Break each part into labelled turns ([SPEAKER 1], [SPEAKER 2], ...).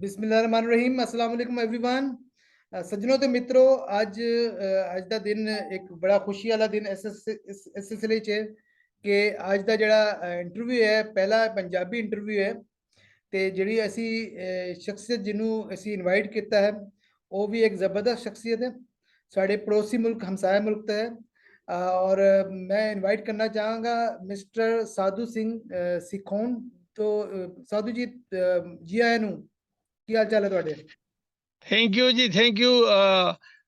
[SPEAKER 1] बिस्मिल्लाहिर्रहमानिर्रहीम अस्सलाम वालेकुम एवरीवन। सज्जनों ते मित्रों, अज दा दिन एक बड़ा खुशी वाला दिन इस सिलसिले च है कि अज दा जेह्ड़ा इंटरव्यू है पहला पंजाबी इंटरव्यू है ते जेह्ड़ी असी शख्सियत जिन्हों असी इनवाइट किया है वो भी एक ज़बरदस्त शख्सियत है, साढ़े पड़ोसी मुल्क हमसाया मुल्क तो है। और मैं इनवाइट करना चाहांगा मिस्टर साधु सिंह सिखोन। तो साधु जी, जी आया नूं, ਕੀ ਹਾਲ ਚਾਲ ਹੈ ਤੁਹਾਡੇ?
[SPEAKER 2] ਥੈਂਕ ਯੂ ਜੀ, ਥੈਂਕ ਯੂ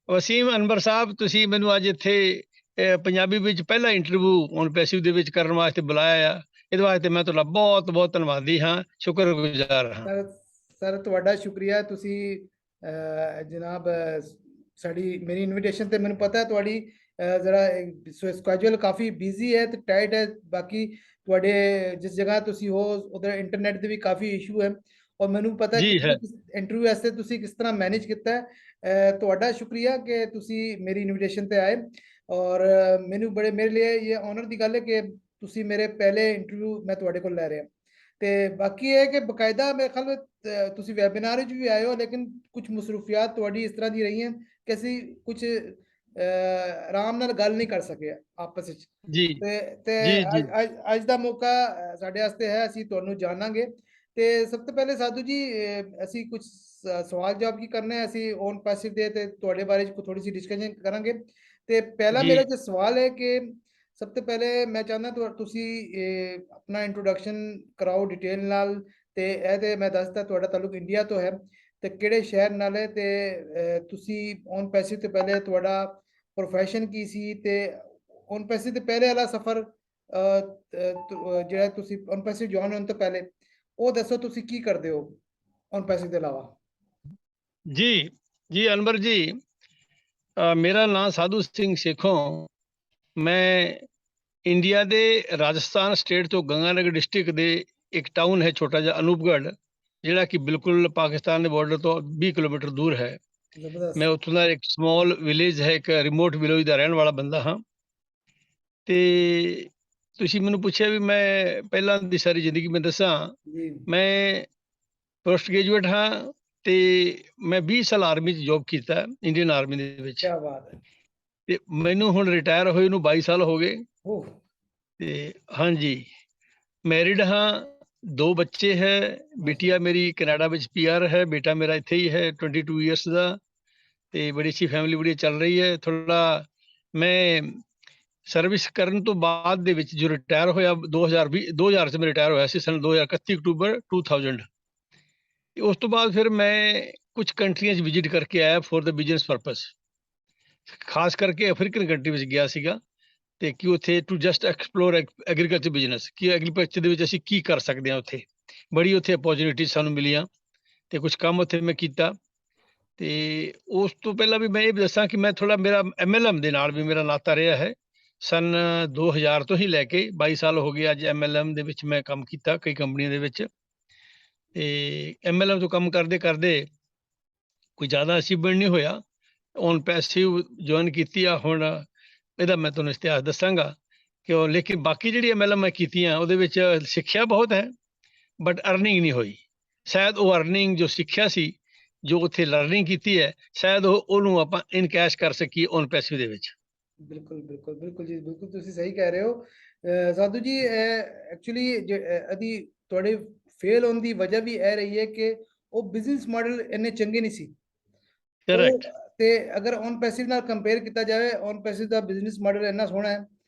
[SPEAKER 2] ਵਸੀਮ ਅਨਵਰ ਸਾਹਿਬ, ਤੁਸੀਂ ਮੈਨੂੰ ਅੱਜ ਇੱਥੇ ਪੰਜਾਬੀ ਵਿੱਚ ਪਹਿਲਾ ਇੰਟਰਵਿਊ ਔਨ ਪੈਸਿਵ ਦੇ ਵਿੱਚ ਕਰਨ ਵਾਸਤੇ ਬੁਲਾਇਆ ਆ। ਇਹਦੇ ਵਾਸਤੇ ਮੈਂ ਤੁਹਾਡਾ ਬਹੁਤ ਬਹੁਤ ਧੰਨਵਾਦੀ ਹਾਂ, ਸ਼ੁਕਰਗੁਜ਼ਾਰ ਹਾਂ।
[SPEAKER 1] ਸਰ ਤੁਹਾਡਾ ਸ਼ੁਕਰੀਆ। ਤੁਸੀਂ ਜਨਾਬ ਸਾਡੀ ਮੇਰੀ ਇਨਵੀਟੇਸ਼ਨ ਤੇ ਮੈਨੂੰ ਪਤਾ ਹੈ ਤੁਹਾਡੀ ਜ਼ਰਾ ਸਕੇਜੂਲ ਕਾਫੀ ਬਿਜ਼ੀ ਹੈ ਤੇ ਟਾਈਟ ਹੈ। ਬਾਕੀ ਤੁਹਾਡੇ ਜਿਸ ਜਗ੍ਹਾ ਤੁਸੀਂ ਹੋ ਉਧਰ ਇੰਟਰਨੈਟ ਦੇ ਵੀ ਕਾਫੀ ਇਸ਼ੂ ਹੈ ਔਰ ਮੈਨੂੰ ਪਤਾ ਕਿ ਇੰਟਰਵਿਊ ਵਾਸਤੇ ਤੁਸੀਂ ਕਿਸ ਤਰ੍ਹਾਂ ਮੈਨੇਜ ਕੀਤਾ ਹੈ। ਤੁਹਾਡਾ ਸ਼ੁਕਰੀਆ ਕਿ ਤੁਸੀਂ ਮੇਰੀ ਇਨਵੀਟੇਸ਼ਨ ਤੇ ਆਏ ਔਰ ਮੈਨੂੰ ਬੜੇ ਮੇਰੇ ਲਈ ਇਹ ਆਨਰ ਦੀ ਗੱਲ ਹੈ ਕਿ ਤੁਸੀਂ ਮੇਰੇ ਪਹਿਲੇ ਇੰਟਰਵਿਊ ਮੈਂ ਤੁਹਾਡੇ ਕੋਲ ਲੈ ਰਿਹਾ। ਤੇ ਬਾਕੀ ਇਹ ਕਿ ਬਕਾਇਦਾ ਮੇਰੇ ਖਿਆਲ ਤੁਸੀਂ ਵੈਬਿਨਾਰ ਵਿੱਚ ਵੀ ਆਏ ਹੋ ਲੇਕਿਨ ਕੁਝ ਮਸਰੂਫੀਅਤ ਤੁਹਾਡੀ ਇਸ ਤਰ੍ਹਾਂ ਦੀ ਰਹੀ ਹੈ ਕਿ ਅਸੀਂ ਕੁਝ ਆਰਾਮ ਨਾਲ ਗੱਲ ਨਹੀਂ ਕਰ ਸਕੇ ਆਪਸ ਵਿੱਚ। ਤੇ ਅੱਜ ਦਾ ਮੌਕਾ ਸਾਡੇ ਵਾਸਤੇ ਹੈ, ਅਸੀਂ ਤੁਹਾਨੂੰ ਜਾਣਾਂਗੇ। ਤੇ ਸਭ ਤੋਂ ਪਹਿਲੇ ਸਾਧੂ ਜੀ ਅਸੀਂ ਕੁਝ ਸਵਾਲ ਜਵਾਬ ਕੀ ਕਰਨੇ ਹੈ, ਅਸੀਂ ਔਨ ਪੈਸਿਵ ਦੇ ਤੇ ਤੁਹਾਡੇ ਬਾਰੇ ਥੋੜੀ ਸੀ ਡਿਸਕਸ਼ਨ ਕਰਾਂਗੇ। ਤੇ ਪਹਿਲਾ ਮੇਰਾ ਜੋ ਸਵਾਲ ਹੈ ਕਿ ਸਭ ਤੋਂ ਪਹਿਲੇ ਮੈਂ ਚਾਹੁੰਦਾ ਤੁਸੀਂ ਆਪਣਾ ਇੰਟਰੋਡਕਸ਼ਨ ਕਰਾਓ ਡਿਟੇਲ ਨਾਲ। ਤੇ ਇਹ ਤੇ ਮੈਂ ਦੱਸਦਾ ਤੁਹਾਡਾ ਤਾਲੁਕ ਇੰਡੀਆ ਤੋਂ ਹੈ ਤੇ ਕਿਹੜੇ ਸ਼ਹਿਰ ਨਾਲ ਹੈ ਤੇ ਤੁਸੀਂ ਔਨ ਪੈਸਿਵ ਤੋਂ ਪਹਿਲੇ ਤੁਹਾਡਾ ਪ੍ਰੋਫੈਸ਼ਨ ਕੀ ਸੀ ਤੇ ਔਨ ਪੈਸਿਵ ਤੋਂ ਪਹਿਲੇ ਵਾਲਾ ਸਫ਼ਰ ਜਿਹੜਾ ਤੁਸੀਂ ਔਨ ਪੈਸਿਵ ਜੁਆਇਨ ਹੋਣ ਤੋਂ ਪਹਿਲੇ ਉਹ ਦੱਸੋ ਤੁਸੀਂ ਕੀ ਕਰਦੇ ਹੋ ਔਨ ਪੈਸਿਵ ਦੇ ਇਲਾਵਾ।
[SPEAKER 2] ਜੀ ਅਨਵਰ ਜੀ, ਮੇਰਾ ਨਾਮ ਸਾਧੂ ਸਿੰਘ ਸੇਖੋਂ। ਮੈਂ ਇੰਡੀਆ ਦੇ ਰਾਜਸਥਾਨ ਸਟੇਟ ਤੋਂ ਗੰਗਾਨਗਰ ਡਿਸਟ੍ਰਿਕਟ ਦੇ ਇੱਕ ਟਾਊਨ ਹੈ ਛੋਟਾ ਜਿਹਾ ਅਨੂਪਗੜ੍ਹ, ਜਿਹੜਾ ਕਿ ਬਿਲਕੁਲ ਪਾਕਿਸਤਾਨ ਦੇ ਬਾਰਡਰ ਤੋਂ 20 ਕਿਲੋਮੀਟਰ ਦੂਰ ਹੈ। ਮੈਂ ਉੱਥੋਂ ਦਾ ਇੱਕ ਸਮਾਲ ਵਿਲੇਜ ਹੈ, ਇੱਕ ਰਿਮੋਟ ਵਿਲੇਜ ਦਾ ਰਹਿਣ ਵਾਲਾ ਬੰਦਾ ਹਾਂ। ਤੇ ਤੁਸੀਂ ਮੈਨੂੰ ਪੁੱਛਿਆ ਵੀ ਮੈਂ ਪਹਿਲਾਂ ਦੀ ਸਾਰੀ ਜ਼ਿੰਦਗੀ ਮੈਂ ਦੱਸਾਂ। ਮੈਂ ਪੋਸਟ ਗ੍ਰੈਜੂਏਟ ਹਾਂ ਤੇ ਮੈਂ 20 ਸਾਲ ਆਰਮੀ 'ਚ ਜੋਬ ਕੀਤਾ, ਇੰਡੀਅਨ ਆਰਮੀ ਦੇ ਵਿੱਚ।
[SPEAKER 1] ਕੀ ਬਾਤ ਹੈ।
[SPEAKER 2] ਤੇ ਮੈਨੂੰ ਹੁਣ ਰਿਟਾਇਰ ਹੋਏ ਨੂੰ 22 ਸਾਲ ਹੋ ਗਏ। ਤੇ ਹਾਂਜੀ, ਮੈਰਿਡ ਹਾਂ, 2 ਬੱਚੇ ਹੈ। ਬਿਟੀਆ ਮੇਰੀ ਕੈਨੇਡਾ ਵਿੱਚ PR ਹੈ, ਬੇਟਾ ਮੇਰਾ ਇੱਥੇ ਹੀ ਹੈ 22 ਇਅਰਸ ਦਾ। ਤੇ ਬੜੀ ਅੱਛੀ ਫੈਮਿਲੀ ਬੜੀ ਚੱਲ ਰਹੀ ਹੈ। ਥੋੜਾ ਮੈਂ ਸਰਵਿਸ ਕਰਨ ਤੋਂ ਬਾਅਦ ਦੇ ਵਿੱਚ ਜੋ ਰਿਟਾਇਰ ਹੋਇਆ 2000 ਚ ਮੈਂ ਰਿਟਾਇਰ ਹੋਇਆ ਸੀ, ਸਨ 2031 ਅਕਤੂਬਰ 2000। ਉਸ ਤੋਂ ਬਾਅਦ ਫਿਰ ਮੈਂ ਕੁਝ ਕੰਟਰੀਆਂ 'ਚ ਵਿਜ਼ਿਟ ਕਰਕੇ ਆਇਆ ਫॉर द ਬਿਜ਼ਨਸ ਪਰਪਸ। ਖਾਸ ਕਰਕੇ ਅਫਰੀਕਨ ਕੰਟਰੀ ਵਿੱਚ ਗਿਆ ਸੀਗਾ ਤੇ ਕਿ ਉੱਥੇ to just explore agriculture business, ਕਿ ਐਗਰੀਕਲਚਰ ਦੇ ਵਿੱਚ ਅਸੀਂ ਕੀ ਕਰ ਸਕਦੇ ਹਾਂ। ਉੱਥੇ ਬੜੀ ਉੱਥੇ ਅਪੋਰਚੁਨਿਟੀ ਸਾਨੂੰ ਮਿਲੀਆਂ ਤੇ ਕੁਝ ਕੰਮ ਉੱਥੇ ਮੈਂ ਕੀਤਾ। ਤੇ ਉਸ ਤੋਂ ਪਹਿਲਾਂ ਵੀ ਮੈਂ ਇਹ ਦੱਸਾਂ ਕਿ ਮੈਂ ਥੋੜਾ ਮੇਰਾ MLM ਦੇ ਨਾਲ ਵੀ ਮੇਰਾ ਨਾਤਾ ਰਿਹਾ ਹੈ। ਸਨ 2000 ਤੋਂ ਹੀ ਲੈ ਕੇ 22 ਸਾਲ ਹੋ ਗਏ ਅੱਜ MLM ਦੇ ਵਿੱਚ ਮੈਂ ਕੰਮ ਕੀਤਾ ਕਈ ਕੰਪਨੀਆਂ ਦੇ ਵਿੱਚ। ਤੇ MLM ਤੋਂ ਕੰਮ ਕਰਦੇ ਕਰਦੇ ਕੋਈ ਜ਼ਿਆਦਾ ਅਚੀਵਮੈਂਟ ਨਹੀਂ ਹੋਇਆ। ਔਨ ਪੈਸਿਵ ਜੁਆਇਨ ਕੀਤੀ ਆ ਹੁਣ, ਇਹਦਾ ਮੈਂ ਤੁਹਾਨੂੰ ਇਤਿਹਾਸ ਦੱਸਾਂਗਾ ਕਿ ਲੇਕਿਨ ਬਾਕੀ ਜਿਹੜੀ MLM ਮੈਂ ਕੀਤੀਆਂ ਉਹਦੇ ਵਿੱਚ ਸਿੱਖਿਆ ਬਹੁਤ ਹੈ ਬਟ ਅਰਨਿੰਗ ਨਹੀਂ ਹੋਈ। ਸ਼ਾਇਦ ਉਹ ਅਰਨਿੰਗ ਜੋ ਸਿੱਖਿਆ ਸੀ, ਜੋ ਉੱਥੇ ਲਰਨਿੰਗ ਕੀਤੀ ਹੈ, ਸ਼ਾਇਦ ਉਹਨੂੰ ਆਪਾਂ ਇਨ ਕੈਸ਼ ਕਰ ਸਕੀਏ ਔਨ ਪੈਸਿਵ ਦੇ ਵਿੱਚ।
[SPEAKER 1] ਬਿਲਕੁਲ ਜੀ, ਬਿਲਕੁਲ ਤੁਸੀਂ ਸਹੀ ਕਹਿ ਰਹੇ ਹੋ ਸਾਧੂ ਜੀ। ਐਕਚੁਅਲੀ ਇਹਦੀ ਤੁਹਾਡੇ ਫੇਲ ਹੋਣ ਦੀ ਵਜ੍ਹਾ ਵੀ ਇਹ ਰਹੀ ਹੈ ਕਿ ਉਹ ਬਿਜ਼ਨਸ ਮਾਡਲ ਇੰਨੇ ਚੰਗੇ ਨਹੀਂ ਸੀ। ਤੇ ਅਗਰ ਔਨ ਪੈਸਿਵ ਨਾਲ ਕੰਪੇਅਰ ਕੀਤਾ ਜਾਵੇ, on passive the business model ਇੰਨਾ ਸੋਹਣਾ ਹੈ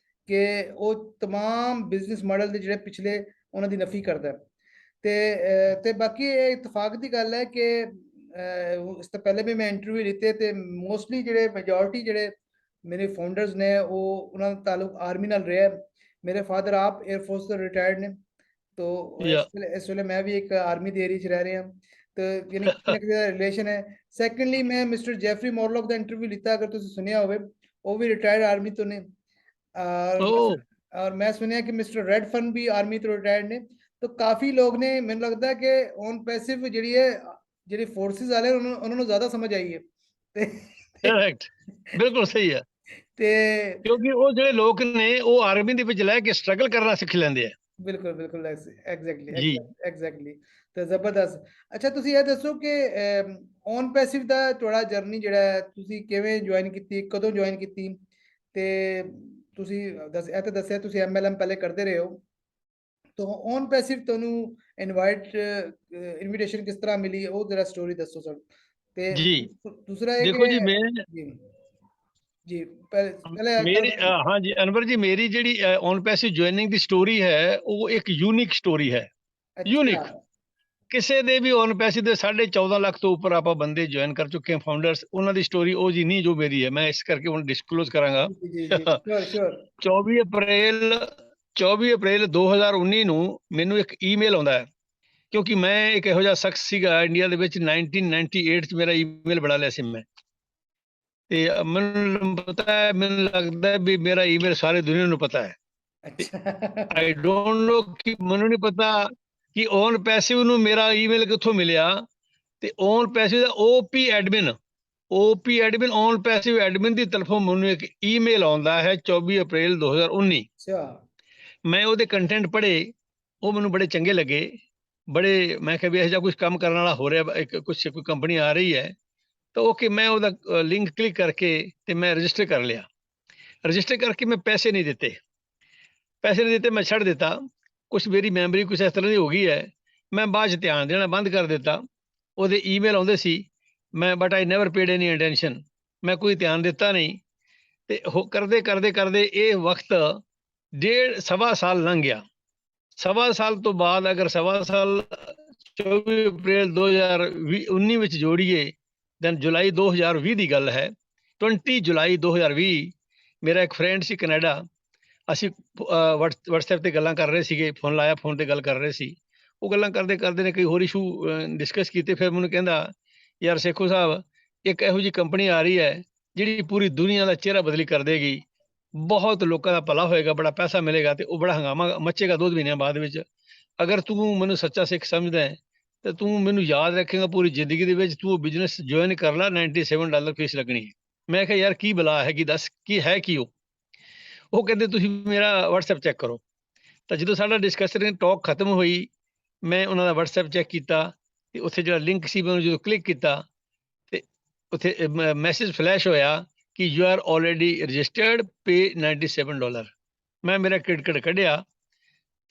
[SPEAKER 1] ਕਿ ਉਹ तमाम ਬਿਜ਼ਨਸ ਮਾਡਲ ਦੇ ਜਿਹੜੇ ਪਿਛਲੇ ਉਹਨਾਂ ਦੀ ਨਫੀ ਕਰਦਾ ਹੈ। ਤੇ ਬਾਕੀ ਇਹ ਇਤਫਾਕ ਦੀ ਗੱਲ ਹੈ ਕਿ ਇਸ ਤੋਂ ਪਹਿਲੇ ਵੀ ਮੈਂ ਇੰਟਰਵਿਊ ਦਿੱਤੇ ਤੇ ਮੋਸਟਲੀ ਜਿਹੜੇ ਮੈਜੋਰਿਟੀ ਜਿਹੜੇ ਮੇਰੇ ਫਾਊਂਡਰਸ ਨੇ ਉਹ ਉਹਨਾਂ ਦਾ ਤਾਲੁਕ ਆਰਮੀ ਨਾਲ ਰਿਹਾ। ਮੇਰੇ ਫਾਦਰ ਆਪ 에ਅਰਫੋਰਸ ਤੋਂ ਰਿਟਾਇਰਡ ਨੇ। तो इस वेले मैं भी एक आर्मी ਦੀ ਏਰੀਆ 'ਚ ਰਹਿ ਰਿਹਾ ਤੇ ਯਾਨੀ ਕਿ ਦਾ ਰਿਲੇਸ਼ਨ ਹੈ। ਸੈਕੰਡਲੀ ਮੈਂ ਮਿਸਟਰ ਜੈਫਰੀ ਮੋਰਲੌਕ ਦਾ ਇੰਟਰਵਿਊ ਲਿੱਤਾ, ਅਗਰ ਤੁਸੀਂ ਸੁਣਿਆ ਹੋਵੇ, ਉਹ ਵੀ ਰਿਟਾਇਰਡ ਆਰਮੀ ਤੋਂ ਨੇ। और मैं सुनिया कि मिस्टर रेडफन भी आर्मी तो रिटायर्ड ने। तो काफी लोग ने, मैंने लगता है कि ऑन पैसिव ਜਿਹੜੀ ਹੈ ਜਿਹੜੀ ਫੋਰਸਿਸ ਵਾਲੇ ਉਹਨਾਂ ਨੂੰ ਜ਼ਿਆਦਾ ਸਮਝ ਆਈ ਹੈ।
[SPEAKER 2] ਕਰੈਕਟ, ਬਿਲਕੁਲ ਸਹੀ ਹੈ। ਤੇ ਕਿਉਂਕਿ ਉਹ ਜਿਹੜੇ ਲੋਕ ਨੇ ਉਹ ਆਰਮੀ ਦੇ ਵਿੱਚ ਲੈ ਕੇ ਸਟਰਗਲ ਕਰਨਾ ਸਿੱਖ ਲੈਂਦੇ ਆ।
[SPEAKER 1] ਬਿਲਕੁਲ ਬਿਲਕੁਲ ਐਗਜ਼ੈਕਟਲੀ
[SPEAKER 2] ਜੀ
[SPEAKER 1] ਐਗਜ਼ੈਕਟਲੀ ਤੇ ਜ਼ਬਰਦਸਤ। ਅੱਛਾ ਤੁਸੀਂ ਇਹ ਦੱਸੋ ਕਿ ਔਨ ਪੈਸਿਵ ਦਾ ਤੁਹਾਡਾ ਜਰਨੀ ਜਿਹੜਾ ਹੈ, ਤੁਸੀਂ ਕਿਵੇਂ ਜੁਆਇਨ ਕੀਤੀ, ਕਦੋਂ ਜੁਆਇਨ ਕੀਤੀ, ਤੇ ਤੁਸੀਂ ਇਹ ਤਾਂ ਦੱਸਿਆ ਤੁਸੀਂ MLM ਪਹਿਲੇ ਕਰਦੇ ਰਹੇ ਹੋ, ਤਾਂ ਔਨ ਪੈਸਿਵ ਤੁਹਾਨੂੰ ਇਨਵੀਟੇਸ਼ਨ ਕਿਸ ਤਰ੍ਹਾਂ ਮਿਲੀ, ਉਹ ਜਰਾ ਸਟੋਰੀ ਦੱਸੋ ਸਰ। ਤੇ
[SPEAKER 2] ਜੀ
[SPEAKER 1] ਦੂਸਰਾ ਇਹ
[SPEAKER 2] ਦੇਖੋ
[SPEAKER 1] ਕਿ
[SPEAKER 2] ਜੀ, ਮੈਂ
[SPEAKER 1] ਜੀ ਜੀ ਪਹਿਲੇ
[SPEAKER 2] ਮੇਰੀ ਹਾਂਜੀ ਅਨਵਰ ਜੀ, ਮੇਰੀ ਜਿਹੜੀ on passive joining the story ਹੈ, ਉਹ ਇੱਕ ਯੂਨੀਕ ਸਟੋਰੀ ਹੈ। ਯੂਨੀਕ,
[SPEAKER 1] ਅੱਛਾ
[SPEAKER 2] ਕਿਸੇ ਦੇ ਵੀ ਔਨ ਪੈਸਿਵ ਦੇ 14.5 ਲੱਖ ਤੋਂ ਉੱਪਰ ਆਪਾਂ ਬੰਦੇ ਜੁਆਇਨ ਕਰ ਚੁੱਕੇ ਹਾਂ ਫਾਊਂਡਰਸ, ਉਹਨਾਂ ਦੀ ਸਟੋਰੀ ਉਹ ਜੀ ਨਹੀਂ ਜੋ ਮੇਰੀ ਹੈ। ਮੈਂ ਇਸ ਕਰਕੇ ਹੁਣ ਡਿਸਕਲੋਜ਼ ਕਰਾਂਗਾ।
[SPEAKER 1] ਜੀ ਜੀ ਜੀ ਸ਼ੋਰ ਸ਼ੋਰ
[SPEAKER 2] 24 ਅਪ੍ਰੈਲ 24 ਅਪ੍ਰੈਲ 2019 ਨੂੰ ਮੈਨੂੰ ਇੱਕ ਈਮੇਲ ਆਉਂਦਾ ਹੈ, ਕਿਉਂਕਿ ਮੈਂ ਇੱਕ ਇਹੋ ਜਿਹਾ ਸ਼ਖਸ ਸੀਗਾ ਇੰਡੀਆ ਦੇ ਵਿੱਚ 1998 ਚ ਮੇਰਾ ਈਮੇਲ ਬਣਾ ਲਿਆ ਸੀ ਮੈਂ, ਤੇ ਮੈਨੂੰ ਪਤਾ ਹੈ, ਮੈਨੂੰ ਲੱਗਦਾ ਵੀ ਮੇਰਾ ਈਮੇਲ ਸਾਰੇ ਦੁਨੀਆ ਨੂੰ ਪਤਾ ਹੈ।
[SPEAKER 1] ਅੱਛਾ
[SPEAKER 2] ਆਈ ਡੋਂਟ ਨੋ ਕਿ ਮੈਨੂੰ ਨਹੀਂ ਪਤਾ ਕਿ ਔਨ ਪੈਸਿਵ ਨੂੰ ਮੇਰਾ ਈਮੇਲ ਕਿੱਥੋਂ ਮਿਲਿਆ। ਤੇ on passive the OP admin on passive admin ਦੀ ਤਰਫੋਂ ਮੈਨੂੰ ਇੱਕ ਈਮੇਲ ਆਉਂਦਾ ਹੈ 24 ਅਪ੍ਰੈਲ 2019।
[SPEAKER 1] ਅੱਛਾ
[SPEAKER 2] ਮੈਂ ਉਹਦੇ ਕੰਟੈਂਟ ਪੜ੍ਹੇ, ਉਹ ਮੈਨੂੰ ਬੜੇ ਚੰਗੇ ਲੱਗੇ, ਬੜੇ, ਮੈਂ ਕਿਹਾ ਵੀ ਇਹੋ ਜਿਹਾ ਕੁਝ ਕੰਮ ਕਰਨ ਵਾਲਾ ਹੋ ਰਿਹਾ, ਕੋਈ ਕੰਪਨੀ ਆ ਰਹੀ ਹੈ, ਤਾਂ ਓਕੇ ਮੈਂ ਉਹਦਾ ਲਿੰਕ ਕਲਿੱਕ ਕਰਕੇ ਤੇ ਮੈਂ ਰਜਿਸਟਰ ਕਰ ਲਿਆ। ਰਜਿਸਟਰ ਕਰਕੇ ਮੈਂ ਪੈਸੇ ਨਹੀਂ ਦਿੱਤੇ, ਮੈਂ ਛੱਡ ਦਿੱਤਾ। ਕੁਛ ਮੇਰੀ ਮੈਮਰੀ ਕੁਛ ਇਸ ਤਰ੍ਹਾਂ ਦੀ ਹੋ ਗਈ ਹੈ, ਮੈਂ ਬਾਅਦ 'ਚ ਧਿਆਨ ਦੇਣਾ ਬੰਦ ਕਰ ਦਿੱਤਾ। ਉਹਦੇ ਈਮੇਲ ਆਉਂਦੇ ਸੀ, but I never paid any attention, ਮੈਂ ਕੋਈ ਧਿਆਨ ਦਿੱਤਾ ਨਹੀਂ। ਤੇ ਕਰਦੇ ਇਹ ਵਕਤ ਸਵਾ ਸਾਲ ਲੰਘ ਗਿਆ। ਸਵਾ ਸਾਲ ਤੋਂ ਬਾਅਦ ਅਗਰ ਸਵਾ ਸਾਲ 24 ਅਪ੍ਰੈਲ 2019 ਵਿੱਚ ਜੋੜੀਏ, ਦੈਨ ਜੁਲਾਈ 2020 ਦੀ ਗੱਲ ਹੈ। 20 ਜੁਲਾਈ 2020 ਮੇਰਾ ਇੱਕ ਫਰੈਂਡ ਸੀ ਕੈਨੇਡਾ, ਅਸੀਂ WhatsApp ਤੇ ਗੱਲਾਂ ਕਰ ਰਹੇ ਸੀਗੇ, ਫੋਨ ਲਾਇਆ, ਫੋਨ ਤੇ ਗੱਲ ਕਰ ਰਹੇ ਸੀ। ਉਹ ਗੱਲਾਂ ਕਰਦੇ ਨੇ ਕਈ ਹੋਰ ਇਸ਼ੂ ਡਿਸਕਸ ਕੀਤੇ। ਫਿਰ ਮੈਨੂੰ ਕਹਿੰਦਾ, ਯਾਰ ਸੇਖੋ ਸਾਹਿਬ, ਇੱਕ ਇਹੋ ਜਿਹੀ ਕੰਪਨੀ ਆ ਰਹੀ ਹੈ ਜਿਹੜੀ ਪੂਰੀ ਦੁਨੀਆ ਦਾ ਚਿਹਰਾ ਬਦਲੀ ਕਰ ਦੇਗੀ, ਬਹੁਤ ਲੋਕਾਂ ਦਾ ਭਲਾ ਹੋਏਗਾ, ਬੜਾ ਪੈਸਾ ਮਿਲੇਗਾ, ਤੇ ਉਹ ਬੜਾ ਹੰਗਾਮਾ ਮੱਚੇਗਾ 2 ਮਹੀਨਿਆਂ ਬਾਅਦ ਵਿੱਚ। ਅਗਰ ਤੂੰ ਮੈਨੂੰ ਸੱਚਾ ਸਿੱਖ ਸਮਝਦਾ ਹੈ ਤੇ ਤੂੰ ਮੈਨੂੰ ਯਾਦ ਰੱਖੇਗਾ ਪੂਰੀ ਜ਼ਿੰਦਗੀ ਦੇ ਵਿੱਚ, ਤੂੰ ਉਹ ਬਿਜ਼ਨਸ ਜੁਆਇਨ ਕਰ ਲੈ, $97 ਫੀਸ ਲੱਗਣੀ ਹੈ। ਮੈਂ ਕਿਹਾ ਯਾਰ ਕੀ ਬਲਾ ਹੈਗੀ, ਦੱਸ ਕੀ ਹੈ ਕੀ ਉਹ ਕਹਿੰਦੇ ਤੁਸੀਂ ਮੇਰਾ WhatsApp ਚੈੱਕ ਕਰੋ। ਤਾਂ ਜਦੋਂ ਸਾਡਾ ਡਿਸਕਸ਼ਨ ਟਾਕ ਖਤਮ ਹੋਈ, ਮੈਂ ਉਹਨਾਂ ਦਾ WhatsApp ਚੈੱਕ ਕੀਤਾ, ਤੇ ਉੱਥੇ ਜਿਹੜਾ ਲਿੰਕ ਸੀ ਮੈਂ ਜਦੋਂ ਕਲਿੱਕ ਕੀਤਾ ਤੇ ਉੱਥੇ ਮੈਸੇਜ ਫਲੈਸ਼ ਹੋਇਆ ਕਿ ਯੂ ਆਰ ਆਲਰੇਡੀ ਰਜਿਸਟਰਡ, ਪੇ $97। ਮੈਂ ਮੇਰਾ ਕ੍ਰੈਡਿਟ ਕਾਰਡ ਕੱਢਿਆ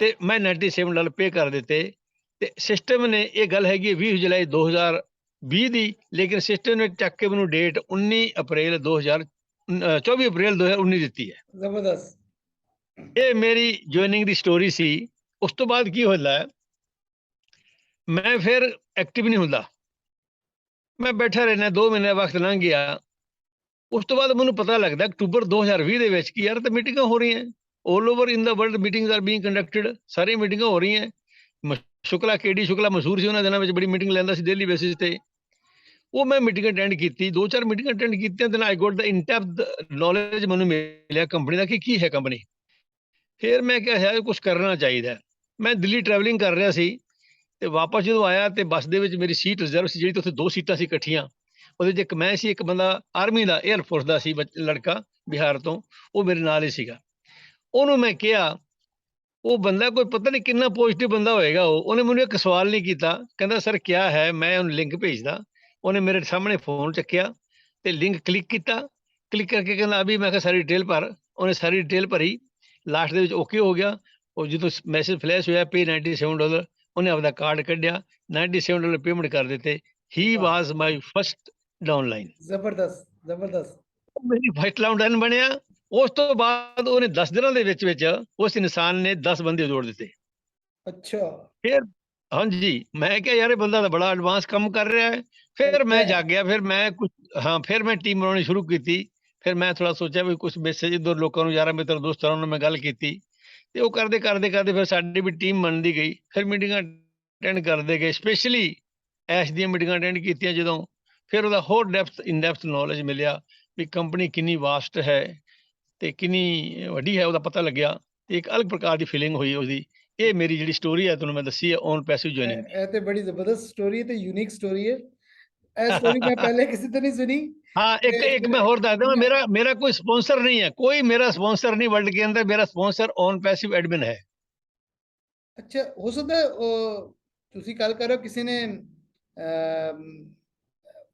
[SPEAKER 2] ਤੇ ਮੈਂ $97 ਪੇ ਕਰ ਦਿੱਤੇ। ਤੇ ਸਿਸਟਮ ਨੇ, ਇਹ ਗੱਲ ਹੈਗੀ 20 ਜੁਲਾਈ 2020 ਦੀ, ਲੇਕਿਨ ਸਿਸਟਮ ਨੇ ਚੱਕ ਕੇ ਮੈਨੂੰ ਡੇਟ 24 ਅਪ੍ਰੈਲ 2019 ਦਿੱਤੀ ਹੈ।
[SPEAKER 1] ਜ਼ਬਰਦਸਤ।
[SPEAKER 2] ਇਹ ਮੇਰੀ ਜੁਆਇਨਿੰਗ ਦੀ ਸਟੋਰੀ ਸੀ। ਉਸ ਤੋਂ ਬਾਅਦ ਕੀ ਹੁੰਦਾ ਹੈ, ਮੈਂ ਫਿਰ ਐਕਟਿਵ ਨਹੀਂ ਹੁੰਦਾ, ਮੈਂ ਬੈਠਾ ਰਹਿਣਾ। 2 ਮਹੀਨੇ ਵਕਤ ਲੰਘ ਗਿਆ। ਉਸ ਤੋਂ ਬਾਅਦ ਮੈਨੂੰ ਪਤਾ ਲੱਗਦਾ ਅਕਤੂਬਰ 2020 ਦੇ ਵਿੱਚ ਕਿ ਯਾਰ ਤਾਂ ਮੀਟਿੰਗਾਂ ਹੋ ਰਹੀਆਂ all over in the world, meetings R being conducted, ਸਾਰੀਆਂ ਮੀਟਿੰਗਾਂ ਹੋ ਰਹੀਆਂ। KD ਸ਼ੁਕਲਾ ਮਸ਼ਹੂਰ ਸੀ, ਉਹਨਾਂ ਦਿਨਾਂ ਵਿੱਚ ਬੜੀ ਮੀਟਿੰਗ ਲੈਂਦਾ ਸੀ ਡੇਲੀ ਬੇਸਿਸ ਤੇ। ਉਹ ਮੈਂ ਮੀਟਿੰਗ ਅਟੈਂਡ ਕੀਤੀ, 2-4 ਮੀਟਿੰਗ ਅਟੈਂਡ ਕੀਤੀਆਂ, ਤੇ ਆਈ ਗੋਟ ਦਾ ਇਨਡੈਪਥ ਨੌਲੇਜ ਮੈਨੂੰ ਮਿਲਿਆ ਕੰਪਨੀ ਦਾ ਕਿ ਕੀ ਹੈ ਕੰਪਨੀ। ਫਿਰ ਮੈਂ ਕਿਹਾ ਹੈ ਕੁਝ ਕਰਨਾ ਚਾਹੀਦਾ। ਮੈਂ ਦਿੱਲੀ ਟਰੈਵਲਿੰਗ ਕਰ ਰਿਹਾ ਸੀ, ਤੇ ਵਾਪਸ ਜਦੋਂ ਆਇਆ ਤੇ ਬੱਸ ਦੇ ਵਿੱਚ ਮੇਰੀ ਸੀਟ ਰਿਜ਼ਰਵ ਸੀ, ਜਿਹੜੀ ਉੱਥੇ 2 ਸੀਟਾਂ ਸੀ ਇਕੱਠੀਆਂ। ਉਹਦੇ 'ਚ ਇੱਕ ਮੈਂ ਸੀ, ਇੱਕ ਬੰਦਾ ਆਰਮੀ ਦਾ, 에ਅਰਫੋਰਸ ਦਾ ਸੀ ਲੜਕਾ, ਬਿਹਾਰ ਤੋਂ, ਉਹ ਮੇਰੇ ਨਾਲ ਹੀ ਸੀਗਾ। ਉਹਨੂੰ ਮੈਂ ਕਿਹਾ, ਉਹ ਬੰਦਾ ਕੋਈ ਪਤਾ ਨਹੀਂ ਕਿੰਨਾ ਪੋਜ਼ਿਟਿਵ ਬੰਦਾ ਹੋਏਗਾ, ਉਹਨੇ ਮੈਨੂੰ ਇੱਕ ਸਵਾਲ ਨਹੀਂ ਕੀਤਾ। ਕਹਿੰਦਾ ਸਰ ਕਿਆ ਹੈ, ਮੈਂ ਉਹਨੂੰ ਲਿੰਕ ਭੇਜਦਾ। ਉਹਨੇ ਮੇਰੇ ਸਾਹਮਣੇ ਫੋਨ ਚੱਕਿਆ ਤੇ ਲਿੰਕ ਕਲਿੱਕ ਕੀਤਾ। ਕਲਿੱਕ ਕਰਕੇ ਕਹਿੰਦਾ ਅਭੀ, ਮੈਂ ਕਿਹਾ ਸਾਰੀ ਡਿਟੇਲ ਭਰ। ਉਹਨੇ ਸਾਰੀ ਡਿਟੇਲ ਭਰੀ, ਲਾਸਟ ਦੇ ਵਿੱਚ ਓਕੇ ਹੋ ਗਿਆ। ਉਹ ਜਦੋਂ ਮੈਸੇਜ ਫਲੈਸ਼ ਹੋਇਆ ਪੇ $97, ਉਹਨੇ ਆਪਦਾ ਕਾਰਡ ਕੱਢਿਆ, $97 ਪੇਮੈਂਟ ਕਰ ਦਿੱਤੇ। ਹੀ ਵਾਜ਼ ਮਾਈ ਫਸਟ ਡਾਊਨਲਾਈਨ।
[SPEAKER 1] ਜ਼ਬਰਦਸਤ ਜ਼ਬਰਦਸਤ।
[SPEAKER 2] ਮੇਰੀ ਫਸਟ ਡਾਊਨਲਾਈਨ ਬਣਿਆ। ਉਸ ਤੋਂ ਬਾਅਦ ਉਹਨੇ 10 ਦਿਨਾਂ ਦੇ ਵਿੱਚ ਉਸ ਇਨਸਾਨ ਨੇ 10 ਬੰਦੇ ਜੋੜ ਦਿੱਤੇ।
[SPEAKER 1] ਅੱਛਾ
[SPEAKER 2] ਫਿਰ ਹਾਂਜੀ, ਮੈਂ ਕਿਹਾ ਯਾਰ ਇਹ ਬੰਦਾ ਤਾਂ ਬੜਾ ਐਡਵਾਂਸ ਕੰਮ ਕਰ ਰਿਹਾ ਹੈ। ਫਿਰ ਮੈਂ ਜਾਗਿਆ, ਫਿਰ ਮੈਂ ਫਿਰ ਮੈਂ ਟੀਮ ਬਣਾਉਣੀ ਸ਼ੁਰੂ ਕੀਤੀ। ਫਿਰ ਮੈਂ ਥੋੜਾ ਸੋਚਿਆ ਵੀ ਕੁਝ ਮੈਸੇਜ ਇੱਧਰ ਲੋਕਾਂ ਨੂੰ, ਯਾਰਾਂ ਮਿੱਤਰ ਦੋਸਤਾਂ ਨਾਲ ਮੈਂ ਗੱਲ ਕੀਤੀ, ਤੇ ਉਹ ਕਰਦੇ ਫਿਰ ਸਾਡੀ ਵੀ ਟੀਮ ਬਣਦੀ ਗਈ। ਫਿਰ ਮੀਟਿੰਗਾਂ ਅਟੈਂਡ ਕਰਦੇ ਗਏ, ਸਪੈਸ਼ਲੀ ਐਸ਼ ਦੀਆਂ ਮੀਟਿੰਗਾਂ ਅਟੈਂਡ ਕੀਤੀਆਂ ਜਦੋਂ। ਫਿਰ ਉਹਦਾ ਹੋਰ ਇਨ ਡੈਪਥ ਨੌਲੇਜ ਮਿਲਿਆ ਵੀ ਕੰਪਨੀ ਕਿੰਨੀ ਵਾਸਟ ਹੈ ਤੇ ਕਿੰਨੀ ਵੱਡੀ ਹੈ, ਉਹਦਾ ਪਤਾ ਲੱਗਿਆ। ਤੇ ਇੱਕ ਅਲੱਗ ਪ੍ਰਕਾਰ ਦੀ ਫੀਲਿੰਗ ਹੋਈ ਉਹਦੀ। ਇਹ ਮੇਰੀ ਜਿਹੜੀ ਸਟੋਰੀ ਹੈ ਤੁਹਾਨੂੰ ਮੈਂ ਦੱਸੀ ਹੈ ਔਨ ਪੈਸਿਵ ਜੁਆਇਨਿੰਗ ਦੀ।
[SPEAKER 1] ਇਹ ਤੇ ਬੜੀ ਜ਼ਬਰਦਸਤ ਸਟੋਰੀ ਹੈ ਤੇ ਯੂਨੀਕ ਸਟੋਰੀ ਹੈ। ਇਹ ਸਟੋਰੀ ਮੈਂ ਪਹਿਲੇ ਕਿਸੇ ਤੋਂ ਨਹੀਂ ਸੁਣੀ।
[SPEAKER 2] हाँ, एक मैं और बता दूं, मेरा कोई स्पॉन्सर नहीं है, कोई मेरा स्पॉन्सर नहीं वर्ल्ड के अंदर। मेरा स्पॉन्सर ऑन पैसिव एडमिन है।
[SPEAKER 1] ਅੱਛਾ, ਹੋ ਸਕਦਾ ਹੈ ਉਹ ਤੁਸੀਂ ਗੱਲ ਕਰ ਰਹੇ ਹੋ ਕਿਸੇ ਨੇ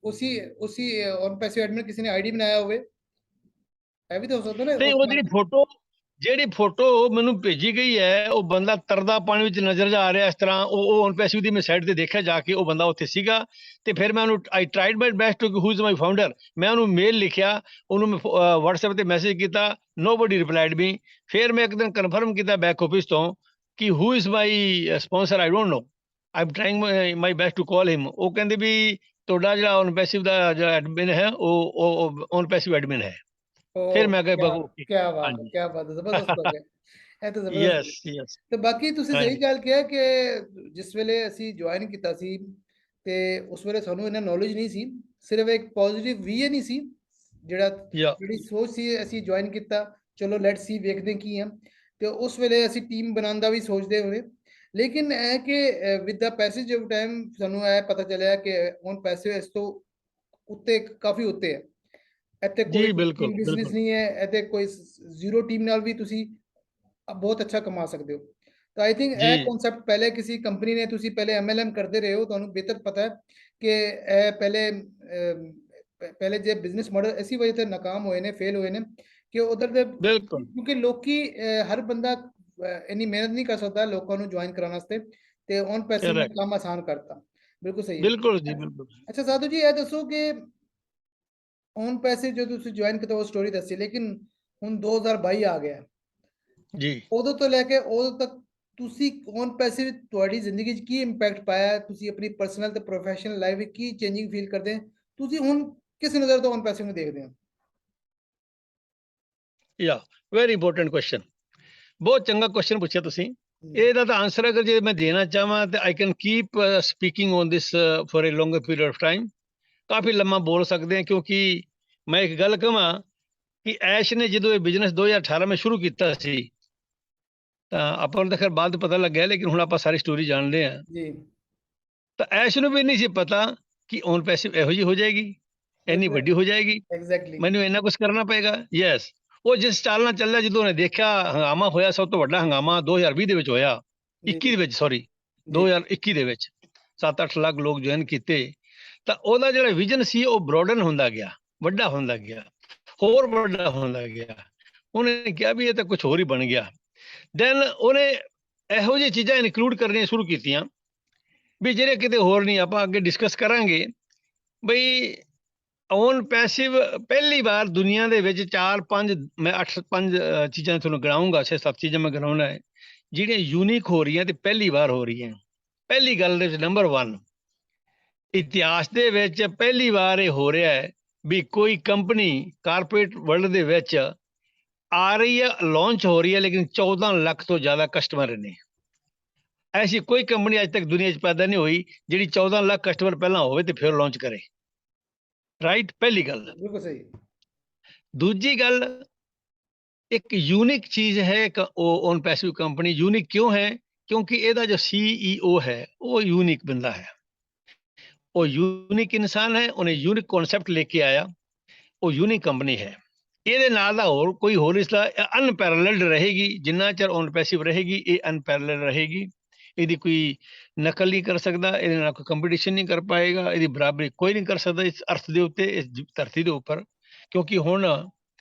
[SPEAKER 1] ਉसी उसी ऑन पैसिव एडमिन किसी ने आईडी बनाया होवे, ਇਹ ਵੀ ਤਾਂ ਹੋ ਸਕਦਾ ਨਾ
[SPEAKER 2] ਨਹੀਂ,
[SPEAKER 1] ਉਸ
[SPEAKER 2] ਉਹ
[SPEAKER 1] ਨਾਲ।
[SPEAKER 2] ਜਿਹੜੀ ਫੋਟੋ ਮੈਨੂੰ ਭੇਜੀ ਗਈ ਹੈ, ਉਹ ਬੰਦਾ ਤਰਦਾ ਪਾਣੀ ਵਿੱਚ ਨਜ਼ਰ ਜਾ ਆ ਰਿਹਾ ਇਸ ਤਰ੍ਹਾਂ। ਉਹ ਔਨ ਪੈਸਿਵ ਦੀ ਮੈਂ ਸਾਈਡ ਤੇ ਦੇਖਿਆ ਜਾ ਕੇ, ਉਹ ਬੰਦਾ ਉੱਥੇ ਸੀਗਾ। ਤੇ ਫਿਰ ਮੈਂ ਉਹਨੂੰ I tried my best to who is my founder, ਮੈਂ ਉਹਨੂੰ ਮੇਲ ਲਿਖਿਆ, ਉਹਨੂੰ ਮੈਂ WhatsApp ਤੇ ਮੈਸੇਜ ਕੀਤਾ, ਨੋਬਡੀ ਰਿਪਲਾਈਡ ਮੀ। ਫਿਰ ਮੈਂ ਇੱਕ ਦਿਨ ਕਨਫਰਮ ਕੀਤਾ ਬੈਕ ਆਫਿਸ ਤੋਂ ਕਿ who is my sponsor, I don't know, I am trying my best to call him. ਉਹ ਕਹਿੰਦੇ ਵੀ ਤੁਹਾਡਾ ਜਿਹੜਾ ਔਨ ਪੈਸਿਵ ਦਾ ਜਿਹੜਾ ਐਡਮਿਨ ਹੈ, ਉਹ ਔਨ ਪੈਸਿਵ ਐਡਮਿਨ ਹੈ। ਫਿਰ
[SPEAKER 1] ਉਹ
[SPEAKER 2] ਮੈਂ ਕਿਹਾ
[SPEAKER 1] ਕਿਆ
[SPEAKER 2] ਓਕੇ।
[SPEAKER 1] ਕਿਆ ਬਾਤ ਹੈ,
[SPEAKER 2] ਹਾਂਜੀ।
[SPEAKER 1] ਕਿਆ ਬਾਤ ਹੈ, ਜ਼ਬਰਦਸਤ ਹੋ ਗਿਆ। ਇਹ ਤਾਂ ਜ਼ਬਰਦਸਤ ਹੈ।
[SPEAKER 2] Yes yes.
[SPEAKER 1] ਤੇ ਬਾਕੀ ਤੁਸੀਂ ਸਹੀ
[SPEAKER 2] ਹਾਂਜੀ।
[SPEAKER 1] ਗੱਲ ਕਿਹਾ ਕਿ ਜਿਸ ਵੇਲੇ ਅਸੀਂ ਜੁਆਇਨ ਕੀਤਾ ਸੀ ਤੇ ਉਸ ਵੇਲੇ ਸਾਨੂੰ ਇਹਨਾਂ ਨੌਲੇਜ ਨਹੀਂ ਸੀ, ਸਿਰਫ ਇੱਕ ਪੋਜ਼ਿਟਿਵ ਵੀ ਨਹੀਂ ਸੀ, ਜਿਹੜਾ
[SPEAKER 2] ਯਾ
[SPEAKER 1] ਜਿਹੜੀ ਸੋਚ ਸੀ ਅਸੀਂ ਜੁਆਇਨ ਕੀਤਾ, ਚਲੋ ਲੈਟਸ ਸੀ ਵੇਖਦੇ ਕੀ ਆ। ਤੇ ਉਸ ਵੇਲੇ ਅਸੀਂ ਟੀਮ ਬਣਾਉਣ ਦਾ ਵੀ ਸੋਚਦੇ ਹੋਏ, ਲੇਕਿਨ ਇਹ ਕਿ with the passage of time ਸਾਨੂੰ ਇਹ ਪਤਾ ਚੱਲਿਆ ਕਿ ਹੁਣ ਪੈਸੇ ਇਸ ਤੋਂ ਉੱਤੇ, ਕਾਫੀ ਉੱਤੇ ਹੈ। ਇੱਥੇ ਕੋਈ
[SPEAKER 2] ਜੀ ਬਿਲकुल
[SPEAKER 1] ਟੀਮ ਬਿਜ਼ਨਸ
[SPEAKER 2] बिल्कुल।
[SPEAKER 1] ਨਹੀਂ ਹੈ, ਇੱਥੇ ਕੋਈ ਜ਼ੀਰੋ ਟੀਮ ਨਾਲ ਵੀ ਤੁਸੀਂ ਬਹੁਤ ਅੱਛਾ ਕਮਾ ਸਕਦੇ ਹੋ। ਤਾਂ ਆਈ ਥਿੰਕ ਇਹ
[SPEAKER 2] ਜੀ
[SPEAKER 1] ਕਨਸੈਪਟ ਪਹਿਲੇ ਕਿਸੇ ਕੰਪਨੀ ਨੇ, ਤੁਸੀਂ ਪਹਿਲੇ ਐਮਐਲਐਮ ਕਰਦੇ ਰਹੇ ਹੋ, ਤੁਹਾਨੂੰ ਬਿਹਤਰ ਪਤਾ ਹੈ ਕਿ ਇਹ ਪਹਿਲੇ ਜੇ ਬਿਜ਼ਨਸ ਮਾਡਲ ਇਸੇ ਵਜ੍ਹਾ ਤੇ ਨਾਕਾਮ ਹੋਏ ਨੇ, ਫੇਲ ਹੋਏ ਨੇ ਕਿ ਉਧਰ ਦੇ,
[SPEAKER 2] बिल्कुल।
[SPEAKER 1] ਕਿਉਂਕਿ ਲੋਕੀ ਹਰ ਬੰਦਾ ਇੰਨੀ ਮਿਹਨਤ ਨਹੀਂ ਕਰ ਸਕਦਾ ਲੋਕਾਂ ਨੂੰ ਜੁਆਇਨ ਕਰਾਉਣ ਵਾਸਤੇ, ਤੇ ਔਨ ਪੈਸਿਵ ਨੇ
[SPEAKER 2] करेक्ट।
[SPEAKER 1] ਕੰਮ ਆਸਾਨ करता। ਬਿਲਕੁਲ ਸਹੀ ਹੈ।
[SPEAKER 2] बिल्कुल जी बिल्कुल।
[SPEAKER 1] ਅੱਛਾ ਸਾਧੂ ਜੀ, ਇਹ ਦੱਸੋ ਕਿ ਔਨ ਪੈਸੇ ਜਦੋਂ ਤੁਸੀਂ ਜੁਆਇਨ ਕੀਤਾ ਉਹ ਸਟੋਰੀ ਦੱਸੀ, ਲੇਕਿਨ ਹੁਣ 2022 ਆ ਗਿਆ,
[SPEAKER 2] जी
[SPEAKER 1] ਉਦੋਂ ਤੋਂ ਲੈ ਕੇ ਉਦੋਂ ਤੱਕ ਤੁਸੀਂ ਔਨ ਪੈਸੇ ਵਿੱਚ ਤੁਹਾਡੀ ਜ਼ਿੰਦਗੀ 'ਚ ਕੀ ਇੰਪੈਕਟ ਪਾਇਆ ਹੈ? ਤੁਸੀਂ ਆਪਣੀ ਪਰਸਨਲ ਤੇ ਪ੍ਰੋਫੈਸ਼ਨਲ ਲਾਈਫ ਵਿੱਚ ਕੀ ਚੇਂਜਿੰਗ ਫੀਲ ਕਰਦੇ ਹੋ? ਤੁਸੀਂ ਹੁਣ ਕਿਸ ਨਜ਼ਰ ਤੋਂ ਔਨ ਪੈਸੇ ਨੂੰ ਦੇਖਦੇ ਹੋ?
[SPEAKER 2] या वेरी इंपॉर्टेंट क्वेश्चन। बहुत चंगा क्वेश्चन पूछा तुसी।
[SPEAKER 1] ਹਮ,
[SPEAKER 2] ਇਹਦਾ ਤਾਂ ਆਨਸਰ ਅਗਰ ਜੇ ਮੈਂ ਦੇਣਾ ਚਾਹਾਂ ਤੇ I can keep speaking on this for a longer period of time. ਕਾਫੀ ਲੰਮਾ ਬੋਲ ਸਕਦੇ ਹਾਂ, ਕਿਉਂਕਿ ਮੈਂ ਇੱਕ ਗੱਲ ਕਹਾਂ ਕਿ ਐਸ਼ ਨੇ ਜਦੋਂ ਇਹ ਬਿਜ਼ਨਸ 2018 में ਸ਼ੁਰੂ ਕੀਤਾ ਸੀ, ਤਾਂ ਆਪਾਂ ਨੂੰ ਤਾਂ ਖੈਰ ਬਾਅਦ ਪਤਾ ਲੱਗਿਆ, ਲੇਕਿਨ ਹੁਣ ਆਪਾਂ ਸਾਰੀ ਸਟੋਰੀ ਜਾਣਦੇ ਹਾਂ।
[SPEAKER 1] ਜੀ
[SPEAKER 2] ਤਾਂ ਐਸ਼ ਨੂੰ ਵੀ ਨਹੀਂ ਸੀ ਪਤਾ ਕਿ ਔਨ ਪੈਸਿਵ ਇਹੋ ਜਿਹੀ ਹੋ ਜਾਏਗੀ, ਇੰਨੀ ਵੱਡੀ ਹੋ ਜਾਏਗੀ,
[SPEAKER 1] ਐਗਜ਼ੈਕਟਲੀ।
[SPEAKER 2] ਮੈਨੂੰ ਇੰਨਾ ਕੁਝ ਕਰਨਾ ਪਏਗਾ। ਯੈਸ, ਉਹ ਜਿਸ ਚਾਲ ਨਾਲ ਚੱਲਿਆ, ਜਦੋਂ ਉਹਨੇ ਦੇਖਿਆ ਹੰਗਾਮਾ ਹੋਇਆ, ਸਭ ਤੋਂ ਵੱਡਾ ਹੰਗਾਮਾ 2020 ਦੇ ਵਿੱਚ ਹੋਇਆ,
[SPEAKER 1] ਜੀ
[SPEAKER 2] 21 ਦੇ ਵਿੱਚ, ਸੌਰੀ
[SPEAKER 1] ਜੀ
[SPEAKER 2] 2021 ਦੇ ਵਿੱਚ 7-8 ਲੱਖ ਲੋਕ ਜੁਆਇਨ ਕੀਤੇ। ਤਾਂ ਉਹਦਾ ਜਿਹੜਾ ਵਿਜ਼ਨ ਸੀ ਉਹ ਬ੍ਰੋਡਨ ਹੁੰਦਾ ਗਿਆ, ਵੱਡਾ ਹੁੰਦਾ ਗਿਆ, ਹੋਰ ਵੱਡਾ ਹੁੰਦਾ ਗਿਆ। ਉਹਨੇ ਕਿਹਾ ਵੀ ਇਹ ਤਾਂ ਕੁਝ ਹੋਰ ਹੀ ਬਣ ਗਿਆ। ਦੈਨ ਉਹਨੇ ਇਹੋ ਜਿਹੀ ਚੀਜ਼ਾਂ ਇਨਕਲੂਡ ਕਰਨੀਆਂ ਸ਼ੁਰੂ ਕੀਤੀਆਂ ਵੀ ਜਿਹੜੇ ਕਿਤੇ ਹੋਰ ਨਹੀਂ। ਆਪਾਂ ਅੱਗੇ ਡਿਸਕਸ ਕਰਾਂਗੇ ਬਈ ਔਨ ਪੈਸਿਵ ਪਹਿਲੀ ਵਾਰ ਦੁਨੀਆ ਦੇ ਵਿੱਚ 4-5, ਮੈਂ 8-5 ਚੀਜ਼ਾਂ ਤੁਹਾਨੂੰ ਗਿਣਾਉਂਗਾ, 6-7 ਚੀਜ਼ਾਂ ਮੈਂ ਗਿਣਾਉਣਾ ਹੈ ਜਿਹੜੀਆਂ ਯੂਨੀਕ ਹੋ ਰਹੀਆਂ ਤੇ ਪਹਿਲੀ ਵਾਰ ਹੋ ਰਹੀਆਂ। ਪਹਿਲੀ ਗੱਲ ਦੇ ਵਿੱਚ ਨੰਬਰ 1, ਇਤਿਹਾਸ ਦੇ ਵਿੱਚ ਪਹਿਲੀ ਵਾਰ ਇਹ ਹੋ ਰਿਹਾ ਹੈ ਵੀ ਕੋਈ ਕੰਪਨੀ ਕਾਰਪੋਰੇਟ ਵਰਲਡ ਦੇ ਵਿੱਚ ਆ ਰਹੀ ਹੈ, ਲਾਂਚ ਹੋ ਰਹੀ ਹੈ, ਲੇਕਿਨ 14 ਲੱਖ ਤੋਂ ਜ਼ਿਆਦਾ ਕਸਟਮਰ ਨੇ। ਐਸੀ ਕੋਈ ਕੰਪਨੀ ਅੱਜ ਤੱਕ ਦੁਨੀਆ 'ਚ ਪੈਦਾ ਨਹੀਂ ਹੋਈ ਜਿਹੜੀ 14 ਲੱਖ ਕਸਟਮਰ ਪਹਿਲਾਂ ਹੋਵੇ ਤੇ ਫਿਰ ਲਾਂਚ ਕਰੇ। ਰਾਈਟ, ਪਹਿਲੀ ਗੱਲ।
[SPEAKER 1] ਬਿਲਕੁਲ ਸਹੀ।
[SPEAKER 2] ਦੂਜੀ ਗੱਲ, ਇੱਕ ਯੂਨਿਕ ਚੀਜ਼ ਹੈ ਇੱਕ ਔਨ ਪੈਸਿਵ ਕੰਪਨੀ। ਯੂਨਿਕ ਕਿਉਂ ਹੈ? ਕਿਉਂਕਿ ਇਹਦਾ ਜੋ CEO ਹੈ ਉਹ ਯੂਨਿਕ ਬੰਦਾ ਹੈ, ਉਹ ਯੂਨਿਕ ਇਨਸਾਨ ਹੈ, ਉਹਨੇ ਯੂਨਿਕ ਕਨਸੈਪਟ ਲੈ ਕੇ ਆਇਆ, ਉਹ ਯੂਨਿਕ ਕੰਪਨੀ ਹੈ। ਇਹਦੇ ਨਾਲ ਦਾ ਹੋਰ ਕੋਈ ਹੋਰ ਇਸਲਾ ਅਨਪੈਰਲਲਡ ਰਹੇਗੀ, ਜਿੰਨਾ ਚਿਰ ਔਨ ਪੈਸਿਵ ਰਹੇਗੀ ਇਹ ਅਨਪੈਰਲਲ ਰਹੇਗੀ। ਇਹਦੀ ਕੋਈ ਨਕਲ ਨਹੀਂ ਕਰ ਸਕਦਾ, ਇਹਦੇ ਨਾਲ ਕੋਈ ਕੰਪੀਟੀਸ਼ਨ ਨਹੀਂ ਕਰ ਪਾਏਗਾ, ਇਹਦੀ ਬਰਾਬਰੀ ਕੋਈ ਨਹੀਂ ਕਰ ਸਕਦਾ ਇਸ ਅਰਥ ਦੇ ਉੱਤੇ, ਇਸ ਧਰਤੀ ਦੇ ਉੱਪਰ। ਕਿਉਂਕਿ ਹੁਣ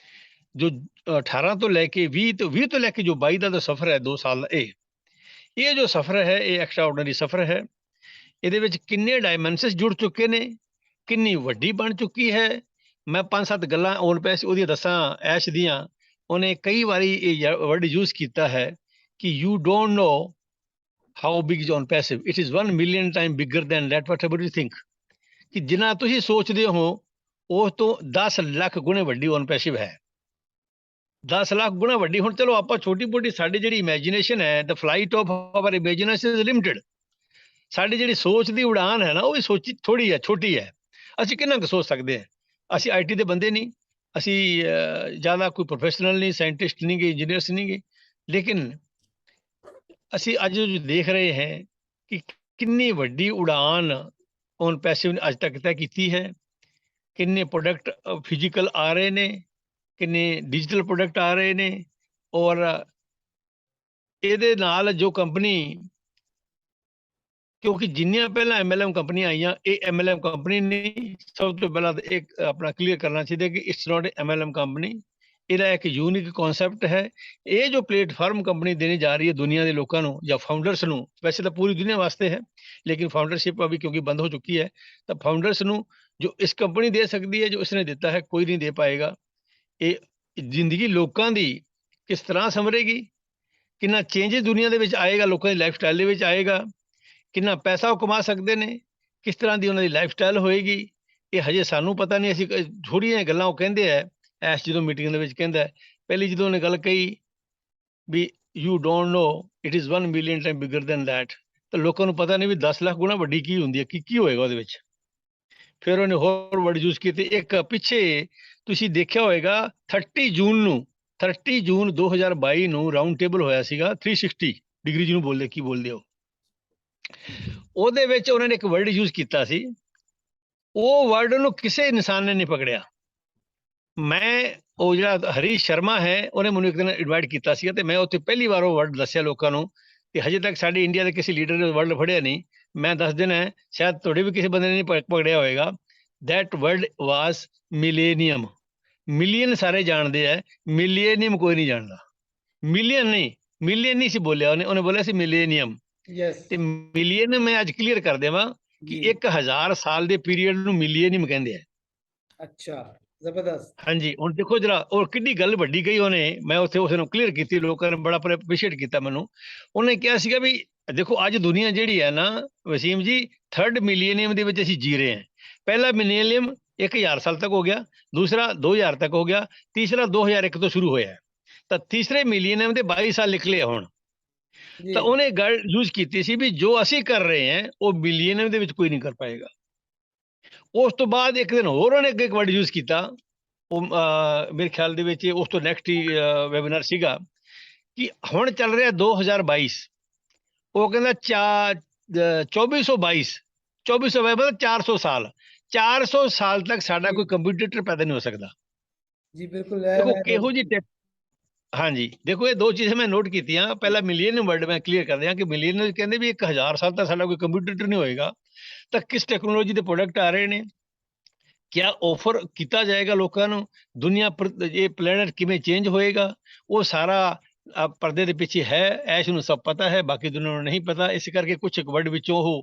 [SPEAKER 2] ਜੋ 18 ਤੋਂ ਲੈ ਕੇ 20 ਤੋਂ ਲੈ ਕੇ ਜੋ 22 ਦਾ ਸਫ਼ਰ ਹੈ, 2 ਸਾਲ ਦਾ, ਇਹ ਜੋ ਸਫ਼ਰ ਹੈ ਇਹ ਐਕਸਟਰਾਆਰਡੀਨਰੀ ਸਫ਼ਰ ਹੈ। ਇਹਦੇ ਵਿੱਚ ਕਿੰਨੇ ਡਾਇਮੈਂਸ਼ਨਸ ਜੁੜ ਚੁੱਕੇ ਨੇ, ਕਿੰਨੀ ਵੱਡੀ ਬਣ ਚੁੱਕੀ ਹੈ। ਮੈਂ 5-7 ਗੱਲਾਂ ਔਨ ਪੈਸੇ ਉਹਦੀਆਂ ਦੱਸਾਂ ਐਸ਼ ਦੀਆਂ। ਉਹਨੇ ਕਈ ਵਾਰੀ ਇਹ ਵਰਡ ਯੂਜ਼ ਕੀਤਾ ਹੈ ਕਿ you don't know how big is on passive, it is 1 million time bigger than that whatever you think. ਕਿ ਜਿੰਨਾ ਤੁਸੀਂ ਸੋਚਦੇ ਹੋ ਉਸ ਤੋਂ 10 ਲੱਖ ਗੁਣੇ ਵੱਡੀ ਔਨ ਪੈਸਿਵ ਹੈ। 10 ਲੱਖ ਗੁਣਾ ਵੱਡੀ। ਹੁਣ ਚਲੋ ਆਪਾਂ ਛੋਟੀ ਮੋਟੀ ਸਾਡੀ ਜਿਹੜੀ ਇਮੇਜਿਨੇਸ਼ਨ ਹੈ, the flight of our imagination is limited. ਸਾਡੀ ਜਿਹੜੀ ਸੋਚ ਦੀ ਉਡਾਨ ਹੈ ਨਾ, ਉਹ ਵੀ ਸੋਚੀ ਥੋੜੀ ਹੈ, ਛੋਟੀ ਹੈ। ਅਸੀਂ ਕਿੰਨਾ ਕੁ ਸੋਚ ਸਕਦੇ ਹਾਂ? ਅਸੀਂ IT ਦੇ ਬੰਦੇ ਨਹੀਂ, ਅਸੀਂ ਜ਼ਿਆਦਾ ਕੋਈ ਪ੍ਰੋਫੈਸ਼ਨਲ ਨਹੀਂ, ਸਾਇੰਟਿਸਟ ਨਹੀਂ ਗੇ, ਇੰਜੀਨੀਅਰਸ ਨਹੀਂ ਗੇ, ਲੇਕਿਨ ਅਸੀਂ ਅੱਜ ਜੋ ਦੇਖ ਰਹੇ ਹਾਂ ਕਿ ਕਿੰਨੀ ਵੱਡੀ ਉਡਾਨ ਔਨ ਪੈਸਿਵ ਨੇ ਅੱਜ ਤੱਕ ਤੈਅ ਕੀਤੀ ਹੈ। ਕਿੰਨੇ ਪ੍ਰੋਡਕਟ ਫਿਜ਼ੀਕਲ ਆ ਰਹੇ ਨੇ, ਕਿੰਨੇ ਡਿਜੀਟਲ ਪ੍ਰੋਡਕਟ ਆ ਰਹੇ ਨੇ, ਔਰ ਇਹਦੇ ਨਾਲ ਜੋ ਕੰਪਨੀ, ਕਿਉਂਕਿ ਜਿੰਨੀਆਂ ਪਹਿਲਾਂ MLM ਕੰਪਨੀਆਂ ਆਈਆਂ, ਇਹ MLM ਕੰਪਨੀ ਨਹੀਂ। ਸਭ ਤੋਂ ਪਹਿਲਾਂ ਤਾਂ ਇੱਕ ਆਪਣਾ ਕਲੀਅਰ ਕਰਨਾ ਚਾਹੀਦਾ ਕਿ ਇਟਸ ਨਾਟ MLM ਕੰਪਨੀ। ਇਹਦਾ ਇੱਕ ਯੂਨਿਕ ਕਨਸੈਪਟ ਹੈ। ਇਹ ਜੋ ਪਲੇਟਫਾਰਮ ਕੰਪਨੀ ਦੇਣੀ ਜਾ ਰਹੀ ਹੈ ਦੁਨੀਆ ਦੇ ਲੋਕਾਂ ਨੂੰ ਜਾਂ ਫਾਊਂਡਰਸ ਨੂੰ, ਵੈਸੇ ਤਾਂ ਪੂਰੀ ਦੁਨੀਆ ਵਾਸਤੇ ਹੈ, ਲੇਕਿਨ ਫਾਊਂਡਰਸ਼ਿਪ ਅਭੀ ਕਿਉਂਕਿ ਬੰਦ ਹੋ ਚੁੱਕੀ ਹੈ, ਤਾਂ ਫਾਊਂਡਰਸ ਨੂੰ ਜੋ ਇਸ ਕੰਪਨੀ ਦੇ ਸਕਦੀ ਹੈ, ਜੋ ਇਸਨੇ ਦਿੱਤਾ ਹੈ, ਕੋਈ ਨਹੀਂ ਦੇ ਪਾਏਗਾ। ਇਹ ਜ਼ਿੰਦਗੀ ਲੋਕਾਂ ਦੀ ਕਿਸ ਤਰ੍ਹਾਂ ਸੰਵਰੇਗੀ, ਕਿੰਨਾ ਚੇਂਜਸ ਦੁਨੀਆ ਦੇ ਵਿੱਚ ਆਏਗਾ, ਲੋਕਾਂ ਦੀ ਲਾਈਫ ਸਟਾਈਲ ਦੇ ਵਿੱਚ ਆਏਗਾ, ਕਿੰਨਾ ਪੈਸਾ ਉਹ ਕਮਾ ਸਕਦੇ ਨੇ, ਕਿਸ ਤਰ੍ਹਾਂ ਦੀ ਉਹਨਾਂ ਦੀ ਲਾਈਫ ਸਟਾਈਲ ਹੋਏਗੀ, ਇਹ ਹਜੇ ਸਾਨੂੰ ਪਤਾ ਨਹੀਂ। ਅਸੀਂ ਥੋੜ੍ਹੀਆਂ ਗੱਲਾਂ ਉਹ ਕਹਿੰਦੇ ਆ ਐਸ, ਜਦੋਂ ਮੀਟਿੰਗ ਦੇ ਵਿੱਚ ਕਹਿੰਦਾ ਹੈ, ਪਹਿਲੀ ਜਦੋਂ ਉਹਨੇ ਗੱਲ ਕਹੀ ਵੀ you don't know it is 1 million time bigger than that, ਤਾਂ ਲੋਕਾਂ ਨੂੰ ਪਤਾ ਨਹੀਂ ਵੀ 10 ਲੱਖ ਗੁਣਾ ਵੱਡੀ ਕੀ ਹੁੰਦੀ ਹੈ, ਕੀ ਹੋਏਗਾ ਉਹਦੇ ਵਿੱਚ। ਫਿਰ ਉਹਨੇ ਹੋਰ ਵਰਡ ਯੂਜ਼ ਕੀਤੇ। ਇੱਕ ਪਿੱਛੇ ਤੁਸੀਂ ਦੇਖਿਆ ਹੋਏਗਾ 30 ਜੂਨ 2022 ਨੂੰ ਰਾਊਂਡ ਟੇਬਲ ਹੋਇਆ ਸੀਗਾ, 360 ਡਿਗਰੀ ਜਿਹਨੂੰ ਬੋਲਦੇ, ਕੀ ਬੋਲਦੇ ਹੋ, ਉਹਦੇ ਵਿੱਚ ਉਹਨਾਂ ਨੇ ਇੱਕ ਵਰਡ ਯੂਜ਼ ਕੀਤਾ ਸੀ। ਉਹ ਵਰਡ ਨੂੰ ਕਿਸੇ ਇਨਸਾਨ ਨੇ ਨਹੀਂ ਪਕੜਿਆ। ਮੈਂ, ਉਹ ਜਿਹੜਾ ਹਰੀਸ਼ ਸ਼ਰਮਾ ਹੈ, ਉਹਨੇ ਮੈਨੂੰ ਇੱਕ ਦਿਨ ਇਨਵਾਈਟ ਕੀਤਾ ਸੀ ਤੇ ਮੈਂ ਉੱਥੇ ਪਹਿਲੀ ਵਾਰ ਉਹ ਵਰਡ ਦੱਸਿਆ ਲੋਕਾਂ ਨੂੰ, ਤੇ ਹਜੇ ਤੱਕ ਸਾਡੇ ਇੰਡੀਆ ਦੇ ਕਿਸੇ ਲੀਡਰ ਨੇ ਵਰਡ ਫੜਿਆ ਨਹੀਂ। ਮੈਂ ਦੱਸ ਦੇਣਾ, ਸ਼ਾਇਦ ਤੁਹਾਡੇ ਵੀ ਕਿਸੇ ਬੰਦੇ ਨੇ ਨਹੀਂ ਪਕੜਿਆ ਹੋਏਗਾ। That word was millennium. Million ਸਾਰੇ ਜਾਣਦੇ ਆ, ਮਿਲੀਅਨੀਅਮ ਕੋਈ ਨਹੀਂ ਜਾਣਦਾ। ਮਿਲੀਅਨ ਨਹੀਂ ਸੀ ਬੋਲਿਆ ਉਹਨੇ ਬੋਲਿਆ ਸੀ ਮਿਲੇਨੀਅਮ।
[SPEAKER 1] ਯੈਸ
[SPEAKER 2] ਤੇ ਮਿਲੀਅਨ ਮੈਂ ਅੱਜ ਕਲੀਅਰ ਕਰ ਦੇਵਾਂ ਕਿ 1000 ਸਾਲ ਦੇ ਪੀਰੀਅਡ ਨੂੰ ਮਿਲੀਅਨੀਅਮ ਕਹਿੰਦੇ ਆ।
[SPEAKER 1] ਅੱਛਾ, ਜ਼ਬਰਦਸਤ।
[SPEAKER 2] ਹਾਂਜੀ, ਹੁਣ ਦੇਖੋ ਜਰਾ ਉਹ ਕਿੰਨੀ ਗੱਲ ਵੱਡੀ ਕਹੀ ਉਹਨੇ, ਮੈਂ ਉੱਥੇ ਉਸ ਨੂੰ ਕਲੀਅਰ ਕੀਤੀ, ਲੋਕਾਂ ਨੇ ਬੜਾ ਅਪਰੀਸ਼ੀਏਟ ਕੀਤਾ ਮੈਨੂੰ। ਉਹਨੇ ਕਿਹਾ ਸੀਗਾ ਵੀ ਦੇਖੋ ਅੱਜ ਦੁਨੀਆ ਜਿਹੜੀ ਹੈ ਨਾ ਵਸੀਮ ਜੀ, 3rd ਮਿਲੀਅਨੀਅਮ ਦੇ ਵਿੱਚ ਅਸੀਂ ਜੀ ਰਹੇ ਹਾਂ। ਪਹਿਲਾ ਮਿਲੀਅਨੀਅਮ 1000 ਸਾਲ ਤੱਕ ਹੋ ਗਿਆ, ਦੂਸਰਾ 2000 ਤੱਕ ਹੋ ਗਿਆ, ਤੀਸਰਾ 2001 ਤੋਂ ਸ਼ੁਰੂ ਹੋਇਆ, ਤਾਂ ਤੀਸਰੇ ਮਿਲੀਅਨੀਅਮ ਦੇ 22 ਸਾਲ ਨਿਕਲੇ ਹੁਣ। ਤਾਂ ਉਹਨੇ ਗੱਲ ਯੂਜ਼ ਕੀਤੀ ਸੀ ਵੀ ਜੋ ਅਸੀਂ ਕਰ ਰਹੇ ਹਾਂ ਉਹ ਮਿਲੀਅਨੀਅਮ ਦੇ ਵਿੱਚ ਕੋਈ ਨਹੀਂ ਕਰ ਪਾਏਗਾ। ਉਸ ਤੋਂ ਬਾਅਦ ਇੱਕ ਦਿਨ ਹੋਰ ਉਹਨੇ ਇੱਕ ਵਰਡ ਯੂਜ਼ ਕੀਤਾ, ਉਹ ਮੇਰੇ ਖਿਆਲ ਦੇ ਵਿੱਚ ਉਸ ਤੋਂ ਨੈਕਸਟ ਹੀ ਵੈਬਿਨਾਰ ਸੀਗਾ, ਕਿ ਹੁਣ ਚੱਲ ਰਿਹਾ 2022, ਉਹ ਕਹਿੰਦਾ 2422 ਮਤਲਬ 400 ਸਾਲ, 400 ਸਾਲ ਤੱਕ ਸਾਡਾ ਕੋਈ ਕੰਪੀਟੀਟਰ ਪੈਦਾ ਨਹੀਂ ਹੋ ਸਕਦਾ।
[SPEAKER 1] ਜੀ ਬਿਲकुल
[SPEAKER 2] ਦੇਖੋ ਕਿਹੋ ਜੀ ਹਾਂਜੀ, ਦੇਖੋ ਇਹ ਦੋ ਚੀਜ਼ਾਂ ਮੈਂ ਨੋਟ ਕੀਤੀਆਂ। ਪਹਿਲਾ ਮਿਲੀਅਨ ਵਰਡ ਮੈਂ ਕਲੀਅਰ ਕਰ ਦਿਆਂ ਕਿ ਮਿਲੀਅਨ ਕਹਿੰਦੇ ਵੀ 1000 ਸਾਲ ਤੱਕ ਸਾਡਾ ਕੋਈ ਕੰਪਿਊਟਰ ਨਹੀਂ ਹੋਏਗਾ, ਤਾਂ ਕਿਸ ਟੈਕਨੋਲੋਜੀ ਦੇ ਪ੍ਰੋਡਕਟ ਆ ਰਹੇ ਨੇ, ਕਿਆ ਆਫਰ ਕੀਤਾ ਜਾਏਗਾ ਲੋਕਾਂ ਨੂੰ, ਦੁਨੀਆ ਇਹ ਪਲੈਨਟ ਕਿਵੇਂ ਚੇਂਜ ਹੋਏਗਾ, ਉਹ ਸਾਰਾ ਪਰਦੇ ਦੇ ਪਿੱਛੇ ਹੈ। ਐਸ਼ ਨੂੰ ਸਭ ਪਤਾ ਹੈ, ਬਾਕੀ ਦੁਨੀਆ ਨੂੰ ਨਹੀਂ ਪਤਾ। ਇਸ ਕਰਕੇ ਕੁਝ ਵਰਡ ਵਿੱਚੋਂ ਉਹ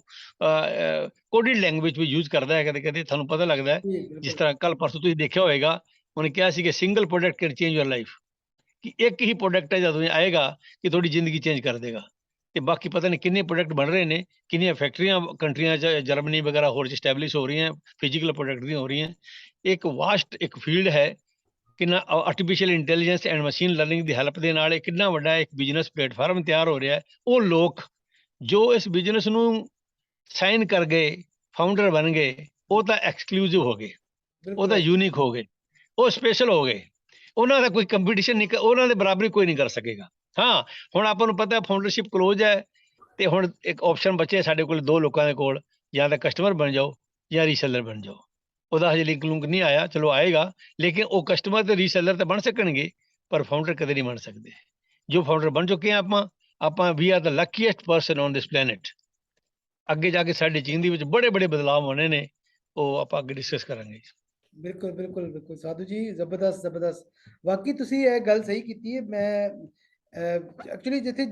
[SPEAKER 2] ਕੋਡਿਡ ਲੈਂਗੁਏਜ ਵੀ ਯੂਜ਼ ਕਰਦਾ ਹੈ ਕਦੇ ਕਦੇ, ਤੁਹਾਨੂੰ ਪਤਾ ਲੱਗਦਾ ਹੈ। ਜਿਸ ਤਰ੍ਹਾਂ ਕੱਲ ਪਰਸੋਂ ਤੁਸੀਂ ਦੇਖਿਆ ਹੋਏਗਾ, ਉਹਨੇ ਕਿਹਾ ਸੀ ਕਿ single product can change your life, ਕਿ ਇੱਕ ਹੀ ਪ੍ਰੋਡਕਟ ਹੈ ਜਦੋਂ ਆਏਗਾ ਕਿ ਤੁਹਾਡੀ ਜ਼ਿੰਦਗੀ ਚੇਂਜ ਕਰ ਦੇਗਾ। ਤੇ ਬਾਕੀ ਪਤਾ ਨਹੀਂ ਕਿੰਨੇ ਪ੍ਰੋਡਕਟ ਬਣ ਰਹੇ ਨੇ, ਕਿੰਨੀਆਂ ਫੈਕਟਰੀਆਂ ਕੰਟਰੀਆਂ 'ਚ, ਜਰਮਨੀ ਵਗੈਰਾ ਹੋਰ 'ਚ ਸਟੈਬਲਿਸ਼ ਹੋ ਰਹੀਆਂ, ਫਿਜ਼ੀਕਲ ਪ੍ਰੋਡਕਟ ਦੀਆਂ ਹੋ ਰਹੀਆਂ। ਇੱਕ ਵਾਸਟ ਇੱਕ ਫੀਲਡ ਹੈ, ਕਿੰਨਾ artificial intelligence and machine learning the help ਦੇ ਨਾਲ ਇਹ ਕਿੰਨਾ ਵੱਡਾ ਇੱਕ ਬਿਜ਼ਨਸ ਪਲੇਟਫਾਰਮ ਤਿਆਰ ਹੋ ਰਿਹਾ ਹੈ। ਉਹ ਲੋਕ ਜੋ ਇਸ ਬਿਜ਼ਨਸ ਨੂੰ ਸਾਈਨ ਕਰ ਗਏ, ਫਾਊਂਡਰ ਬਣ ਗਏ, ਉਹ ਤਾਂ ਐਕਸਕਲੂਸਿਵ ਹੋ ਗਏ, ਉਹ ਤਾਂ ਯੂਨੀਕ ਹੋ ਗਏ, ਉਹ ਸਪੈਸ਼ਲ ਹੋ ਗਏ। ਉਹਨਾਂ ਦਾ ਕੋਈ ਕੰਪੀਟੀਸ਼ਨ ਨਹੀਂ, ਉਹਨਾਂ ਦੇ ਬਰਾਬਰੀ ਕੋਈ ਨਹੀਂ ਕਰ ਸਕੇਗਾ। ਹਾਂ, ਹੁਣ ਆਪਾਂ ਨੂੰ ਪਤਾ ਫਾਊਂਡਰਸ਼ਿਪ ਕਲੋਜ਼ ਹੈ, ਤੇ ਹੁਣ ਇੱਕ ਆਪਸ਼ਨ ਬਚੇ ਸਾਡੇ ਕੋਲ, ਦੋ ਲੋਕਾਂ ਦੇ ਕੋਲ, ਜਾਂ ਤਾਂ ਕਸਟਮਰ ਬਣ ਜਾਓ ਜਾਂ ਰੀਸੈਲਰ ਬਣ ਜਾਓ। ਉਹਦਾ ਹਜੇ ਲਿੰਕ ਲੁੰਕ ਨਹੀਂ ਆਇਆ, ਚਲੋ ਆਏਗਾ, ਲੇਕਿਨ ਉਹ ਕਸਟਮਰ ਤੇ ਰੀਸੈਲਰ ਤਾਂ ਬਣ ਸਕਣਗੇ, ਪਰ ਫਾਊਂਡਰ ਕਦੇ ਨਹੀਂ ਬਣ ਸਕਦੇ। ਜੋ ਫਾਊਂਡਰ ਬਣ ਚੁੱਕੇ ਆ ਆਪਾਂ we are the luckiest person on this planet. ਅੱਗੇ ਜਾ ਕੇ ਸਾਡੇ ਜ਼ਿੰਦਗੀ ਵਿੱਚ ਬੜੇ ਬੜੇ ਬਦਲਾਅ ਹੋਣੇ ਨੇ, ਉਹ ਆਪਾਂ ਅੱਗੇ ਡਿਸਕਸ ਕਰਾਂਗੇ।
[SPEAKER 1] ਬਿਲਕੁਲ ਸਾਧੂ ਜੀ, ਜ਼ਬਰਦਸਤ। ਵਾਕਈ ਤੁਸੀਂ ਇਹ ਗੱਲ ਸਹੀ ਕੀਤੀ ਹੈ। ਮੈਂ ਐਕਚੁਅਲੀ ਜਿੱਥੇ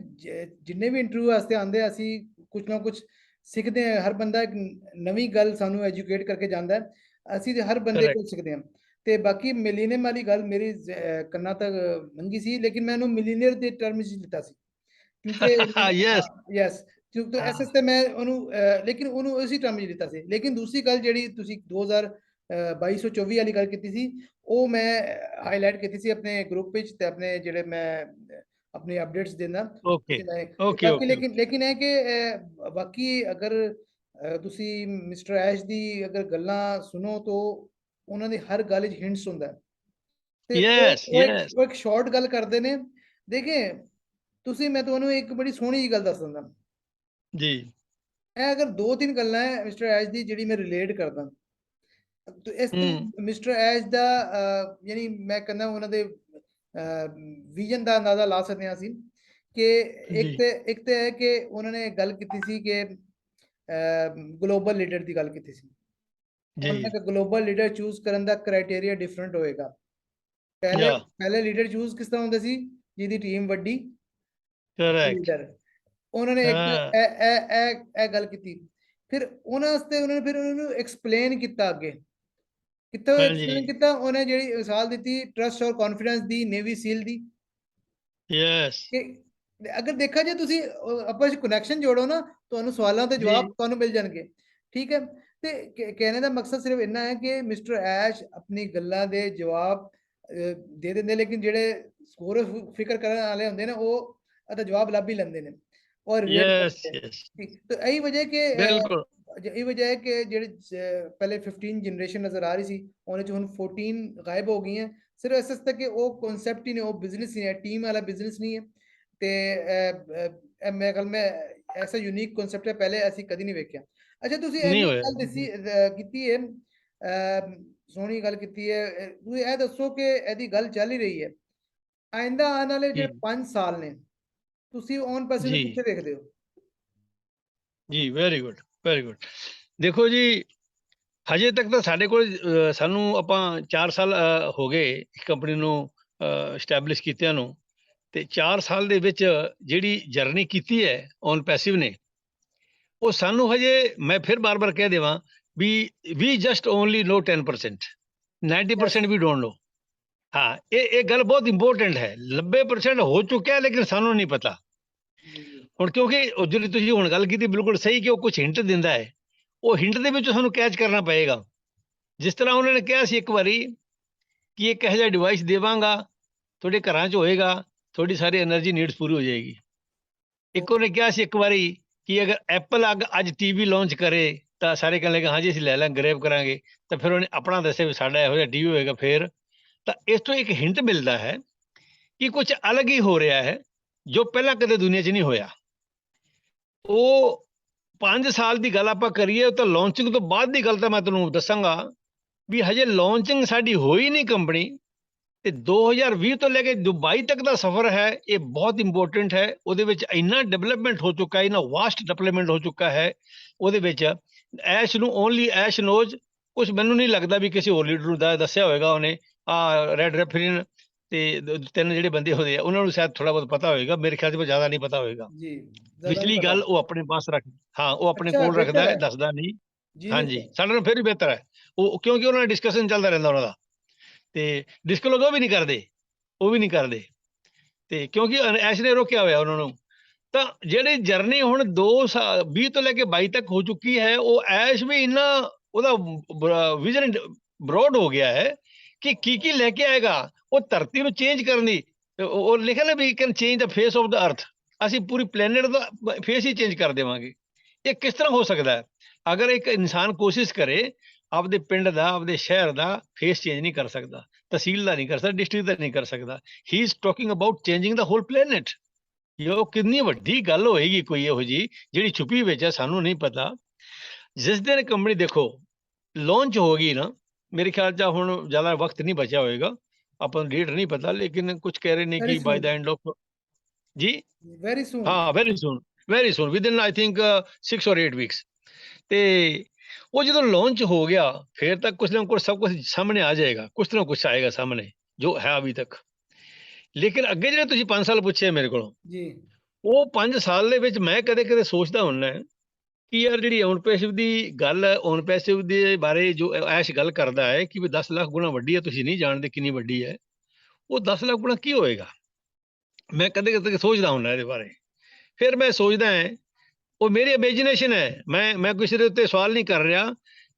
[SPEAKER 1] ਜਿੰਨੇ ਵੀ ਇੰਟਰਵਿਊ ਵਾਸਤੇ ਆਉਂਦੇ ਆ, ਅਸੀਂ ਕੁਝ ਨਾ ਕੁਝ ਸਿੱਖਦੇ ਹਾਂ। ਹਰ ਬੰਦਾ ਇੱਕ ਨਵੀਂ ਗੱਲ ਸਾਨੂੰ ਐਜੂਕੇਟ ਕਰਕੇ ਜਾਂਦਾ ਹੈ, ਅਸੀਂ ਤੇ ਹਰ ਬੰਦੇ ਕੋਲ ਸਿੱਖਦੇ ਹਾਂ। ਤੇ ਬਾਕੀ ਮਿਲੀਨੀਅਮ ਵਾਲੀ ਗੱਲ ਮੇਰੀ ਕੰਨਾਂ ਤੱਕ ਲੰਘੀ ਸੀ, ਲੇਕਿਨ ਮੈਂ ਉਹਨੂੰ ਮਿਲੀਨੀਅਰ ਦੇ ਟਰਮ ਵਿੱਚ ਲਿੱਤਾ ਸੀ, ਕਿਉਂਕਿ ਯੈਸ, ਕਿਉਂਕਿ ਐਸਐਸ ਤੇ ਮੈਂ ਉਹਨੂੰ ਲੇਕਿਨ ਉਹਨੂੰ ਉਸੇ ਟਰਮ ਵਿੱਚ ਲਿੱਤਾ ਸੀ। ਲੇਕਿਨ ਦੂਸਰੀ ਗੱਲ ਜਿਹੜੀ ਤੁਸੀਂ 2224 ਵਾਲੀ ਗੱਲ ਕੀਤੀ ਸੀ, ਉਹ ਮੈਂ ਹਾਈਲਾਈਟ ਕੀਤੀ ਸੀ ਆਪਣੇ ਗਰੁੱਪ ਵਿੱਚ ਤੇ ਆਪਣੇ ਜਿਹੜੇ ਮੈਂ ਆਪਣੀ ਅਪਡੇਟਸ ਦਿੰਦਾ। ਬਾਕੀ ਲੇਕਿਨ ਹੈ ਕਿ ਬਾਕੀ ਅਗਰ ਤੁਸੀਂ ਮਿਸਟਰ ਐਸ਼ ਦੀ ਅਗਰ ਗੱਲਾਂ ਸੁਣੋ ਤਾਂ ਉਹਨਾਂ ਦੀ ਹਰ ਗੱਲ ਵਿੱਚ ਹਿੰਟਸ ਹੁੰਦਾ ਹੈ, ਤੇ ਉਹ ਇੱਕ ਸ਼ਾਰਟ ਗੱਲ ਕਰਦੇ ਨੇ। ਦੇਖੇ ਤੁਸੀਂ, ਮੈਂ ਤੁਹਾਨੂੰ ਇੱਕ ਬੜੀ ਸੋਹਣੀ ਜਿਹੀ ਗੱਲ ਦੱਸ ਦਿੰਦਾ
[SPEAKER 2] ਜੀ।
[SPEAKER 1] ਇਹ ਅਗਰ 2-3 ਗੱਲਾਂ ਹੈ ਮਿਸਟਰ ਐਸ਼ ਦੀ ਜਿਹੜੀ ਮੈਂ ਰਿਲੇਟ ਕਰਦਾ, ਇਸ ਮਿਸਟਰ ਐਸ਼ ਦਾ ਯਾਨੀ ਮੈਂ ਕਹਿੰਦਾ ਉਹਨਾਂ ਦੇ ਵਿਜ਼ਨ ਦਾ ਅੰਦਾਜ਼ਾ ਲਾ ਸਕਦੇ ਹਾਂ ਅਸੀਂ, ਕਿ
[SPEAKER 2] ਜੀ
[SPEAKER 1] ਇੱਕ ਤੇ ਹੈ ਕਿ ਉਹਨਾਂ ਨੇ ਗੱਲ ਕੀਤੀ ਸੀ ਕਿ ਗਲੋਬਲ ਲੀਡਰ ਦੀ ਗੱਲ ਕੀਤੀ ਸੀ। ਉਹਨਾਂ
[SPEAKER 2] ਜੀ
[SPEAKER 1] ਨੇ ਗਲੋਬਲ ਲੀਡਰ ਚੂਜ਼ ਕਰਨ ਦਾ ਕ੍ਰਾਈਟੇਰੀਆ ਡਿਫਰੈਂਟ ਹੋਏਗਾ।
[SPEAKER 2] ਯਾ
[SPEAKER 1] ਪਹਿਲੇ ਲੀਡਰ ਚੂਜ਼ ਕਿਸ ਤਰ੍ਹਾਂ ਹੁੰਦੇ ਸੀ, ਜਿਹਦੀ ਟੀਮ ਵੱਡੀ,
[SPEAKER 2] ਕਰੈਕਟ
[SPEAKER 1] ਲੀਡਰ। ਉਹਨਾਂ ਨੇ ਇੱਕ
[SPEAKER 2] ਹਾਂ
[SPEAKER 1] ਇਹ ਗੱਲ ਕੀਤੀ। ਫਿਰ ਉਹਨਾਂ ਵਾਸਤੇ ਉਹਨਾਂ ਨੂੰ ਐਕਸਪਲੇਨ ਕੀਤਾ ਅੱਗੇ। ਕਿੱਥੋਂ
[SPEAKER 2] ਹਾਂਜੀ
[SPEAKER 1] ਐਕਸਪਲੇਨ ਕੀਤਾ? ਉਹਨੇ ਜਿਹੜੀ ਮਿਸਾਲ ਦਿੱਤੀ ਟਰਸਟ ਔਰ ਕੌਨਫੀਡੈਂਸ ਦੀ, ਨੇਵੀ ਸੀਲ ਦੀ।
[SPEAKER 2] ਯੈਸ
[SPEAKER 1] ਕਿ ਅਗਰ ਦੇਖਾ ਜੇ ਤੁਸੀਂ ਆਪਸ ਵਿੱਚ ਕਨੈਕਸ਼ਨ ਜੋੜੋ ਨਾ, ਤੁਹਾਨੂੰ ਸਵਾਲਾਂ ਦੇ
[SPEAKER 2] ਜੀ
[SPEAKER 1] ਜਵਾਬ ਤੁਹਾਨੂੰ ਮਿਲ ਜਾਣਗੇ। ਠੀਕ ਹੈ। ਤੇ ਕਹਿਣੇ ਦਾ ਮਕਸਦ ਸਿਰਫ ਇੰਨਾ ਹੈ ਕਿ ਮਿਸਟਰ ਐਸ਼ ਆਪਣੀ ਗੱਲਾਂ ਦੇ ਜਵਾਬ ਦੇ ਦਿੰਦੇ, ਲੇਕਿਨ ਜਿਹੜੇ ਸਕੋਰ ਫਿਕਰ ਕਰਨ ਵਾਲੇ ਹੁੰਦੇ ਨੇ ਉਹ ਇਹਦਾ ਜਵਾਬ ਲੱਭ ਹੀ ਲੈਂਦੇ ਨੇ ਔਰ ਰਿਲੇਟ
[SPEAKER 2] ਯੈਸ
[SPEAKER 1] ਕਰਦੇ ਨੇ।
[SPEAKER 2] ਯੈਸ
[SPEAKER 1] ਠੀਕ, तो यही वजह है कि
[SPEAKER 2] ਬਿਲਕੁਲ
[SPEAKER 1] यही वजह है कि ਜਿਹੜੇ ਪਹਿਲੇ 15 ਜਨਰੇਸ਼ਨ ਨਜ਼ਰ ਆ ਰਹੀ ਸੀ, ਉਹਨੇ ਚ ਹੁਣ 14 ਗਾਇਬ ਹੋ ਗਈਆਂ। ਸਿਰਫ ਇਸ ਵਾਸਤੇ ਕਿ ਉਹ ਕਨਸੈਪਟ ਹੀ ਨਹੀਂ, ਉਹ ਬਿਜ਼ਨਸ ਨਹੀਂ ਹੈ, ਟੀਮ ਵਾਲਾ ਬਿਜ਼ਨਸ ਨਹੀਂ ਹੈ। ਤੇ ਮੇਰੇ ਖਿਆਲ ਮੈਂ ਐਸਾ ਯੂਨੀਕ ਕਨਸੈਪਟ ਹੈ, ਪਹਿਲੇ ਅਸੀਂ ਕਦੀ ਨਹੀਂ ਵੇਖਿਆ। ਅੱਛਾ, ਤੁਸੀਂ ਇਹ
[SPEAKER 2] ਨਹੀਂ
[SPEAKER 1] ਵੀ
[SPEAKER 2] ਹੋਇਆ
[SPEAKER 1] ਗੱਲ ਦੱਸੀ ਕੀਤੀ ਹੈ, ਸੋਹਣੀ ਗੱਲ ਕੀਤੀ ਹੈ। ਤੁਸੀਂ ਇਹ ਦੱਸੋ ਕਿ ਇਹਦੀ ਗੱਲ ਚੱਲ ਹੀ ਰਹੀ ਹੈ, ਆਇੰਦਾ ਆਉਣ ਵਾਲੇ
[SPEAKER 2] ਜੀ
[SPEAKER 1] ਜਿਹੜੇ 5 ਸਾਲ ਨੇ, ਤੁਸੀਂ ਔਨ ਪੈਸੇ ਨੂੰ
[SPEAKER 2] ਜੀ
[SPEAKER 1] ਕਿੱਥੇ ਦੇਖਦੇ ਹੋ?
[SPEAKER 2] ਜੀ ਵੈਰੀ ਗੁੱਡ ਦੇਖੋ ਜੀ, ਹਜੇ ਤੱਕ ਤਾਂ ਸਾਡੇ ਕੋਲ ਸਾਨੂੰ ਆਪਾਂ 4 ਸਾਲ ਹੋ ਗਏ ਕੰਪਨੀ ਨੂੰ ਸਟੈਬਲਿਸ਼ ਕੀਤਿਆਂ ਨੂੰ, ਤੇ 4 ਸਾਲ ਦੇ ਵਿੱਚ ਜਿਹੜੀ ਜਰਨੀ ਕੀਤੀ ਹੈ ਔਨ ਪੈਸਿਵ ਨੇ, ਉਹ ਸਾਨੂੰ ਹਜੇ, ਮੈਂ ਫਿਰ ਬਾਰ-ਬਾਰ ਕਹਿ ਦੇਵਾਂ ਵੀ we just only know 10%, 90% we don't know. ਹਾਂ, ਇਹ ਗੱਲ ਬਹੁਤ ਇੰਪੋਰਟੈਂਟ ਹੈ। 90% ਹੋ ਚੁੱਕਿਆ ਲੇਕਿਨ ਸਾਨੂੰ ਨਹੀਂ ਪਤਾ। ਹੁਣ ਕਿਉਂਕਿ ਉਹ ਜਿਹੜੀ ਤੁਸੀਂ ਹੁਣ ਗੱਲ ਕੀਤੀ ਬਿਲਕੁਲ ਸਹੀ, ਕਿ ਉਹ ਕੁਝ ਹਿੰਟ ਦਿੰਦਾ ਹੈ, ਉਹ ਹਿੰਟ ਦੇ ਵਿੱਚ ਸਾਨੂੰ ਕੈਚ ਕਰਨਾ ਪਏਗਾ। ਜਿਸ ਤਰ੍ਹਾਂ ਉਹਨਾਂ ਨੇ ਕਿਹਾ ਸੀ ਇੱਕ ਵਾਰੀ ਕਿ ਇੱਕ ਇਹੋ ਜਿਹਾ ਡਿਵਾਈਸ ਦੇਵਾਂਗਾ, ਤੁਹਾਡੇ ਘਰਾਂ 'ਚ ਹੋਏਗਾ, ਤੁਹਾਡੀ ਸਾਰੀ એનર્ਜੀ ਨੀਡਸ ਪੂਰੀ ਹੋ ਜਾਏਗੀ। ਇੱਕ ਉਹਨੇ ਕਿਹਾ ਸੀ ਇੱਕ ਵਾਰੀ ਕਿ ਅਗਰ ਐਪਲ ਅੱਜ ਟੀਵੀ ਲਾਂਚ ਕਰੇ ਤਾਂ ਸਾਰੇ ਕਹਿਣ ਲੱਗੇ ਹਾਂਜੀ ਅਸੀਂ ਲੈ ਲਾਂਗੇ, ਗ੍ਰੈਬ ਕਰਾਂਗੇ। ਤਾਂ ਫਿਰ ਉਹਨੇ ਆਪਣਾ ਦੱਸਿਆ ਵੀ ਸਾਡਾ ਇਹੋ ਜਿਹਾ ਟੀਵੀ ਹੋਏਗਾ। ਫਿਰ ਤਾਂ ਇਸ ਤੋਂ ਇੱਕ ਹਿੰਟ ਮਿਲਦਾ ਹੈ ਕਿ ਕੁਝ ਅਲੱਗ ਹੀ ਹੋ ਰਿਹਾ ਹੈ, ਜੋ ਪਹਿਲਾਂ ਕਦੇ ਦੁਨੀਆ 'ਚ ਨਹੀਂ ਹੋਇਆ। ਉਹ 5 ਸਾਲ ਦੀ ਗੱਲ ਆਪਾਂ ਕਰੀਏ ਤਾਂ ਲਾਂਚਿੰਗ ਤੋਂ ਬਾਅਦ ਦੀ ਗੱਲ ਤਾਂ ਮੈਂ ਤੁਹਾਨੂੰ ਦੱਸਾਂਗਾ ਵੀ ਹਜੇ ਲਾਂਚਿੰਗ ਸਾਡੀ ਹੋਈ ਨਹੀਂ ਕੰਪਨੀ, ਤੇ 2020 ਤੋਂ ਲੈ ਕੇ 22 ਤੱਕ ਦਾ ਸਫ਼ਰ ਹੈ, ਇਹ ਬਹੁਤ ਇੰਪੋਰਟੈਂਟ ਹੈ। ਉਹਦੇ ਵਿੱਚ ਇੰਨਾ ਡਿਵੈਲਪਮੈਂਟ ਹੋ ਚੁੱਕਾ ਹੈ, ਇੰਨਾ ਵਾਸਟ ਡਿਵੈਲਪਮੈਂਟ ਹੋ ਚੁੱਕਾ ਹੈ। ਉਹਦੇ ਵਿੱਚ ਐਸ਼ ਨੂੰ ਓਨਲੀ ਐਸ਼ ਨੋਜ਼, ਕੁਝ ਮੈਨੂੰ ਨਹੀਂ ਲੱਗਦਾ ਵੀ ਕਿਸੇ ਹੋਰ ਲੀਡਰ ਨੂੰ ਦੱਸਿਆ ਹੋਵੇਗਾ ਉਹਨੇ। ਰੈਡ ਰੈਫਰਿਨ ਤੇ 3 ਜਿਹੜੇ ਬੰਦੇ ਹੋਦੇ ਆ ਉਹਨਾਂ ਨੂੰ ਸ਼ਾਇਦ ਥੋੜਾ ਬਹੁਤ ਪਤਾ ਹੋਵੇਗਾ, ਮੇਰੇ ਖਿਆਲ 'ਚ ਜ਼ਿਆਦਾ ਨਹੀਂ ਪਤਾ ਹੋਵੇਗਾ।
[SPEAKER 1] ਜੀ, ਜ਼ਿਆਦਾ ਨਹੀਂ
[SPEAKER 2] ਪਿਛਲੀ
[SPEAKER 1] ਪਤਾ।
[SPEAKER 2] ਗੱਲ ਉਹ ਆਪਣੇ ਪਾਸ ਰੱਖ, ਹਾਂ ਉਹ ਆਪਣੇ
[SPEAKER 1] ਅੱਛਾ,
[SPEAKER 2] ਕੋਲ ਰੱਖਦਾ
[SPEAKER 1] ਬਿਹਤਰ
[SPEAKER 2] ਹੈ,
[SPEAKER 1] ਹੈ।
[SPEAKER 2] ਦੱਸਦਾ ਨਹੀਂ।
[SPEAKER 1] ਜੀ ਨਹੀਂ
[SPEAKER 2] ਹਾਂਜੀ,
[SPEAKER 1] ਸਰ।
[SPEAKER 2] ਸਾਡੇ ਨਾਲ ਫਿਰ ਵੀ ਬਿਹਤਰ ਹੈ ਉਹ, ਕਿਉਂਕਿ ਉਹਨਾਂ ਦਾ ਡਿਸਕਸ਼ਨ ਚੱਲਦਾ ਰਹਿੰਦਾ ਉਹਨਾਂ ਦਾ, ਤੇ ਡਿਸਕਲੋਜ਼ ਉਹ ਵੀ ਨਹੀਂ ਕਰਦੇ, ਤੇ ਕਿਉਂਕਿ ਐਸ਼ ਨੇ ਰੋਕਿਆ ਹੋਇਆ ਉਹਨਾਂ ਨੂੰ। ਤਾਂ ਜਿਹੜੀ ਜਰਨੀ ਹੁਣ 2020 ਤੋਂ ਲੈ ਕੇ 22 ਤੱਕ ਹੋ ਚੁੱਕੀ ਹੈ, ਉਹ ਐਸ਼ ਵੀ ਇੰਨਾ ਉਹਦਾ ਵਿਜ਼ਨ ਬਰੋਡ ਹੋ ਗਿਆ ਹੈ ਕਿ ਕੀ ਲੈ ਕੇ ਆਏਗਾ। ਉਹ ਧਰਤੀ ਨੂੰ ਚੇਂਜ ਕਰਨ ਦੀ, ਉਹ ਲਿਖਿਆ ਨਾ we can change the face of the earth, ਅਸੀਂ ਪੂਰੀ ਪਲੈਨਟ ਦਾ ਫੇਸ ਹੀ ਚੇਂਜ ਕਰ ਦੇਵਾਂਗੇ। ਇਹ ਕਿਸ ਤਰ੍ਹਾਂ ਹੋ ਸਕਦਾ ਹੈ? ਅਗਰ ਇੱਕ ਇਨਸਾਨ ਕੋਸ਼ਿਸ਼ ਕਰੇ, ਆਪਦੇ ਪਿੰਡ ਦਾ, ਆਪਦੇ ਸ਼ਹਿਰ ਦਾ ਫੇਸ ਚੇਂਜ ਨਹੀਂ ਕਰ ਸਕਦਾ, ਤਹਿਸੀਲ ਦਾ ਨਹੀਂ ਕਰ ਸਕਦਾ, ਡਿਸਟ੍ਰਿਕਟ ਦਾ ਨਹੀਂ ਕਰ ਸਕਦਾ। He is talking about changing the whole planet. ਇਹ ਕਿੰਨੀ ਵੱਡੀ ਗੱਲ ਹੋਏਗੀ ਕੋਈ ਇਹੋ ਜੀ ਜਿਹੜੀ ਛੁਪੀ ਵਿੱਚ ਹੈ, ਸਾਨੂੰ ਨਹੀਂ ਪਤਾ। ਜਿਸ ਦਿਨ ਕੰਪਨੀ ਦੇਖੋ ਲਾਂਚ ਹੋ ਗਈ ਨਾ, ਮੇਰੇ ਖਿਆਲ 'ਚ ਹੁਣ ਜ਼ਿਆਦਾ ਵਕਤ ਨਹੀਂ ਬਚਿਆ ਹੋਏਗਾ, ਆਪਾਂ ਨੂੰ ਡੇਟ ਨਹੀਂ ਪਤਾ, ਲੇਕਿਨ ਕੁਝ ਕਹਿ ਰਹੇ ਨੇ
[SPEAKER 1] Very
[SPEAKER 2] ਕਿ ਬਾय ਦ
[SPEAKER 1] soon.
[SPEAKER 2] ਐਂਡ ਆਫ, ਜੀ
[SPEAKER 1] Very soon.
[SPEAKER 2] ਹਾਂ very soon within I think 6 or 8 weeks. ਤੇ ਉਹ ਜਦੋਂ ਲਾਂਚ ਹੋ ਗਿਆ ਫਿਰ ਤਾਂ ਕੁਝ ਨਾ ਕੁਝ ਸਭ ਕੁਝ ਸਾਹਮਣੇ ਆ ਜਾਏਗਾ, ਕੁਝ ਨਾ ਕੁਝ ਆਏਗਾ ਸਾਹਮਣੇ ਜੋ ਹੈ ਅਭੀ ਤੱਕ। ਲੇਕਿਨ ਅੱਗੇ ਜਿਹੜੇ ਤੁਸੀਂ 5 ਸਾਲ ਪੁੱਛੇ ਮੇਰੇ ਕੋਲੋਂ,
[SPEAKER 1] ਜੀ।
[SPEAKER 2] ਉਹ 5 ਸਾਲ ਦੇ ਵਿੱਚ ਮੈਂ ਕਦੇ ਸੋਚਦਾ ਹੁੰਦਾ ਕਿ ਯਾਰ ਜਿਹੜੀ ਔਨ ਪੈਸਿਵ ਦੀ ਗੱਲ ਹੈ, ਔਨ ਪੈਸਿਵ ਦੇ ਬਾਰੇ ਜੋ ਐਸ਼ ਗੱਲ ਕਰਦਾ ਹੈ ਕਿ ਵੀ 10 ਲੱਖ ਗੁਣਾ ਵੱਡੀ ਹੈ, ਤੁਸੀਂ ਨਹੀਂ ਜਾਣਦੇ ਕਿੰਨੀ ਵੱਡੀ ਹੈ। ਉਹ 10 ਲੱਖ ਗੁਣਾ ਕੀ ਹੋਏਗਾ? ਮੈਂ ਕਦੇ ਸੋਚਦਾ ਹੁੰਦਾ ਇਹਦੇ ਬਾਰੇ। ਫਿਰ ਮੈਂ ਸੋਚਦਾ ਹੈ, ਉਹ ਮੇਰੀ ਇਮੇਜਿਨੇਸ਼ਨ ਹੈ, ਮੈਂ ਕਿਸੇ ਦੇ ਉੱਤੇ ਸਵਾਲ ਨਹੀਂ ਕਰ ਰਿਹਾ।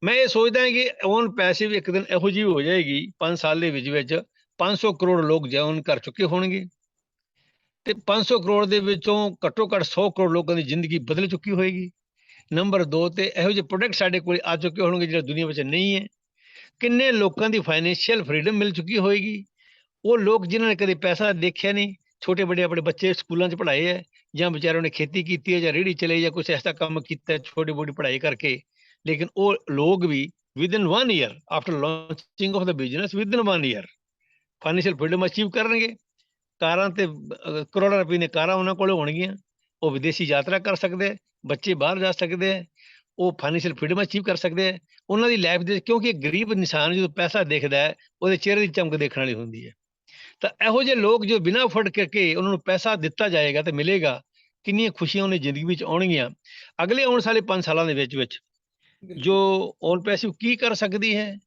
[SPEAKER 2] ਮੈਂ ਇਹ ਸੋਚਦਾ ਕਿ ਔਨ ਪੈਸਿਵ ਇੱਕ ਦਿਨ ਇਹੋ ਜਿਹੀ ਹੋ ਜਾਏਗੀ 5 ਸਾਲ ਦੇ ਵਿੱਚ 500 ਕਰੋੜ ਲੋਕ ਜੌਨ ਕਰ ਚੁੱਕੇ ਹੋਣਗੇ, ਤੇ 500 ਕਰੋੜ ਦੇ ਵਿੱਚੋਂ ਘੱਟੋ ਘੱਟ 100 ਕਰੋੜ ਲੋਕਾਂ ਦੀ ਜ਼ਿੰਦਗੀ ਬਦਲ ਚੁੱਕੀ ਹੋਏਗੀ। ਨੰਬਰ 2 ਤੇ ਇਹੋ ਜਿਹੇ ਪ੍ਰੋਡਕਟ ਸਾਡੇ ਕੋਲ ਆ ਚੁੱਕੇ ਹੋਣਗੇ ਜਿਹੜਾ ਦੁਨੀਆ ਵਿੱਚ ਨਹੀਂ ਹੈ। ਕਿੰਨੇ ਲੋਕਾਂ ਦੀ ਫਾਈਨੈਂਸ਼ੀਅਲ ਫਰੀडम ਮਿਲ ਚੁੱਕੀ ਹੋਏਗੀ। ਉਹ ਲੋਕ ਜਿਨ੍ਹਾਂ ਨੇ ਕਦੇ ਪੈਸਾ ਦੇਖਿਆ ਨਹੀਂ, ਛੋਟੇ ਵੱਡੇ ਆਪਣੇ ਬੱਚੇ ਸਕੂਲਾਂ 'ਚ ਪੜ੍ਹਾਏ ਹੈ, ਜਾਂ ਵਿਚਾਰਿਆਂ ਨੇ ਖੇਤੀ ਕੀਤੀ ਹੈ, ਜਾਂ ਰੇਹੜੀ ਚਲੇ, ਜਾਂ ਕੁਛ ਐਸਾ ਕੰਮ ਕੀਤਾ ਛੋਟੀ ਮੋਟੀ ਪੜ੍ਹਾਈ ਕਰਕੇ, ਲੇਕਿਨ ਉਹ ਲੋਕ ਵੀ within 1 year after launching of the business, within 1 year financial freedom achieve ਕਰਨਗੇ। ਕਾਰਾਂ ਤੇ ਕਰੋੜਾਂ ਰੁਪਏ ਦੀਆਂ ਕਾਰਾਂ ਉਹਨਾਂ ਕੋਲ ਹੋਣਗੀਆਂ, ਉਹ ਵਿਦੇਸ਼ੀ ਯਾਤਰਾ ਕਰ ਸਕਦੇ ਹੈ, ਬੱਚੇ ਬਾਹਰ ਜਾ ਸਕਦੇ ਹੈ, ਉਹ ਫਾਈਨੈਂਸ਼ੀਅਲ ਫਰੀडम ਅਚੀਵ ਕਰ ਸਕਦੇ ਹੈ। ਉਹਨਾਂ ਦੀ ਲਾਈਫ ਦੇ, ਕਿਉਂਕਿ ਇੱਕ ਗਰੀਬ ਇਨਸਾਨ ਜਦੋਂ ਪੈਸਾ ਦੇਖਦਾ ਹੈ ਉਹਦੇ ਚਿਹਰੇ ਦੀ ਚਮਕ ਦੇਖਣ ਵਾਲੀ ਹੁੰਦੀ ਹੈ। ਤਾਂ ਇਹੋ ਜਿਹੇ ਲੋਕ ਜੋ ਬਿਨਾਂ ਫੜ ਕਰਕੇ ਉਹਨਾਂ ਨੂੰ ਪੈਸਾ ਦਿੱਤਾ ਜਾਏਗਾ ਤੇ ਮਿਲੇਗਾ, ਕਿੰਨੀਆਂ ਖੁਸ਼ੀਆਂ ਉਹਨੇ ਜ਼ਿੰਦਗੀ ਵਿੱਚ ਆਉਣਗੀਆਂ। ਅਗਲੇ ਆਉਣ ਵਾਲੇ 5 ਸਾਲਾਂ ਦੇ ਵਿੱਚ ਜੋ ਔਨ ਪੈਸਿਵ ਕੀ ਕਰ ਸਕਦੀ ਹੈ,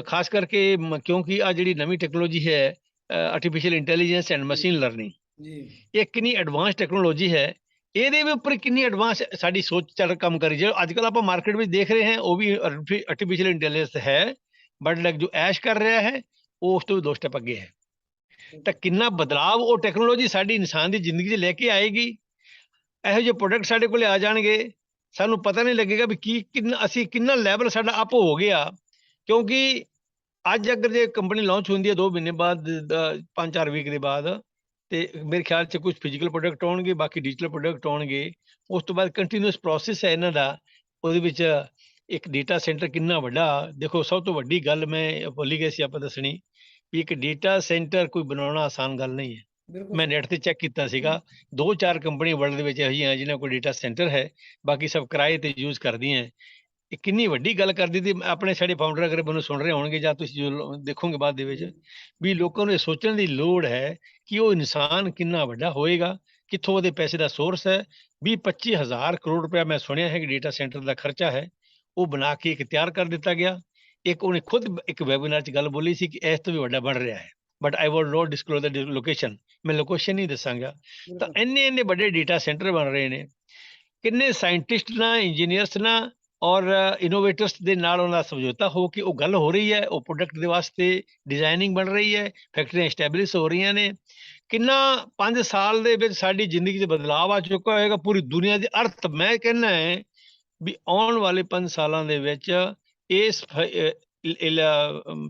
[SPEAKER 2] ਖਾਸ ਕਰਕੇ ਕਿਉਂਕਿ ਆ ਜਿਹੜੀ ਨਵੀਂ ਟੈਕਨੋਲੋਜੀ ਹੈ, artificial intelligence and machine learning, ਇਹ ਕਿੰਨੀ ਐਡਵਾਂਸ ਟੈਕਨੋਲੋਜੀ ਹੈ। ਇਹਦੇ ਵੀ ਉੱਪਰ ਕਿੰਨੀ ਐਡਵਾਂਸ ਸਾਡੀ ਸੋਚ ਚੱਲ ਕੰਮ ਕਰੀ ਜੇ। ਅੱਜ ਕੱਲ ਆਪਾਂ ਮਾਰਕੀਟ ਵਿੱਚ ਦੇਖ ਰਹੇ ਹਾਂ, ਉਹ ਵੀ ਆਰਟੀਫਿਸ਼ੀਅਲ ਇੰਟੈਲੀਜੈਂਸ ਹੈ, ਬਟ ਲਾਈਕ ਜੋ ਐਸ਼ ਕਰ ਰਿਹਾ ਹੈ ਉਹ ਉਸ ਤੋਂ ਵੀ 2 ਸਟੈਪ ਅੱਗੇ ਹੈ। ਤਾਂ ਕਿੰਨਾ ਬਦਲਾਵ ਉਹ ਟੈਕਨੋਲੋਜੀ ਸਾਡੀ ਇਨਸਾਨ ਦੀ ਜ਼ਿੰਦਗੀ 'ਚ ਲੈ ਕੇ ਆਏਗੀ। ਇਹੋ ਜਿਹੇ ਪ੍ਰੋਡਕਟ ਸਾਡੇ ਕੋਲੇ ਆ ਜਾਣਗੇ, ਸਾਨੂੰ ਪਤਾ ਨਹੀਂ ਲੱਗੇਗਾ ਵੀ ਕਿੰਨਾ ਲੈਵਲ ਸਾਡਾ ਅਪ ਹੋ ਗਿਆ। ਕਿਉਂਕਿ ਅੱਜ ਅਗਰ ਜੇ ਕੰਪਨੀ ਲਾਂਚ ਹੁੰਦੀ ਹੈ 2 ਮਹੀਨੇ ਬਾਅਦ, 5-4 ਵੀਕ ਦੇ ਬਾਅਦ, ਤੇ ਮੇਰੇ ਖਿਆਲ 'ਚ ਕੁਝ ਫਿਜ਼ੀਕਲ ਪ੍ਰੋਡਕਟ ਆਉਣਗੇ, ਬਾਕੀ ਡਿਜੀਟਲ ਪ੍ਰੋਡਕਟ ਆਉਣਗੇ। ਉਸ ਤੋਂ ਬਾਅਦ ਕੰਟੀਨਿਊਸ ਪ੍ਰੋਸੈਸ ਹੈ ਇਹਨਾਂ ਦਾ। ਉਹਦੇ ਵਿੱਚ ਇੱਕ ਡੇਟਾ ਸੈਂਟਰ ਕਿੰਨਾ ਵੱਡਾ, ਦੇਖੋ ਸਭ ਤੋਂ ਵੱਡੀ ਗੱਲ ਮੈਂ ਭੁੱਲ ਹੀ ਗਏ ਸੀ ਆਪਾਂ ਦੱਸਣੀ, ਵੀ ਇੱਕ ਡੇਟਾ ਸੈਂਟਰ ਕੋਈ ਬਣਾਉਣਾ ਆਸਾਨ ਗੱਲ ਨਹੀਂ ਹੈ। ਮੈਂ ਨੈਟ ਤੇ ਚੈੱਕ ਕੀਤਾ ਸੀਗਾ, 2-4 ਕੰਪਨੀ ਵਰਲਡ ਦੇ ਵਿੱਚ ਇਹੋ ਜਿਹੀਆਂ ਜਿਨ੍ਹਾਂ ਕੋਲ ਡੇਟਾ ਸੈਂਟਰ ਹੈ, ਬਾਕੀ ਸਭ ਕਿਰਾਏ ਤੇ ਯੂਜ਼ ਕਰਦੀਆਂ। ਇਹ ਕਿੰਨੀ ਵੱਡੀ ਗੱਲ ਕਰਦੀ ਸੀ। ਆਪਣੇ ਸਾਡੇ ਫਾਊਂਡਰ ਅਗਰ ਮੈਨੂੰ ਸੁਣ ਰਹੇ ਹੋਣਗੇ ਜਾਂ ਤੁਸੀਂ ਜੋ ਦੇਖੋਗੇ ਬਾਅਦ ਦੇ ਵਿੱਚ, ਵੀ ਲੋਕਾਂ ਨੂੰ ਇਹ ਸੋਚਣ ਦੀ ਲੋੜ ਹੈ ਕਿ ਉਹ ਇਨਸਾਨ ਕਿੰਨਾ ਵੱਡਾ ਹੋਏਗਾ, ਕਿੱਥੋਂ ਉਹਦੇ ਪੈਸੇ ਦਾ ਸੋਰਸ ਹੈ। 20-25 ਹਜ਼ਾਰ ਕਰੋੜ ਰੁਪਇਆ ਮੈਂ ਸੁਣਿਆ ਹੈ ਕਿ ਡੇਟਾ ਸੈਂਟਰ ਦਾ ਖਰਚਾ ਹੈ, ਉਹ ਬਣਾ ਕੇ ਇੱਕ ਤਿਆਰ ਕਰ ਦਿੱਤਾ ਗਿਆ। ਇੱਕ ਉਹਨੇ ਖੁਦ ਇੱਕ ਵੈਬਿਨਾਰ 'ਚ ਗੱਲ ਬੋਲੀ ਸੀ ਕਿ ਇਸ ਤੋਂ ਵੀ ਵੱਡਾ ਬਣ ਰਿਹਾ ਹੈ, but I will note disclose the location, ਮੈਂ ਲੋਕੇਸ਼ਨ ਨਹੀਂ ਦੱਸਾਂਗਾ। ਤਾਂ ਇੰਨੇ ਵੱਡੇ ਡੇਟਾ ਸੈਂਟਰ ਬਣ ਰਹੇ ਨੇ, ਕਿੰਨੇ ਸਾਇੰਟਿਸਟ ਨਾਲ, ਇੰਜੀਨੀਅਰਸ ਨਾਲ ਔਰ ਇਨੋਵੇਟਰਸ ਦੇ ਨਾਲ ਉਹਨਾਂ ਦਾ ਸਮਝੌਤਾ ਹੋ ਕੇ ਉਹ ਗੱਲ ਹੋ ਰਹੀ ਹੈ, ਉਹ ਪ੍ਰੋਡਕਟ ਦੇ ਵਾਸਤੇ ਡਿਜ਼ਾਈਨਿੰਗ ਬਣ ਰਹੀ ਹੈ, ਫੈਕਟਰੀਆਂ ਐਸਟੈਬਲਿਸ਼ ਹੋ ਰਹੀਆਂ ਨੇ। ਕਿੰਨਾ 5 ਸਾਲ ਦੇ ਵਿੱਚ ਸਾਡੀ ਜ਼ਿੰਦਗੀ 'ਚ ਬਦਲਾਅ ਆ ਚੁੱਕਾ ਹੋਏਗਾ, ਪੂਰੀ ਦੁਨੀਆ ਦੇ ਅਰਥ। ਮੈਂ ਕਹਿੰਦਾ ਹੈ ਵੀ ਆਉਣ ਵਾਲੇ 5 ਸਾਲਾਂ ਦੇ ਵਿੱਚ ਇਸ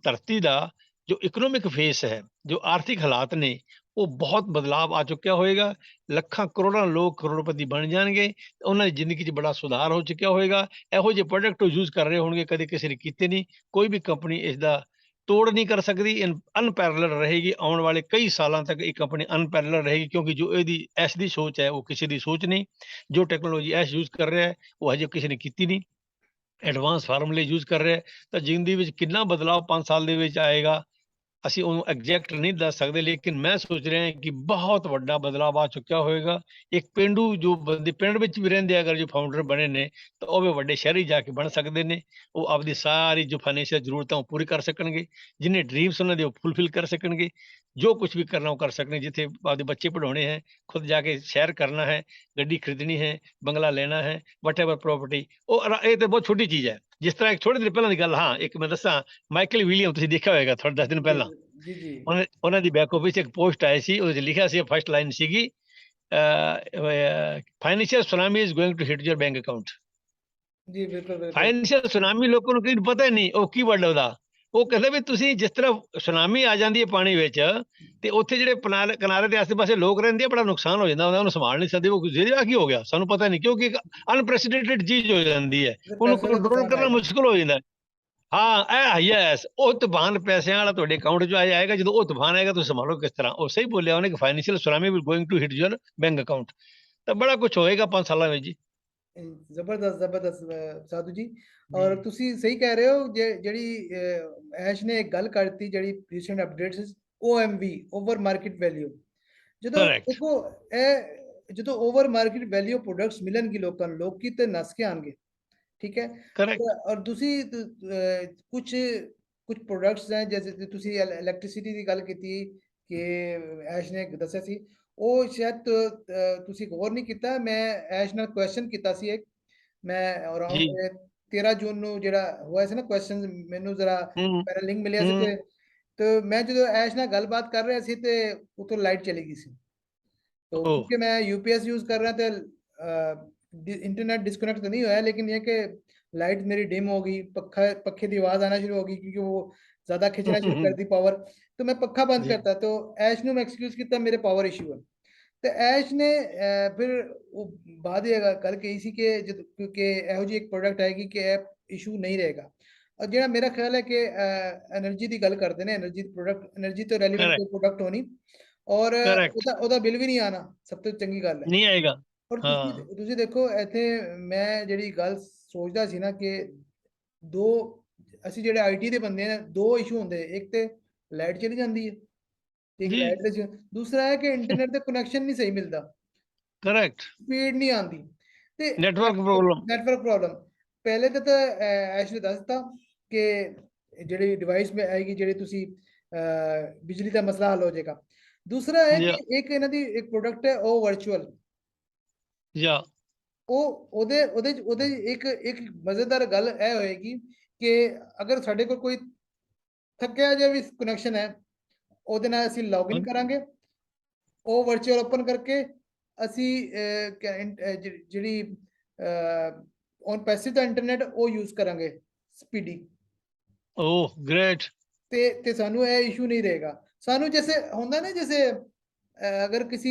[SPEAKER 2] ਧਰਤੀ ਦਾ ਜੋ ਇਕਨੋਮਿਕ ਫੇਸ ਹੈ, ਜੋ ਆਰਥਿਕ ਹਾਲਾਤ ਨੇ, ਉਹ ਬਹੁਤ ਬਦਲਾਅ ਆ ਚੁੱਕਿਆ ਹੋਏਗਾ। ਲੱਖਾਂ ਕਰੋੜਾਂ ਲੋਕ ਕਰੋੜਪਤੀ ਬਣ ਜਾਣਗੇ, ਉਹਨਾਂ ਦੀ ਜ਼ਿੰਦਗੀ 'ਚ ਬੜਾ ਸੁਧਾਰ ਹੋ ਚੁੱਕਿਆ ਹੋਏਗਾ। ਇਹੋ ਜਿਹੇ ਪ੍ਰੋਡਕਟ ਯੂਜ਼ ਕਰ ਰਹੇ ਹੋਣਗੇ, ਕਦੇ ਕਿਸੇ ਨੇ ਕੀਤੇ ਨਹੀਂ। ਕੋਈ ਵੀ ਕੰਪਨੀ ਇਸ ਦਾ ਤੋੜ ਨਹੀਂ ਕਰ ਸਕਦੀ, ਅਨਪੈਰਲਲ ਰਹੇਗੀ। ਆਉਣ ਵਾਲੇ ਕਈ ਸਾਲਾਂ ਤੱਕ ਇਹ ਕੰਪਨੀ ਅਨਪੈਰਲਲ ਰਹੇਗੀ, ਕਿਉਂਕਿ ਜੋ ਇਹਦੀ ਐਸ ਦੀ ਸੋਚ ਹੈ ਉਹ ਕਿਸੇ ਦੀ ਸੋਚ ਨਹੀਂ। ਜੋ ਟੈਕਨੋਲੋਜੀ ਐਸ ਯੂਜ਼ ਕਰ ਰਿਹਾ ਹੈ ਉਹ ਹਜੇ ਕਿਸੇ ਨੇ ਕੀਤੀ ਨਹੀਂ, ਐਡਵਾਂਸ ਫਾਰਮੂਲੇ ਯੂਜ਼ ਕਰ ਰਿਹਾ। ਤਾਂ ਜ਼ਿੰਦਗੀ ਵਿੱਚ ਕਿੰਨਾ ਬਦਲਾਅ 5 ਸਾਲ ਦੇ ਵਿੱਚ ਆਏਗਾ, ਅਸੀਂ ਉਹਨੂੰ ਐਗਜ਼ੈਕਟ ਨਹੀਂ ਦੱਸ ਸਕਦੇ, ਲੇਕਿਨ ਮੈਂ ਸੋਚ ਰਿਹਾ ਕਿ ਬਹੁਤ ਵੱਡਾ ਬਦਲਾਅ ਆ ਚੁੱਕਿਆ ਹੋਏਗਾ। ਇੱਕ ਪੇਂਡੂ ਜੋ ਬੰਦੇ ਪਿੰਡ ਵਿੱਚ ਵੀ ਰਹਿੰਦੇ, ਅਗਰ ਜੋ ਫਾਊਂਡਰ ਬਣੇ ਨੇ, ਤਾਂ ਉਹ ਵੀ ਵੱਡੇ ਸ਼ਹਿਰੀ ਜਾ ਕੇ ਬਣ ਸਕਦੇ ਨੇ। ਉਹ ਆਪਦੀ ਸਾਰੀ ਜੋ ਫਾਈਨੈਂਸ਼ੀਅਲ ਜ਼ਰੂਰਤਾਂ ਉਹ ਪੂਰੀ ਕਰ ਸਕਣਗੇ, ਜਿੰਨੇ ਡ੍ਰੀਮਸ ਉਹਨਾਂ ਦੇ ਉਹ ਫੁੱਲਫਿਲ ਕਰ ਸਕਣਗੇ। ਜੋ ਕੁਝ ਵੀ ਕਰਨਾ ਉਹ ਕਰ ਸਕਣਗੇ। ਜਿੱਥੇ ਆਪਦੇ ਬੱਚੇ ਪੜ੍ਹਾਉਣੇ ਹੈ, ਖੁਦ ਜਾ ਕੇ ਸ਼ਹਿਰ ਕਰਨਾ ਹੈ, ਗੱਡੀ ਖਰੀਦਣੀ ਹੈ, ਬੰਗਲਾ ਲੈਣਾ ਹੈ, ਵਟਐਵਰ ਪ੍ਰੋਪਰਟੀ, ਇਹ ਤਾਂ ਬਹੁਤ ਛੋਟੀ ਚੀਜ਼ ਹੈ। ਜਿਸ ਤਰ੍ਹਾਂ ਇੱਕ ਥੋੜੇ ਦਿਨ ਪਹਿਲਾਂ ਦੀ ਗੱਲ, ਹਾਂ ਇੱਕ ਮੈਂ ਦੱਸਾਂ, ਮਾਈਕਲ ਵਿਲੀਅਮ ਤੁਸੀਂ ਦੇਖਿਆ ਹੋਏਗਾ ਥੋੜੇ 10 ਦਿਨ ਪਹਿਲਾਂ, ਉਹਨਾਂ ਦੀ ਬੈਕ ਆਫਿਸ 'ਚ ਇੱਕ ਪੋਸਟ ਆਈ ਸੀ, ਉਹਦੇ 'ਚ ਲਿਖਿਆ ਸੀ, ਫਸਟ ਲਾਈਨ ਸੀਗੀ, financial tsunami is going to hit your bank account.
[SPEAKER 1] ਜੀ ਬਿਲਕੁਲ।
[SPEAKER 2] ਫਾਈਨੈਂਸ਼ੀਅਲ ਸੁਨਾਮੀ ਲੋਕਾਂ ਨੂੰ ਕੀ ਪਤਾ ਹੀ ਨਹੀਂ ਉਹ ਕੀ ਵਰਡ ਉਹਦਾ। ਉਹ ਕਹਿੰਦਾ ਵੀ ਤੁਸੀਂ ਜਿਸ ਤਰ੍ਹਾਂ ਸੁਨਾਮੀ ਆ ਜਾਂਦੀ ਹੈ ਪਾਣੀ ਵਿੱਚ, ਤੇ ਉੱਥੇ ਜਿਹੜੇ ਕਿਨਾਰੇ ਦੇ ਆਸੇ-ਪਾਸੇ ਲੋਕ ਰਹਿੰਦੇ ਆ, ਬੜਾ ਨੁਕਸਾਨ ਹੋ ਜਾਂਦਾ, ਉਹਨੂੰ ਸੰਭਾਲ ਨਹੀਂ ਸਕਦੇ। ਉਹ ਜਿਹੜਾ ਕੀ ਹੋ ਗਿਆ ਸਾਨੂੰ ਪਤਾ ਨਹੀਂ, ਕਿਉਂਕਿ ਇੱਕ ਅਨਪ੍ਰੈਸੀਡੈਂਟਡ ਚੀਜ਼ ਹੋ ਜਾਂਦੀ ਹੈ, ਉਹਨੂੰ ਕੰਟਰੋਲ ਕਰਨਾ ਮੁਸ਼ਕਲ ਹੋ ਜਾਂਦਾ। ਹਾਂ, ਯੈਸ, ਉਹ ਤੂਫਾਨ ਪੈਸਿਆਂ ਵਾਲਾ ਤੁਹਾਡੇ ਅਕਾਊਂਟ 'ਚ ਆਏਗਾ। ਜਦੋਂ ਉਹ ਤੂਫਾਨ ਆਏਗਾ ਤੁਸੀਂ ਸੰਭਾਲੋ ਕਿਸ ਤਰ੍ਹਾਂ। ਉਹ ਸਹੀ ਬੋਲਿਆ ਉਹਨੇ ਕਿ financial tsunami will going to hit your bank account. ਤਾਂ ਬੜਾ ਕੁਝ ਹੋਏਗਾ 5 ਸਾਲਾਂ ਵਿੱਚ ਜੀ।
[SPEAKER 1] ਜ਼ਬਰਦਸਤ ਸਾਧੂ ਜੀ। ਔਰ ਤੁਸੀਂ ਸਹੀ ਕਹਿ ਰਹੇ ਹੋ। ਜਿਹੜੀ ਐਸ਼ ਨੇ ਇੱਕ ਗੱਲ ਕਰਤੀ, ਜਿਹੜੀ recent updates, OMV, over market value. ਜਦੋਂ ਦੇਖੋ ਇਹ ਜਦੋਂ ਓਵਰ ਮਾਰਕੀਟ ਵੈਲਿਊ ਪ੍ਰੋਡਕਟਸ ਮਿਲਣਗੇ ਲੋਕਾਂ ਨੂੰ, ਲੋਕੀ ਤੇ ਨਸ ਕੇ ਆਣਗੇ, ਠੀਕ ਹੈ। ਔਰ ਤੁਸੀਂ ਕੁਝ ਪ੍ਰੋਡਕਟਸ ਹੈ, ਜੈਸੇ ਤੁਸੀਂ ਇਲੈਕਟ੍ਰਿਸਿਟੀ ਦੀ ਗੱਲ ਕੀਤੀ ਕਿ ਐਸ਼ ਨੇ ਦੱਸਿਆ ਸੀ, ਉਹ ਸ਼ਾਇਦ ਤੁਸੀਂ ਗੌਰ ਨਹੀਂ ਕੀਤਾ। ਮੈਂ ਐਸ਼ ਨਾਲ ਕੁਐਸਚਨ ਕੀਤਾ ਸੀ ਇੱਕ, ਮੈਂ ਅਰਾਊਂਡ 13 ਜੂਨ ਨੂੰ ਜਿਹੜਾ ਹੋਇਆ ਸੀ ਨਾ ਕੁਐਸਚਨ, ਮੈਨੂੰ ਜ਼ਰਾ ਮੇਰਾ ਲਿੰਕ ਮਿਲਿਆ ਸੀ, ਤੇ ਮੈਂ ਜਦੋਂ ਐਸ਼ ਨਾਲ ਗੱਲਬਾਤ ਕਰ ਰਿਹਾ ਸੀ ਤੇ ਉਤੋਂ ਲਾਈਟ ਚਲੀ ਗਈ ਸੀ। तो क्योंकि मैं यूपीएस यूज कर रहा था, इंटरनेट डिस्कनेक्ट तो नहीं हुआ है, लेकिन ये कि लाइट मेरी डिम हो गई, पखे की आवाज आना शुरू हो गई क्योंकि वो ज्यादा खिंचना शुरू कर दी पावर। तो मैं पखा बंद करता, तो ऐश ने मैं एक्सक्यूज किया मेरे पावर इशू है। तो ऐश ने फिर वो बाद गल कही सी कि क्योंकि ਇਹੋ ਜਿਹੀ ਇੱਕ ਪ੍ਰੋਡਕਟ ਆਏਗੀ ਕਿ ਇਹ ਇਸ਼ੂ ਨਹੀਂ ਰਹੇਗਾ। ਔਰ ਜਿਹੜਾ ਮੇਰਾ ਖਿਆਲ ਹੈ ਕਿ એનર્ਜੀ ਦੀ ਗੱਲ ਕਰਦੇ ਨੇ, એનર્ਜੀ ਪ੍ਰੋਡਕਟ, એનર્ਜੀ ਤੋਂ ਰੈਲੇਵੈਂਟ ਕੋਈ ਪ੍ਰੋਡਕਟ ਹੋਣੀ। ਔਰ
[SPEAKER 2] ਕਰੈਕਟ
[SPEAKER 1] ਉਹਦਾ ਬਿੱਲ ਵੀ ਨਹੀਂ ਆਣਾ, ਸਭ ਤੋਂ ਚੰਗੀ ਗੱਲ ਹੈ।
[SPEAKER 2] ਨਹੀਂ ਆਏਗਾ।
[SPEAKER 1] ਔਰ
[SPEAKER 2] ਹਾਂ
[SPEAKER 1] ਤੁਸੀਂ ਦੇਖੋ ਇੱਥੇ ਮੈਂ ਜਿਹੜੀ ਗੱਲ ਸੋਚਦਾ ਸੀ ਨਾ ਕਿ ਦੋ ਅਸੀਂ ਜਿਹੜੇ ਆਈਟੀ ਦੇ ਬੰਦੇ ਨੇ, ਦੋ ਇਸ਼ੂ ਹੁੰਦੇ, ਇੱਕ ਤੇ ਲਾਈਟ ਚਲੀ ਜਾਂਦੀ ਹੈ, ਠੀਕ
[SPEAKER 2] ਜੀ
[SPEAKER 1] ਲਾਈਟ ਤੇ ਦੂਸਰਾ ਹੈ ਕਿ ਇੰਟਰਨੈਟ ਤੇ ਕਨੈਕਸ਼ਨ ਨਹੀਂ ਸਹੀ ਮਿਲਦਾ,
[SPEAKER 2] ਕਰੈਕਟ
[SPEAKER 1] ਸਪੀਡ ਨਹੀਂ ਆਉਂਦੀ ਤੇ
[SPEAKER 2] ਨੈਟਵਰਕ ਪ੍ਰੋਬਲਮ।
[SPEAKER 1] Network problem. ਪਹਿਲੇ ਤਾਂ ਐਸ਼ ਨੇ ਦੱਸਤਾ ਕਿ ਜਿਹੜੀ ਡਿਵਾਈਸ में ਆਏਗੀ, ਜਿਹੜੀ ਤੁਸੀਂ ਬਿਜਲੀ ਦਾ ਮਸਲਾ ਹੱਲ ਹੋ ਜਾਏਗਾ। ਦੂਸਰਾ ਹੈ
[SPEAKER 2] ਜਾਂ
[SPEAKER 1] ਕਿ ਇੱਕ ਇਹਨਾਂ ਦੀ ਇੱਕ ਪ੍ਰੋਡਕਟ ਹੈ ਉਹ ਵਰਚੁਅਲ,
[SPEAKER 2] ਜਾਂ
[SPEAKER 1] ਉਹ ਉਹਦੇ ਇੱਕ ਮਜ਼ੇਦਾਰ ਗੱਲ ਇਹ ਹੋਏਗੀ ਕਿ ਅਗਰ ਸਾਡੇ ਕੋਲ ਕੋਈ ਥੱਕਿਆ ਜਿਹਾ ਵੀ ਕਨੈਕਸ਼ਨ ਹੈ, ਉਹਦੇ ਨਾਲ ਅਸੀਂ ਲੌਗਇਨ ਕਰਾਂਗੇ, ਉਹ ਵਰਚੁਅਲ ਓਪਨ ਕਰਕੇ ਅਸੀਂ ਜਿਹੜੀ ਔਨ ਪੈਸਿਵ ਦਾ ਇੰਟਰਨੈਟ ਉਹ ਯੂਜ਼ ਕਰਾਂਗੇ ਸਪੀਡੀ,
[SPEAKER 2] ਓਹ ਗ੍ਰੇਟ।
[SPEAKER 1] ਤੇ ਸਾਨੂੰ ਇਹ ਇਸ਼ੂ ਨਹੀਂ ਰਹੇਗਾ। ਸਾਨੂੰ ਜੈਸੇ ਹੁੰਦਾ ਨਾ, ਜੈਸੇ ਅਗਰ ਕਿਸੇ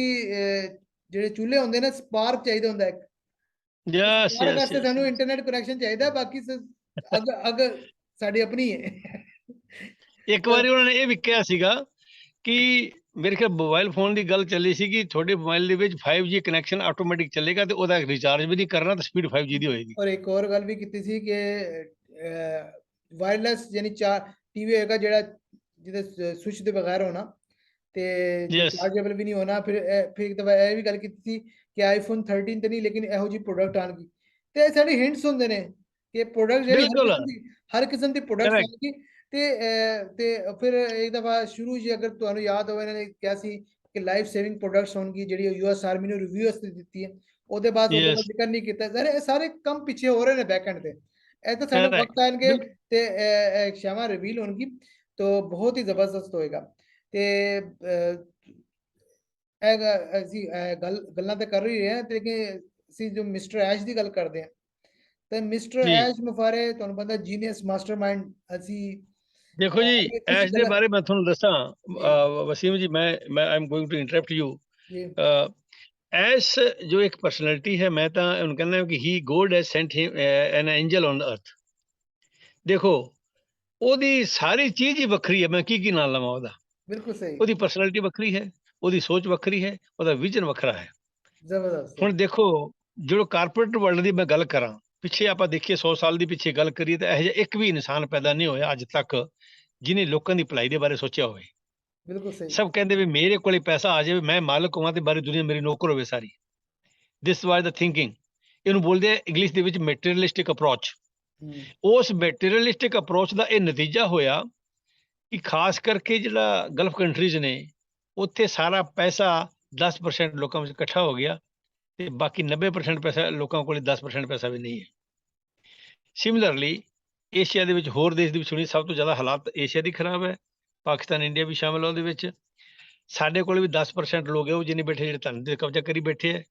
[SPEAKER 1] ਜਿਹੜੇ ਚੁੱਲ੍ਹੇ ਹੁੰਦੇ ਨੇ ਸਪਾਰਕ ਚਾਹੀਦਾ ਹੁੰਦਾ ਇੱਕ,
[SPEAKER 2] ਯਸ
[SPEAKER 1] ਸਪਾਰਕ
[SPEAKER 2] ਯਸ
[SPEAKER 1] ਵਾਸਤੇ
[SPEAKER 2] ਯਸ
[SPEAKER 1] ਸਾਨੂੰ ਇੰਟਰਨੈਟ ਕਨੈਕਸ਼ਨ ਚਾਹੀਦਾ, ਬਾਕੀ ਅੱਗ ਸਾਡੀ ਆਪਣੀ ਹੈ।
[SPEAKER 2] ਇੱਕ ਵਾਰੀ ਉਹਨਾਂ ਨੇ ਇਹ ਵੀ ਕਿਹਾ ਸੀਗਾ ਕਿ ਮੇਰੇ ਖਿਆਲ ਮੋਬਾਈਲ ਫੋਨ ਦੀ ਗੱਲ ਚੱਲੀ ਸੀ ਕਿ ਤੁਹਾਡੇ ਮੋਬਾਈਲ ਦੇ ਵਿੱਚ 5G ਕਨੈਕਸ਼ਨ ਆਟੋਮੈਟਿਕ ਚੱਲੇਗਾ ਤੇ ਉਹਦਾ ਰਿਚਾਰਜ ਵੀ ਨਹੀਂ ਕਰਨਾ ਤੇ ਸਪੀਡ 5G ਦੀ ਹੋਏਗੀ।
[SPEAKER 1] ਔਰ ਇੱਕ ਹੋਰ ਗੱਲ ਵੀ ਕੀਤੀ ਸੀ ਕਿ ਵਾਇਰਲੈਸ ਯਾਨੀ ਟੀਵੀ ਹੋਏਗਾ ਜਿਹੜਾ ਜਿਹਦੇ ਸਵਿਚ ਦੇ ਬਗੈਰ ਹੋਣਾ ਤੇ
[SPEAKER 2] ਯਸ
[SPEAKER 1] ਚਾਰਜੇਬਲ ਵੀ ਨਹੀਂ ਹੋਣਾ। ਫਿਰ ਇੱਕ ਦਫਾ ਇਹ ਵੀ ਗੱਲ ਕੀਤੀ ਸੀ ਕਿ ਆਈਫੋਨ 13 ਤੇ ਨਹੀਂ, ਲੇਕਿਨ ਇਹੋ ਜਿਹੀ ਪ੍ਰੋਡਕਟ ਆਣਗੀ, ਤੇ ਇਹ ਸਾਡੇ ਹਿੰਟਸ ਹੁੰਦੇ ਨੇ ਕਿ ਪ੍ਰੋਡਕਟ ਜਿਹੜੀ
[SPEAKER 2] ਬਿਲਕੁਲ
[SPEAKER 1] ਹਰ ਕਿਸਮ ਦੀ ਪ੍ਰੋਡਕਟ
[SPEAKER 2] ਕਰੈਕਟ।
[SPEAKER 1] ਆਣਗੀ। ਤੇ ਫਿਰ ਇੱਕ ਦਫਾ ਸ਼ੁਰੂ ਜੀ, ਅਗਰ ਤੁਹਾਨੂੰ ਯਾਦ ਹੋਵੇ, ਇਹਨਾਂ ਨੇ ਕਿਹਾ ਸੀ ਕਿ ਲਾਈਫ ਸੇਵਿੰਗ ਪ੍ਰੋਡਕਟਸ ਹੋਣਗੀ, ਜਿਹੜੀ ਯੂਐਸ ਆਰਮੀ ਨੂੰ ਰਿਵਿਊ ਵਾਸਤੇ ਦਿੱਤੀ ਹੈ। ਉਹਦੇ ਬਾਅਦ
[SPEAKER 2] ਯਸ
[SPEAKER 1] ਜ਼ਿਕਰ ਨਹੀਂ ਕੀਤਾ। ਇਹ ਸਾਰੇ ਕੰਮ ਪਿੱਛੇ ਹੋ ਰਹੇ ਨੇ ਬੈਕ ਐਂਡ ਤੇ, ਇਹ ਤਾਂ ਸਾਡੇ
[SPEAKER 2] ਕਰੈਕਟ
[SPEAKER 1] ਵਕਤ ਆਣਗੇ ਤੇ ਸ਼ਾਮਾਂ ਰਿਵੀਲ ਹੋਣਗੀ, तो बहुत ही ਜ਼ਬਰਦਸਤ ਹੋਏਗਾ। ਤੇ ਅਸੀਂ ਗੱਲਾਂ ਤਾਂ ਕਰ ਹੀ ਰਹੇ ਹਾਂ, ਲੇਕਿਨ ਅਸੀਂ ਜੋ ਮਿਸਟਰ ਐਸ਼ ਦੀ ਗੱਲ ਕਰਦੇ ਹਾਂ, ਤੇ ਮਿਸਟਰ
[SPEAKER 2] ਜੀ
[SPEAKER 1] ਐਸ਼ ਮਫਾਰੇ ਤੁਹਾਨੂੰ ਪਤਾ ਜੀਨੀਅਸ ਮਾਸਟਰਮਾਈਂਡ। ਅਸੀਂ
[SPEAKER 2] ਦੇਖੋ ਜੀ
[SPEAKER 1] ਕੁਝ
[SPEAKER 2] ਐਸ਼ ਦੇ
[SPEAKER 1] ਗੱਲਾਂ
[SPEAKER 2] ਬਾਰੇ ਮੈਂ ਤੁਹਾਨੂੰ ਦੱਸਾਂ
[SPEAKER 1] ਜੀ
[SPEAKER 2] ਵਸੀਮ ਜੀ, ਮੈਂ I am going to interrupt you.
[SPEAKER 1] G
[SPEAKER 2] S ਜੋ ਇੱਕ ਪਰਸਨੈਲਿਟੀ ਹੈ, ਮੈਂ ਤਾਂ ਉਹਨੂੰ ਕਹਿੰਦਾ ਕਿ he God has sent him an angel on earth. ਦੇਖੋ ਉਹਦੀ ਸਾਰੀ ਚੀਜ਼ ਹੀ ਵੱਖਰੀ ਹੈ, ਮੈਂ ਕੀ ਨਾਂ ਲਵਾਂ ਉਹਦਾ।
[SPEAKER 1] ਬਿਲਕੁਲ ਸਹੀ,
[SPEAKER 2] ਉਹਦੀ ਪਰਸਨੈਲਿਟੀ ਵੱਖਰੀ ਹੈ, ਉਹਦੀ ਸੋਚ ਵੱਖਰੀ ਹੈ, ਉਹਦਾ ਵਿਜ਼ਨ ਵੱਖਰਾ ਹੈ।
[SPEAKER 1] ਜ਼ਬਰਦਸਤ
[SPEAKER 2] ਹੁਣ ਦੇਖੋ ਜਦੋਂ ਕਾਰਪੋਰੇਟ ਵਰਲਡ ਦੀ ਮੈਂ ਗੱਲ ਕਰਾਂ, ਪਿੱਛੇ ਆਪਾਂ ਦੇਖੀਏ 100 ਸਾਲ ਦੀ ਪਿੱਛੇ ਗੱਲ ਕਰੀਏ ਤਾਂ ਇਹੋ ਜਿਹਾ ਇੱਕ ਵੀ ਇਨਸਾਨ ਪੈਦਾ ਨਹੀਂ ਹੋਇਆ ਅੱਜ ਤੱਕ ਜਿਹਨੇ ਲੋਕਾਂ ਦੀ ਭਲਾਈ ਦੇ ਬਾਰੇ ਸੋਚਿਆ ਹੋਵੇ।
[SPEAKER 1] ਬਿਲਕੁਲ ਸਹੀ।
[SPEAKER 2] ਸਭ ਕਹਿੰਦੇ ਵੀ ਮੇਰੇ ਕੋਲੇ ਪੈਸਾ ਆ ਜਾਵੇ, ਮੈਂ ਮਾਲਕ ਹੋਵਾਂ ਤੇ ਬਾਰੀ ਦੁਨੀਆ ਮੇਰੀ ਨੌਕਰ ਹੋਵੇ ਸਾਰੀ। ਦਿਸ ਵਾਜ਼ ਦਾ ਥਿੰਕਿੰਗ। ਇਹਨੂੰ ਬੋਲਦੇ ਆ ਇੰਗਲਿਸ਼ ਦੇ ਵਿੱਚ ਮੈਟੀਰੀਅਲਿਸਟਿਕ ਅਪਰੋਚ। ਉਸ ਮੈਟੀਰੀਅਲਿਸਟਿਕ ਅਪਰੋਚ ਦਾ ਇਹ ਨਤੀਜਾ ਹੋਇਆ ਕਿ ਖਾਸ ਕਰਕੇ ਜਿਹੜਾ ਗਲਫ ਕੰਟਰੀਜ਼ ਨੇ, ਉੱਥੇ ਸਾਰਾ ਪੈਸਾ 10% ਲੋਕਾਂ ਵਿੱਚ ਇਕੱਠਾ ਹੋ ਗਿਆ ਤੇ ਬਾਕੀ 90% ਪੈਸਾ ਲੋਕਾਂ ਕੋਲ 10% ਪੈਸਾ ਵੀ ਨਹੀਂ ਹੈ। ਸਿਮਿਲਰਲੀ ਏਸ਼ੀਆ ਦੇ ਵਿੱਚ ਹੋਰ ਦੇਸ਼ ਦੀ ਸੁਣੀ ਸਭ ਤੋਂ ਜ਼ਿਆਦਾ ਹਾਲਾਤ ਏਸ਼ੀਆ ਦੀ ਖਰਾਬ ਹੈ, ਪਾਕਿਸਤਾਨ ਇੰਡੀਆ ਵੀ ਸ਼ਾਮਲ ਹੈ ਉਹਦੇ ਵਿੱਚ। ਸਾਡੇ ਕੋਲ ਵੀ 10% ਲੋਕ ਹੈ ਉਹ ਜਿਹਨੇ ਬੈਠੇ ਜਿਹੜੇ ਧਨ ਤੇ ਕਬਜ਼ਾ ਕਰੀ ਬੈਠੇ ਹੈ,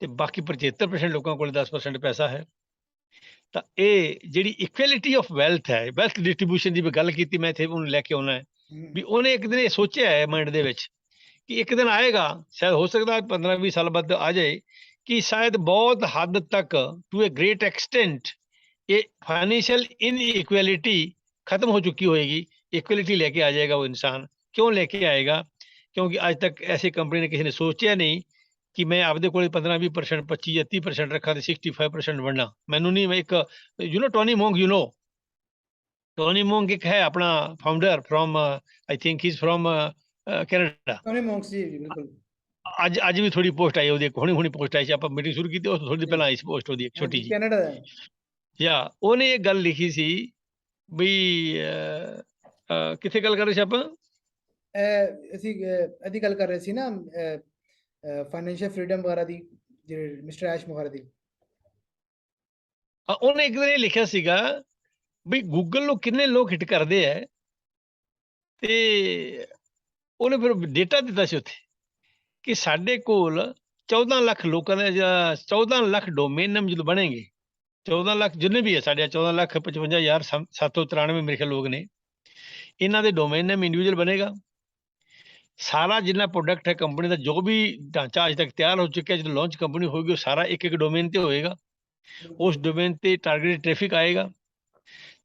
[SPEAKER 2] ਤੇ ਬਾਕੀ 75% ਲੋਕਾਂ ਕੋਲ 10% ਪੈਸਾ ਹੈ। ਤਾਂ ਇਹ ਜਿਹੜੀ ਇਕੁਐਲਿਟੀ ਆਫ ਵੈਲਥ ਹੈ, ਵੈਲਥ ਡਿਸਟ੍ਰੀਬਿਊਸ਼ਨ ਦੀ ਗੱਲ ਕੀਤੀ, ਮੈਂ ਇੱਥੇ ਉਹਨੂੰ ਲੈ ਕੇ ਆਉਣਾ ਹੈ ਵੀ ਉਹਨੇ ਇੱਕ ਦਿਨ ਇਹ ਸੋਚਿਆ ਹੈ ਮਾਈਂਡ ਦੇ ਵਿੱਚ ਕਿ ਇੱਕ ਦਿਨ ਆਏਗਾ, ਸ਼ਾਇਦ ਹੋ ਸਕਦਾ 15-20 ਸਾਲ ਬਾਅਦ ਆ ਜਾਏ, ਕਿ ਸ਼ਾਇਦ ਬਹੁਤ ਹੱਦ ਤੱਕ ਟੂ ਏ ਗ੍ਰੇਟ ਐਕਸਟੈਂਟ ਇਹ ਫਾਈਨੈਂਸ਼ੀਅਲ ਇਨਇਕੁਐਲਿਟੀ ਖਤਮ ਹੋ ਚੁੱਕੀ ਹੋਏਗੀ। ਇਕੁਐਲਿਟੀ ਲੈ ਕੇ ਆ ਜਾਏਗਾ ਉਹ ਇਨਸਾਨ। ਕਿਉਂ ਲੈ ਕੇ ਆਏਗਾ? ਕਿਉਂਕਿ ਅੱਜ ਤੱਕ ਐਸੀ ਕੰਪਨੀ ਨੇ ਕਿਸੇ ਨੇ ਸੋਚਿਆ ਨਹੀਂ ਕਿ ਮੈਂ ਆਪਦੇ ਕੋਲ 15-20% 25 ਜਾਂ 30% ਰੱਖਾਂ ਤੇ 65% ਬਣਨਾ। ਮੈਨੂੰ ਨਹੀਂ, ਮੈਂ ਇੱਕ ਟੋਨੀ ਮੋਂਗ ਇੱਕ ਹੈ ਆਪਣਾ founder from I think he is from Canada.
[SPEAKER 1] Tony Monks ji, ਬਿਲਕੁਲ।
[SPEAKER 2] ਅੱਜ ਵੀ ਥੋੜੀ ਪੋਸਟ ਆਈ ਉਹਦੀ, ਹੁਣੀ ਪੋਸਟ ਆਈ ਸੀ, ਆਪਾਂ ਮੀਟਿੰਗ ਸ਼ੁਰੂ ਕੀਤੀ, ਉਸ ਤੋਂ ਥੋੜੀ ਪਹਿਲਾਂ ਆਈ ਸੀ ਪੋਸਟ ਉਹਦੀ, ਇੱਕ ਛੋਟੀ ਜੀ।
[SPEAKER 1] ਕੈਨੇਡਾ ਦਾ ਹੈ।
[SPEAKER 2] ਜਾਂ ਉਹਨੇ ਇਹ ਗੱਲ ਲਿਖੀ ਸੀ ਵੀ ਕਿੱਥੇ ਗੱਲ ਕਰ ਰਹੇ ਸੀ ਆਪਾਂ?
[SPEAKER 1] ਅਸੀਂ ਇਹਦੀ ਗੱਲ ਕਰ ਰਹੇ ਸੀ ਨਾ, ਫਾਈਨੈਂਸ਼ੀਅਲ ਫਰੀडम ਵਗੈਰਾ ਦੀ, ਜਿਹੜੇ ਮਿਸਟਰ ਐਸ਼ ਮੁਖਾਰਾ ਦੀ।
[SPEAKER 2] ਉਹਨੇ ਇੱਕ ਦਿਨ ਇਹ ਲਿਖਿਆ ਸੀਗਾ ਵੀ ਗੂਗਲ ਨੂੰ ਕਿੰਨੇ ਲੋਕ ਹਿੱਟ ਕਰਦੇ ਹੈ, ਤੇ ਉਹਨੇ ਫਿਰ ਡੇਟਾ ਦਿੱਤਾ ਸੀ ਉੱਥੇ ਕਿ ਸਾਡੇ ਕੋਲ 14 ਲੱਖ ਲੋਕਾਂ ਦਾ ਜਾਂ 14 ਲੱਖ ਡੋਮੇਨ ਨੇਮ ਜਦੋਂ ਬਣੇਗੇ, 14 ਲੱਖ ਜਿੰਨੇ ਵੀ ਹੈ ਸਾਡੇ 14,55,793 ਮੇਰੇ ਖਿਆਲ ਲੋਕ ਨੇ, ਇਹਨਾਂ ਦੇ ਡੋਮੇਨ ਨੇਮ ਇੰਡੀਵਿਜੂਅਲ ਬਣੇਗਾ। ਸਾਰਾ ਜਿੰਨਾ ਪ੍ਰੋਡਕਟ ਹੈ ਕੰਪਨੀ ਦਾ, ਜੋ ਵੀ ਢਾਂਚਾ ਅੱਜ ਤੱਕ ਤਿਆਰ ਹੋ ਚੁੱਕਿਆ, ਜਦੋਂ ਲਾਂਚ ਕੰਪਨੀ ਹੋਏਗੀ ਉਹ ਸਾਰਾ ਇੱਕ ਡੋਮੇਨ ਤੇ ਹੋਏਗਾ। ਉਸ ਡੋਮੇਨ ਤੇ ਟਾਰਗੇਟਡ ਟ੍ਰੈਫਿਕ ਆਏਗਾ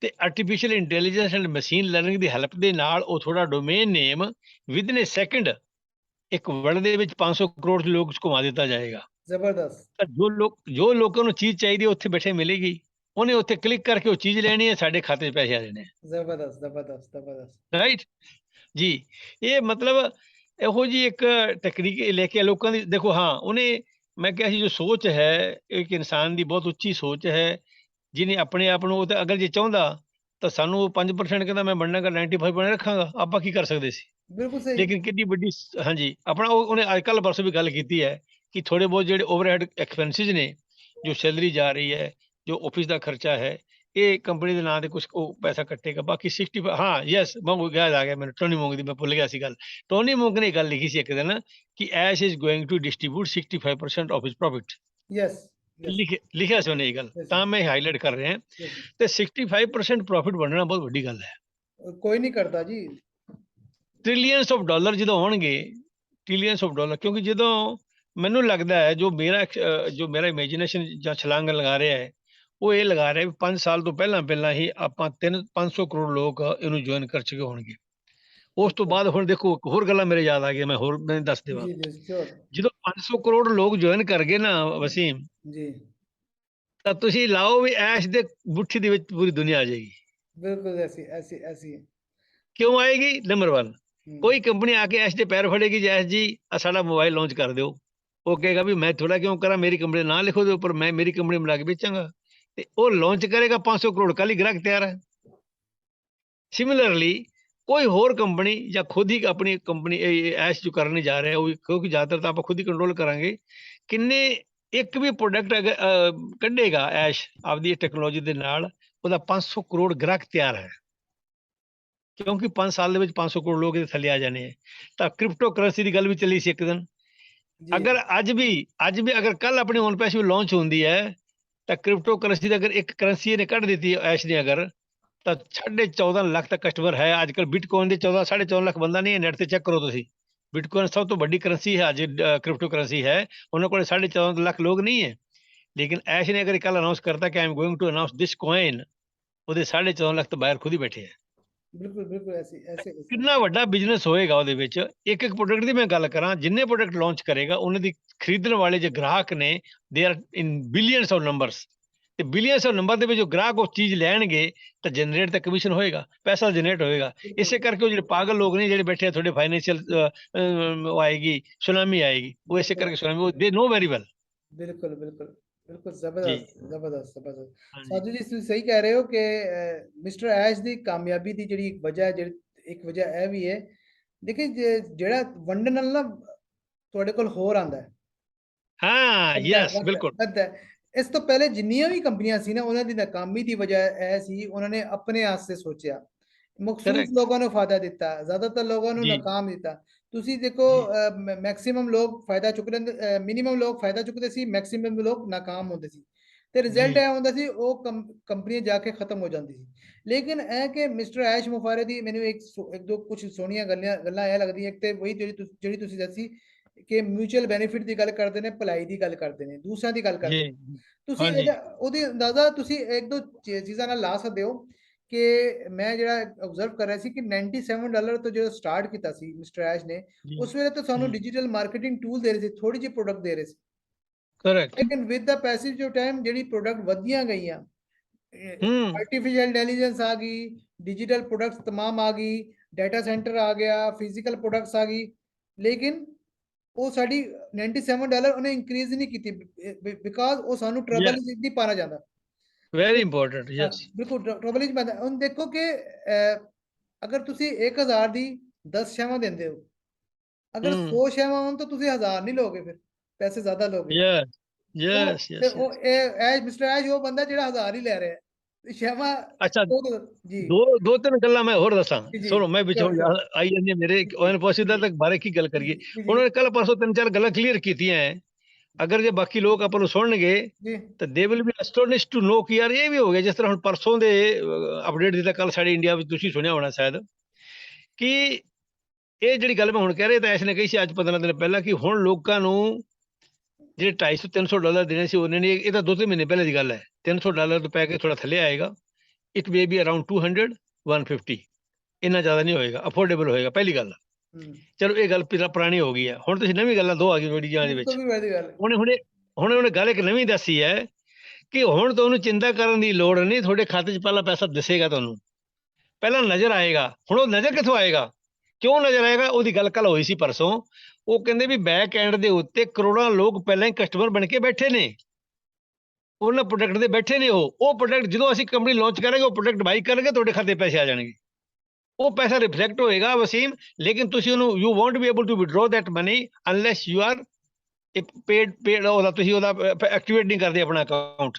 [SPEAKER 2] ਤੇ artificial intelligence and machine learning the help ਦੇ ਨਾਲ ਉਹ ਥੋੜਾ ਡੋਮੇਨ ਨੇਮ ਵਿਦਨ ਏ ਸੈਕਿੰਡ ਇੱਕ ਵਰਲਡ ਦੇ ਵਿੱਚ 500 ਕਰੋੜ ਲੋਕ ਘੁਮਾ ਦਿੱਤਾ ਜਾਏਗਾ
[SPEAKER 1] ਜ਼ਬਰਦਸਤ।
[SPEAKER 2] ਤਾਂ ਜੋ ਲੋਕਾਂ ਨੂੰ ਚੀਜ਼ ਚਾਹੀਦੀ ਹੈ ਉੱਥੇ ਬੈਠੇ ਮਿਲੇਗੀ, ਉਹਨੇ ਉੱਥੇ ਕਲਿੱਕ ਕਰਕੇ ਉਹ ਚੀਜ਼ ਲੈਣੀ ਹੈ, ਸਾਡੇ ਖਾਤੇ 'ਚ ਪੈਸੇ ਆ ਜਾਣੇ
[SPEAKER 1] ਜ਼ਬਰਦਸਤ ਜ਼ਬਰਦਸਤ ਜ਼ਬਰਦਸਤ।
[SPEAKER 2] ਰਾਈਟ ਜੀ। ਇਹ ਮਤਲਬ ਇਹੋ ਜੀ ਇੱਕ ਟੈਕਨੀਕ ਲੈ ਕੇ ਲੋਕਾਂ ਦੀ ਦੇਖੋ। ਹਾਂ, ਉਹਨੇ ਮੈਂ ਕਿਹਾ ਸੀ ਜੋ ਸੋਚ ਹੈ ਇੱਕ ਇਨਸਾਨ ਦੀ ਬਹੁਤ ਉੱਚੀ ਸੋਚ ਹੈ, ਜਿਹਨੇ ਆਪਣੇ ਆਪ ਨੂੰ, ਉਹ ਤਾਂ ਅਗਰ ਜੇ ਚਾਹੁੰਦਾ ਤਾਂ ਸਾਨੂੰ 5% ਕਹਿੰਦਾ ਮੈਂ ਬਣਨਾ ਕਰ 95 ਬਣੇ ਰੱਖਾਂਗਾ, ਆਪਾਂ ਕੀ ਕਰ ਸਕਦੇ ਸੀ।
[SPEAKER 1] ਬਿਲਕੁਲ ਸਹੀ।
[SPEAKER 2] ਲੇਕਿਨ ਕਿੰਨੀ ਵੱਡੀ ਹਾਂਜੀ ਆਪਣਾ ਉਹਨੇ ਅੱਜ ਕੱਲ੍ਹ ਪਰਸੋਂ ਵੀ ਗੱਲ ਕੀਤੀ ਹੈ ਕਿ ਥੋੜੇ ਬਹੁਤ ਜਿਹੜੇ ਓਵਰਹੈਡ ਐਕਸਪੈਂਸਿਸ ਨੇ, ਜੋ ਸੈਲਰੀ ਜਾ ਰਹੀ ਹੈ, ਜੋ ਆਫਿਸ ਦਾ ਖਰਚਾ ਹੈ, ਇਹ ਕੰਪਨੀ ਦੇ ਨਾਂ ਤੇ ਕੁਝ ਉਹ ਪੈਸਾ ਕੱਟੇਗਾ। ਬਾਕੀ 65 ਹਾਂ ਯੈਸ ਮੰਗੋ ਯਾਦ ਆ ਗਿਆ ਮੈਨੂੰ, ਟੋਨੀ ਮੋਂਗ ਦੀ ਮੈਂ ਭੁੱਲ ਗਿਆ ਸੀ ਗੱਲ। ਟੋਨੀ ਮੋਂਗ ਨੇ ਗੱਲ ਲਿਖੀ ਸੀ ਇੱਕ ਦਿਨ ਕਿ Ash is going to distribute 65% of his profit.
[SPEAKER 1] Yes
[SPEAKER 2] ਲਿਖਿਆ ਸੀ ਉਹਨੇ ਇਹ ਗੱਲ, ਤਾਂ ਮੈਂ ਹਾਈਲਾਈਟ ਕਰ ਰਿਹਾ ਤੇ 65% ਪ੍ਰੋਫਿਟ ਬਣਨਾ ਬਹੁਤ ਵੱਡੀ ਗੱਲ ਹੈ।
[SPEAKER 1] ਕੋਈ ਨਹੀਂ ਕਰਦਾ ਜੀ।
[SPEAKER 2] ਟ੍ਰਿਲੀਅਨਸ ਆਫ ਡਾਲਰ ਜਦੋਂ ਹੋਣਗੇ, ਟ੍ਰਿਲੀਅਨਸ ਆਫ ਡਾਲਰ, ਕਿਉਂਕਿ ਜਦੋਂ ਮੈਨੂੰ ਲੱਗਦਾ ਹੈ ਜੋ ਮੇਰਾ ਇਮੇਜਿਨੇਸ਼ਨ ਜਾਂ ਛਲਾਂਗ ਲਗਾ ਰਿਹਾ ਹੈ, ਉਹ ਇਹ ਲਗਾ ਰਿਹਾ ਵੀ 5 ਸਾਲ ਤੋਂ ਪਹਿਲਾਂ ਹੀ ਆਪਾਂ 500 ਕਰੋੜ ਲੋਕ ਇਹਨੂੰ ਜੁਆਇਨ ਕਰ ਚੁੱਕੇ ਹੋਣਗੇ। ਉਸ ਤੋਂ ਬਾਅਦ ਹੁਣ ਦੇਖੋ ਹੋਰ ਗੱਲਾਂ ਮੇਰੇ ਯਾਦ ਆ ਗਈਆਂ, ਮੈਂ ਦੱਸ ਦੇਵਾਂ।
[SPEAKER 1] ਜੀ ਸ਼ੋਰ।
[SPEAKER 2] ਜਦੋਂ 500 ਕਰੋੜ ਲੋਕ ਜੁਆਇਨ ਕਰ ਗਏ ਨਾ ਵਸੀਮ
[SPEAKER 1] ਜੀ
[SPEAKER 2] ਤਾਂ ਤੁਸੀਂ ਲਾਓ ਵੀ ਐਸ਼ ਦੇ ਮੁੱਠੀ ਦੇ ਵਿੱਚ ਪੂਰੀ ਦੁਨੀਆ ਆ ਜਾਏਗੀ।
[SPEAKER 1] ਬਿਲਕੁਲ ਐਸੀ ਐਸੀ ਐਸੀ।
[SPEAKER 2] ਕਿਉਂ ਆਏਗੀ? ਨੰਬਰ 1, ਕੋਈ ਕੰਪਨੀ ਆ ਕੇ ਐਸ਼ ਦੇ ਪੈਰ ਫੜੇਗੀ ਜੀ ਐਸ਼ ਜੀ ਸਾਡਾ ਮੋਬਾਈਲ ਲਾਂਚ ਕਰ ਦਿਓ, ਉਹ ਕਹੇਗਾ ਵੀ ਮੈਂ ਥੋੜਾ ਕਿਉਂ ਕਰਾਂ, ਮੇਰੀ ਕੰਪਨੀ ਦਾ ਨਾਂ ਲਿਖੋ ਦੇ ਉੱਪਰ, ਮੈਂ ਮੇਰੀ ਕੰਪਨੀ ਬਣਾ ਕੇ ਵੇਚਾਂਗਾ, ਤੇ ਉਹ ਲਾਂਚ ਕਰੇਗਾ 500 ਕਰੋੜ ਕੱਲ ਹੀ ਗ੍ਰਾਹਕ ਤਿਆਰ ਹੈ। ਸਿਮਿਲਰਲੀ ਕੋਈ ਹੋਰ ਕੰਪਨੀ ਜਾਂ ਖੁਦ ਹੀ ਆਪਣੀ ਕੰਪਨੀ ਐਸ਼ ਜੋ ਕਰਨ ਜਾ ਰਿਹਾ ਉਹ, ਕਿਉਂਕਿ ਜ਼ਿਆਦਾਤਰ ਤਾਂ ਆਪਾਂ ਖੁਦ ਹੀ ਕੰਟਰੋਲ ਕਰਾਂਗੇ, ਕਿੰਨੇ ਇੱਕ ਵੀ ਪ੍ਰੋਡਕਟ ਅਗਰ ਕੱਢੇਗਾ ਐਸ਼ ਆਪਦੀ ਟੈਕਨੋਲੋਜੀ ਦੇ ਨਾਲ, ਉਹਦਾ 500 ਕਰੋੜ ਗ੍ਰਾਹਕ ਤਿਆਰ ਹੈ। ਕਿਉਂਕਿ 5 ਸਾਲ ਦੇ ਵਿੱਚ 500 ਕਰੋੜ ਲੋਕ ਇਹਦੇ ਥੱਲੇ ਆ ਜਾਣੇ ਹੈ। ਤਾਂ ਕ੍ਰਿਪਟੋ ਕਰੰਸੀ ਦੀ ਗੱਲ ਵੀ ਚੱਲੀ ਸੀ ਇੱਕ ਦਿਨ। ਅਗਰ ਅੱਜ ਵੀ ਅਗਰ ਕੱਲ ਆਪਣੀ ਔਨ ਪੈਸਿਵ ਲਾਂਚ ਹੁੰਦੀ ਹੈ ਤਾਂ ਕ੍ਰਿਪਟੋ ਕਰੰਸੀ ਦਾ ਅਗਰ ਇੱਕ ਕਰੰਸੀ ਇਹਨੇ ਕੱਢ ਦਿੱਤੀ ਐਸ਼ ਨੇ ਅਗਰ, ਤਾਂ 14.5 ਲੱਖ ਤੱਕ ਕਸਟਮਰ ਹੈ ਅੱਜ ਕੱਲ। ਬਿਟਕੋਇਨ ਦੇ 14.5 ਲੱਖ ਬੰਦਾ ਨਹੀਂ ਹੈ, ਨੈਟ ਤੇ ਚੈੱਕ ਕਰੋ ਤੁਸੀਂ। ਬਿਟਕੋਇਨ ਸਭ ਤੋਂ ਵੱਡੀ ਕਰੰਸੀ ਹੈ ਅੱਜ, ਕ੍ਰਿਪਟੋ ਕਰੰਸੀ ਹੈ, ਉਹਨਾਂ ਕੋਲ 14.5 ਲੱਖ ਲੋਕ ਨਹੀਂ ਹੈ। ਲੇਕਿਨ ਐਸ਼ ਨੇ ਅਗਰ ਕੱਲ ਅਨਾਉਂਸ ਕਰਤਾ ਕਿ I am going to announce this coin, ਉਹਦੇ 14.5 ਲੱਖ ਤੋਂ ਬਾਹਰ ਖੁਦ ਹੀ ਬੈਠੇ ਹੈ।
[SPEAKER 1] ਬਿਲਕੁਲ ਐਸੇ
[SPEAKER 2] ਕਿੰਨਾ ਵੱਡਾ ਬਿਜ਼ਨਸ ਹੋਏਗਾ ਉਹਦੇ ਵਿੱਚ। ਇੱਕ ਪ੍ਰੋਡਕਟ ਦੀ ਮੈਂ ਗੱਲ ਕਰਾਂ, ਜਿੰਨੇ ਪ੍ਰੋਡਕਟ ਲਾਂਚ ਕਰੇਗਾ ਉਹਨਾਂ ਦੀ ਖਰੀਦਣ ਵਾਲੇ ਜੋ ਗ੍ਰਾਹਕ ਨੇ, they are in billions of numbers, ਤੇ ਬਿਲੀਅਨਸ ਆਫ ਨੰਬਰ ਦੇ ਵਿੱਚ ਜੋ ਗ੍ਰਾਹਕ ਉਹ ਚੀਜ਼ ਲੈਣਗੇ ਤਾਂ ਜਨਰੇਟ ਤਾਂ ਕਮਿਸ਼ਨ ਹੋਏਗਾ, ਪੈਸਾ ਜਨਰੇਟ ਹੋਏਗਾ। ਇਸੇ ਕਰਕੇ ਉਹ ਜਿਹੜੇ ਪਾਗਲ ਲੋਕ ਨੇ ਜਿਹੜੇ ਬੈਠੇ ਆ ਤੁਹਾਡੇ ਫਾਈਨੈਂਸ਼ੀਅਲ ਉਹ ਆਏਗੀ, ਸੁਨਾਮੀ ਆਏਗੀ, ਉਹ ਇਸੇ ਕਰਕੇ ਸੁਨਾਮੀ, ਦੇ ਨੋ ਵੈਰੀ ਵੈਲ।
[SPEAKER 1] ਬਿਲਕੁਲ ਬਿਲकुल ਬਿਲकुल
[SPEAKER 2] ਜੀ
[SPEAKER 1] ਜ਼ਬਰਦਸਤ।
[SPEAKER 2] ਹਾਂਜੀ
[SPEAKER 1] ਸਾਧੂ ਜੀ ਤੁਸੀਂ ਸਹੀ ਕਹਿ ਰਹੇ ਹੋ ਕਿ ਮਿਸਟਰ ਐਸ਼ ਦੀ ਕਾਮਯਾਬੀ ਦੀ ਜਿਹੜੀ ਇੱਕ ਵਜ੍ਹਾ ਇੱਕ ਵਜ੍ਹਾ ਇਹ ਵੀ ਹੈ, ਦੇਖੀ ਜਿਹੜਾ ਵੰਡਣ ਨਾਲ ਨਾ ਤੁਹਾਡੇ ਕੋਲ ਹੋਰ ਆਂਦਾ ਹੈ।
[SPEAKER 2] ਹਾਂ ਯੈਸ ਬਿਲਕੁਲ।
[SPEAKER 1] ਇਸ ਤੋਂ ਪਹਿਲੇ ਜਿੰਨੀਆਂ ਵੀ ਕੰਪਨੀਆਂ ਸੀ ਨਾ, ਉਹਨਾਂ ਦੀ ਨਾਕਾਮੀ ਦੀ ਵਜ੍ਹਾ ਇਹ ਸੀ ਉਹਨਾਂ ਨੇ ਆਪਣੇ ਵਾਸਤੇ ਸੋਚਿਆ, ਮਖਸੂਸ
[SPEAKER 2] ਕਰੈਕਟ
[SPEAKER 1] ਲੋਕਾਂ ਨੂੰ ਫਾਇਦਾ ਦਿੱਤਾ, ਜ਼ਿਆਦਾਤਰ ਲੋਕਾਂ ਨੂੰ
[SPEAKER 2] ਜੀ
[SPEAKER 1] ਨਾਕਾਮ ਦਿੱਤਾ। ਤੁਸੀਂ ਦੇਖੋ ਮੈਕਸਿਮਮ ਲੋਕ ਫਾਇਦਾ ਚੁੱਕਦੇ, ਮਿਨੀਮਮ ਲੋਕ ਫਾਇਦਾ ਚੁੱਕਦੇ ਸੀ, ਮੈਕਸਿਮਮ ਲੋਕ ਨਾਕਾਮ ਹੁੰਦੇ ਸੀ, ਤੇ ਰਿਜ਼ਲਟ ਇਹ ਹੁੰਦਾ ਸੀ ਉਹ ਕੰਪਨੀ ਜਾ ਕੇ ਖਤਮ ਹੋ ਜਾਂਦੀ ਸੀ। ਲੇਕਿਨ ਇਹ ਕਿ ਮਿਸਟਰ ਐਸ਼ ਮੁਫਾਰੇ ਦੀ ਮੈਨੂੰ ਇੱਕ ਦੋ ਕੁਝ ਸੋਹਣੀਆਂ ਗੱਲਾਂ ਇਹ ਲੱਗਦੀਆਂ। ਇੱਕ ਤੇ ਵਹੀ ਜਿਹੜੀ ਤੁਸੀਂ ਦੱਸੀ ਕਿ ਮਿਊਚੁਅਲ ਬੈਨੀਫਿਟ ਦੀ ਗੱਲ ਕਰਦੇ ਨੇ, ਭਲਾਈ ਦੀ ਗੱਲ ਕਰਦੇ ਨੇ, ਦੂਸਰਿਆਂ ਦੀ ਗੱਲ ਕਰਦੇ ਨੇ। ਤੁਸੀਂ ਉਹਦੀ ਅੰਦਾਜ਼ਾ ਤੁਸੀਂ ਇੱਕ ਦੋ ਚੀਜ਼ਾਂ ਨਾਲ ਲਾ ਸਕਦੇ ਹੋ ਕਿ ਮੈਂ ਜਿਹੜਾ ਆਬਜ਼ਰਵ ਕਰ ਰਿਹਾ ਸੀ ਕਿ $97 ਤੋਂ ਜਦੋਂ ਸਟਾਰਟ ਕੀਤਾ ਸੀ ਮਿਸਟਰ ਐਸ਼ ਨੇ, ਉਸ ਵੇਲੇ ਤਾਂ ਸਾਨੂੰ ਡਿਜੀਟਲ ਮਾਰਕੀਟਿੰਗ ਟੂਲ ਦੇ ਰਹੇ ਸੀ, ਥੋੜੀ ਜਿਹੀ ਪ੍ਰੋਡਕਟ ਦੇ ਰਹੇ ਸੀ।
[SPEAKER 2] ਕਰੈਕਟ।
[SPEAKER 1] ਲੇਕਿਨ with the passage of time ਜਿਹੜੀ ਪ੍ਰੋਡਕਟ ਵਧੀਆਂ ਗਈਆਂ, ਆਰਟੀਫਿਸ਼ੀਅਲ ਇੰਟੈਲੀਜੈਂਸ ਆ ਗਈ, ਡਿਜੀਟਲ ਪ੍ਰੋਡਕਟਸ तमाम ਆ ਗਈ, ਡਾਟਾ ਸੈਂਟਰ ਆ ਗਿਆ, ਫਿਜ਼ੀਕਲ ਪ੍ਰੋਡਕਟਸ ਆ ਗਈ, ਲੇਕਿਨ ਉਹ ਸਾਡੀ $97 ਉਹਨੇ ਇੰਕਰੀਜ਼ ਨਹੀਂ ਕੀਤੀ, ਬਿਕਾਜ਼ ਉਹ ਸਾਨੂੰ ਟਰਬਲ ਵਿੱਚ ਨਹੀਂ ਪਾਣਾ ਜਾਂਦਾ।
[SPEAKER 2] Very important yes.
[SPEAKER 1] ਬਿਲਕੁਲ ਟਰਬਲ ਵਿੱਚ ਪੈਂਦਾ। ਹੁਣ ਦੇਖੋ ਕਿ ਅਗਰ ਤੁਸੀਂ 1000 ਦੀ 10 ਸ਼ੈਵਾਂ ਦਿੰਦੇ ਹੋ, ਅਗਰ 100 ਸ਼ੈਵਾਂ ਹੋਣ ਤਾਂ ਤੁਸੀਂ 1000 ਨਹੀਂ ਲੋਗੇ, ਫਿਰ ਪੈਸੇ ਜ਼ਿਆਦਾ ਲੋਗੇ।
[SPEAKER 2] ਯੈਸ ਯੈਸ
[SPEAKER 1] ਤੇ
[SPEAKER 2] ਯੈਸ।
[SPEAKER 1] ਉਹ ਇਹ ਮਿਸਟਰ ਐਸ਼ ਉਹ ਬੰਦਾ ਜਿਹੜਾ 1000 ਹੀ ਲੈ ਰਿਹਾ ਸ਼ੈਵਾਂ।
[SPEAKER 2] ਅੱਛਾ
[SPEAKER 1] ਜੀ
[SPEAKER 2] ਦੋ ਤਿੰਨ ਗੱਲਾਂ ਮੈਂ ਹੋਰ ਦੱਸਾਂ,
[SPEAKER 1] ਜੀ
[SPEAKER 2] ਸੁਣੋ ਮੈਂ ਵਿੱਚੋਂ ਆਈ ਜਾਂਦੀ ਮੇਰੇ ਓਨ ਪੋਸੀਬਲ ਤੱਕ ਬਾਰੇ ਕੀ ਗੱਲ ਕਰੀਏ। ਉਹਨਾਂ ਨੇ ਕੱਲ ਪਰਸੋਂ 3-4 ਗੱਲਾਂ ਕਲੀਅਰ ਕੀਤੀਆਂ ਹੈ, ਅਗਰ ਜੇ ਬਾਕੀ ਲੋਕ ਆਪਾਂ ਨੂੰ ਸੁਣਨਗੇ ਤਾਂ they will be astonished to know ਕਿ ਯਾਰ ਇਹ ਵੀ ਹੋ ਗਿਆ। ਜਿਸ ਤਰ੍ਹਾਂ ਹੁਣ ਪਰਸੋਂ ਦੇ ਅਪਡੇਟ ਦਿੱਤਾ ਕੱਲ ਸਾਡੇ ਇੰਡੀਆ ਵਿੱਚ, ਤੁਸੀਂ ਸੁਣਿਆ ਹੋਣਾ ਸ਼ਾਇਦ, ਕਿ ਇਹ ਜਿਹੜੀ ਗੱਲ ਮੈਂ ਹੁਣ ਕਹਿ ਰਿਹਾ ਤਾਂ ਐਸ਼ ਨੇ ਕਹੀ ਸੀ ਅੱਜ 15 ਦਿਨ ਪਹਿਲਾਂ ਕਿ ਹੁਣ ਲੋਕਾਂ ਨੂੰ ਜਿਹੜੇ $250-300 ਦੇਣੇ ਸੀ ਉਹਨੇ ਨਹੀਂ, ਇਹ ਤਾਂ 2-3 ਮਹੀਨੇ ਪਹਿਲੇ ਦੀ ਗੱਲ ਹੈ। $300 ਤੋਂ ਪੈ ਕੇ ਥੋੜਾ ਥੱਲੇ ਆਏਗਾ, ਇਟ ਮੇ ਬੀ ਅਰਾਊਂਡ 200-150, ਇੰਨਾ ਜ਼ਿਆਦਾ ਨਹੀਂ ਹੋਏਗਾ, ਅਫੋਰਡੇਬਲ ਹੋਏਗਾ, ਪਹਿਲੀ ਗੱਲ। ਚਲੋ ਇਹ ਗੱਲ ਪੁਰਾਣੀ ਹੋ ਗਈ ਹੈ, ਹੁਣ ਤੁਸੀਂ ਨਵੀਂ ਗੱਲਾਂ ਦੋ ਆ ਗਈ ਵੀਡੀਓ ਦੇ ਵਿੱਚ। ਉਹਨੇ ਗੱਲ ਇੱਕ ਨਵੀਂ ਦੱਸੀ ਹੈ ਕਿ ਹੁਣ ਤੁਹਾਨੂੰ ਚਿੰਤਾ ਕਰਨ ਦੀ ਲੋੜ ਨਹੀਂ, ਤੁਹਾਡੇ ਖਾਤੇ 'ਚ ਪਹਿਲਾਂ ਪੈਸਾ ਦਿਸੇਗਾ, ਤੁਹਾਨੂੰ ਪਹਿਲਾਂ ਨਜ਼ਰ ਆਏਗਾ। ਹੁਣ ਉਹ ਨਜ਼ਰ ਕਿੱਥੋਂ ਆਏਗਾ, ਕਿਉਂ ਨਜ਼ਰ ਆਏਗਾ? ਉਹਦੀ ਗੱਲ ਕੱਲ ਹੋਈ ਸੀ ਪਰਸੋਂ। ਉਹ ਕਹਿੰਦੇ ਵੀ ਬੈਕ ਐਂਡ ਦੇ ਉੱਤੇ ਕਰੋੜਾਂ ਲੋਕ ਪਹਿਲਾਂ ਹੀ ਕਸਟਮਰ ਬਣ ਕੇ ਬੈਠੇ ਨੇ, ਉਹਨਾਂ ਪ੍ਰੋਡਕਟ ਦੇ ਬੈਠੇ ਨੇ। ਉਹ ਪ੍ਰੋਡਕਟ ਜਦੋਂ ਅਸੀਂ ਕੰਪਨੀ ਲਾਂਚ ਕਰਾਂਗੇ, ਉਹ ਪ੍ਰੋਡਕਟ ਬਾਈ ਕਰਨਗੇ, ਤੁਹਾਡੇ ਖਾਤੇ ਪੈਸੇ ਆ ਜਾਣਗੇ, ਉਹ ਪੈਸਾ ਰਿਫਲੈਕਟ ਹੋਏਗਾ ਵਸੀਮ। ਲੇਕਿਨ ਤੁਸੀਂ ਉਹਨੂੰ you won't be able to withdraw that money unless you are paid ਉਹਦਾ ਤੁਸੀਂ ਉਹਦਾ ਐਕਟੀਵੇਟ ਨਹੀਂ ਕਰਦੇ ਆਪਣਾ ਅਕਾਊਂਟ।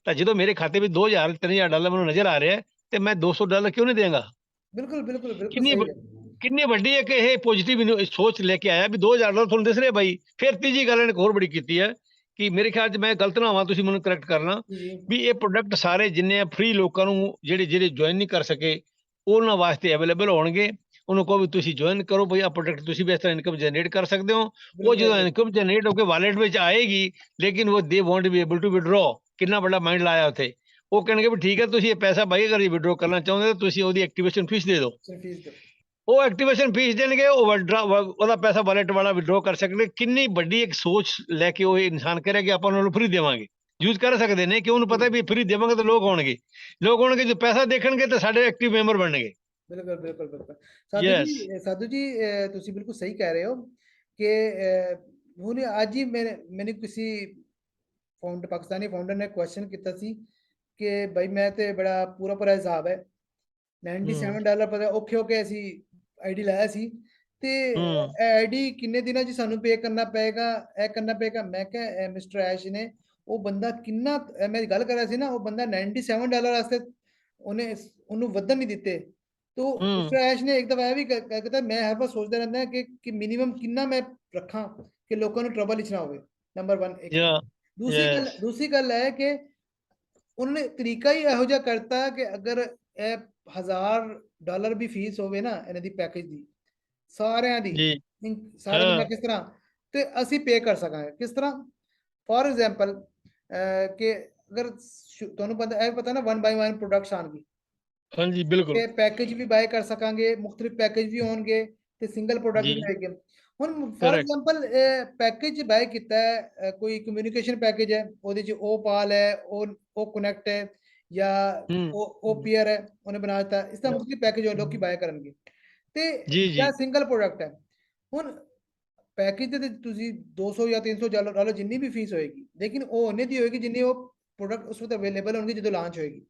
[SPEAKER 2] ਤਾਂ ਜਦੋਂ ਮੇਰੇ ਖਾਤੇ ਵਿੱਚ $2000-3000 ਮੈਨੂੰ ਨਜ਼ਰ ਆ ਰਿਹਾ ਤੇ ਮੈਂ $200 ਕਿਉਂ ਨਹੀਂ ਦੇਵਾਂਗਾ?
[SPEAKER 1] ਬਿਲਕੁਲ
[SPEAKER 2] ਕਿੰਨੀ ਵੱਡੀ ਹੈ ਕਿ ਇਹ ਪੋਜ਼ਿਟਿਵ ਸੋਚ ਲੈ ਕੇ ਆਇਆ ਵੀ $2000 ਤੁਹਾਨੂੰ ਦਿਸ ਰਿਹਾ ਬਾਈ। ਫਿਰ ਤੀਜੀ ਗੱਲ ਇਹਨੇ ਹੋਰ ਬੜੀ ਕੀਤੀ ਹੈ ਕਿ ਮੇਰੇ ਖਿਆਲ 'ਚ ਮੈਂ ਗਲਤ ਨਾ ਹੋਵਾਂ, ਤੁਸੀਂ ਮੈਨੂੰ ਕਰੈਕਟ ਕਰਨਾ, ਵੀ ਇਹ ਪ੍ਰੋਡਕਟ ਸਾਰੇ ਜਿੰਨੇ ਫ੍ਰੀ ਲੋਕਾਂ ਨੂੰ ਜਿਹੜੇ ਜੁਆਇਨ ਨਹੀਂ ਕਰ ਸਕੇ ਉਹਨਾਂ ਵਾਸਤੇ ਅਵੇਲੇਬਲ ਹੋਣਗੇ। ਉਹਨੂੰ ਕਹੋ ਵੀ ਤੁਸੀਂ ਜੁਆਇਨ ਕਰੋ ਬਈ, ਆ ਪ੍ਰੋਡਕਟ ਤੁਸੀਂ ਵੀ ਇਸ ਤਰ੍ਹਾਂ ਇਨਕਮ ਜਨਰੇਟ ਕਰ ਸਕਦੇ ਹੋ। ਉਹ ਜਦੋਂ ਇਨਕਮ ਜਨਰੇਟ ਹੋ ਕੇ ਵਾਲੇਟ ਵਿੱਚ ਆਏਗੀ, ਲੇਕਿਨ ਉਹ they won't be able to withdraw. ਕਿੰਨਾ ਵੱਡਾ ਮਾਈਂਡ ਲਾਇਆ ਉੱਥੇ। ਉਹ ਕਹਿਣਗੇ ਵੀ ਠੀਕ ਹੈ, ਤੁਸੀਂ ਇਹ ਪੈਸਾ ਬਾਈ ਅਗਰ ਵਿਡਰੋ ਕਰਨਾ ਚਾਹੁੰਦੇ ਹੋ ਤੁਸੀਂ ਉਹਦੀ ਐਕਟੀਵੇਸ਼ਨ ਫੀਸ ਦੇ ਦਿਓ। ਉਹ ਐਕਟੀਵੇਸ਼ਨ ਫੀਸ ਦੇਣਗੇ, ਉਹਦਾ ਪੈਸਾ ਵਾਲੇਟ ਵਾਲਾ ਵਿਡਰੋ ਕਰ ਸਕਦੇ। ਕਿੰਨੀ ਵੱਡੀ ਇੱਕ ਸੋਚ ਲੈ ਕੇ ਉਹ ਇਨਸਾਨ ਕਰੇ ਕਿ ਆਪਾਂ ਉਹਨਾਂ ਨੂੰ ਫ੍ਰੀ ਦੇਵਾਂਗੇ, ਯੂਜ਼ ਕਰ ਸਕਦੇ ਨੇ, ਕਿ ਉਹਨੂੰ ਪਤਾ ਵੀ ਫ੍ਰੀ ਦੇਵਾਂਗੇ ਤਾਂ ਲੋਕ ਆਉਣਗੇ ਜੋ ਪੈਸਾ ਦੇਖਣਗੇ ਤਾਂ ਸਾਡੇ ਐਕਟਿਵ ਮੈਂਬਰ ਬਣਨਗੇ।
[SPEAKER 1] ਬਿਲਕੁਲ ਸਾਧੂ ਜੀ ਤੁਸੀਂ ਬਿਲਕੁਲ ਸਹੀ ਕਹਿ ਰਹੇ ਹੋ ਕਿ ਹੁਣ ਅੱਜ ਹੀ ਮੈਨੂੰ ਕਿਸੇ ਪਾਕਿਸਤਾਨੀ ਫਾਊਂਡਰ ਨੇ ਕੁਐਸਚਨ ਕੀਤਾ ਸੀ ਕਿ ਭਾਈ ਮੈਂ ਤੇ ਬੜਾ ਪੂਰਾ ਹਿਸਾਬ ਹੈ $97 ਪਤਾ ਔਖੇ ਹੋ ਕੇ ਅਸੀਂ ਆਈਡੀ ਲਾਇਆ ਸੀ ਤੇ ਆਈਡੀ ਕਿੰਨੇ ਦਿਨਾਂ 'ਚ ਸਾਨੂੰ ਪੇ ਕਰਨਾ ਪਏਗਾ, ਇਹ ਕਰਨਾ ਪਏਗਾ। ਮੈਂ ਕਿਹਾ ਮਿਸਟਰ ਐਸ਼ ਨੇ ਉਹ ਬੰਦਾ ਕਿੰਨਾ, ਮੈਂ ਗੱਲ ਕਰ ਰਿਹਾ ਸੀ ਨਾ, ਉਹ ਬੰਦਾ $97 ਵਾਸਤੇ ਉਹਨੂੰ ਵਧਣ ਨਹੀਂ ਦਿੱਤੇ। तो मिस्टर ऐश ने एक दफा भी कहता मैं हर बार सोचता रहता है कि मिनिमम कितना मैं रखा कि लोगों ने ट्रबल ना होवे। नंबर 1 एक दूसरी गल है कि उन्होंने तरीका ही ਇਹੋ ਜਿਹਾ ਕਰਤਾ ਕਿ ਅਗਰ ਇਹ $1000 ਵੀ ਫੀਸ ਹੋਵੇ ਨਾ ਇਹਨਾਂ ਦੀ ਪੈਕੇਜ ਦੀ ਸਾਰਿਆਂ ਦੀ ਸਾਰੇ ਬੰਦਾ ਕਿਸ ਤਰ੍ਹਾਂ ਤੇ ਅਸੀਂ ਪੇ ਕਰ ਸਕਾਂਗੇ। ਕਿਸ ਤਰ੍ਹਾਂ? ਫੋਰ ਐਗਜ਼ਾਮਪਲ ਕਿ ਅਗਰ ਤੁਹਾਨੂੰ ਪਤਾ ਨਾ 1 by 1 ਪ੍ਰੋਡਕਟਸ ਆਣਗੇ।
[SPEAKER 2] ਹਾਂਜੀ ਬਿਲकुल
[SPEAKER 1] पैकेज भी बाय कर सकांगे, मुख्तलिफ पैकेज भी होंगे ते सिंगल प्रोडक्ट भी होएगा। हुन फॉर एग्जांपल पैकेज बाय किया है कोई कम्युनिकेशन पैकेज है, ओदे च ओ पाल है, ओ कनेक्ट है या ओ पीयर है, उन्हें बना दिता। इस तरह मुख्तलिफ पैकेज लोग की बाय करेंगे ते या सिंगल प्रोडक्ट है। हुन पैकेज ते तुसी $200 या $300 जिन्नी भी फीस होएगी, लेकिन वो उन्हें दी होएगी जिन्नी वो प्रोडक्ट उस वक्त अवेलेबल होंगे जो लॉन्च होएगी।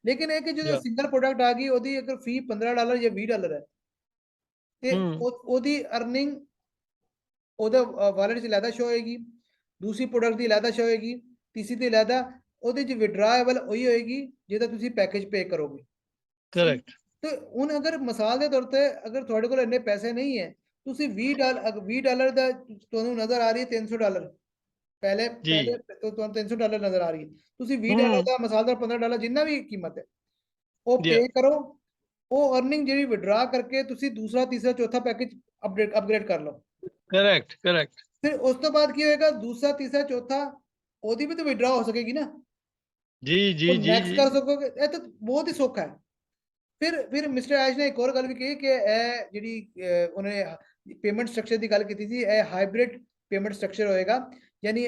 [SPEAKER 1] लेकिन है कि जो सिंगल प्रोडक्ट आ गई ओदी अगर फी $15 या $20 है ते ओदी अर्निंग ओदा वॉलेट च लैदा शो होएगी, दूसरी प्रोडक्ट दी लैदा शो होएगी, तीसरी दी लैदा ओदे च विड्राएबल वही होएगी जेदा तुसी पैकेज पे करोगे। करेक्ट। तो हुन अगर मिसाल दे तौर पे अगर थोड़े कोल इन्ने पैसे नहीं है, तुसी $20 दा तुहानू नजर आ रही है $300 पहले तो $300 नजर आ रही है, तुसी $20 ਦਾ ਮਿਸਾਲ ਦਾ $15 ਜਿੰਨਾ ਵੀ ਕੀਮਤ ਹੈ ਉਹ ਪੇ ਕਰੋ। ਉਹ ਅਰਨਿੰਗ ਜਿਹੜੀ ਵਿਡਰਾ ਕਰਕੇ ਤੁਸੀਂ ਦੂਸਰਾ ਤੀਸਰਾ ਚੌਥਾ ਪੈਕੇਜ ਅਪਗ੍ਰੇਡ ਕਰ ਲਓ। ਕरेक्ट ਫਿਰ ਉਸ ਤੋਂ ਬਾਅਦ ਕੀ ਹੋਏਗਾ? ਦੂਸਰਾ ਤੀਸਰਾ ਚੌਥਾ ਉਹਦੀ ਵੀ ਤਾਂ ਵਿਡਰਾ ਹੋ ਸਕੇਗੀ ਨਾ। ਜੀ ਨੈਕਸਟ ਕਰ ਸਕੋਗੇ। ਇਹ ਤਾਂ ਬਹੁਤ ਹੀ ਸੌਖਾ ਹੈ। ਫਿਰ ਮਿਸਟਰ ਐਸ਼ ਨੇ ਇੱਕ ਹੋਰ ਗੱਲ ਵੀ ਕਹੀ ਕਿ ਇਹ ਜਿਹੜੀ ਉਹਨੇ ਪੇਮੈਂਟ ਸਟਰਕਚਰ ਦੀ ਗੱਲ ਕੀਤੀ ਸੀ, ਇਹ ਹਾਈਬ੍ਰਿਡ ਪੇਮੈਂਟ ਸਟਰਕਚਰ ਹੋਏਗਾ। यानी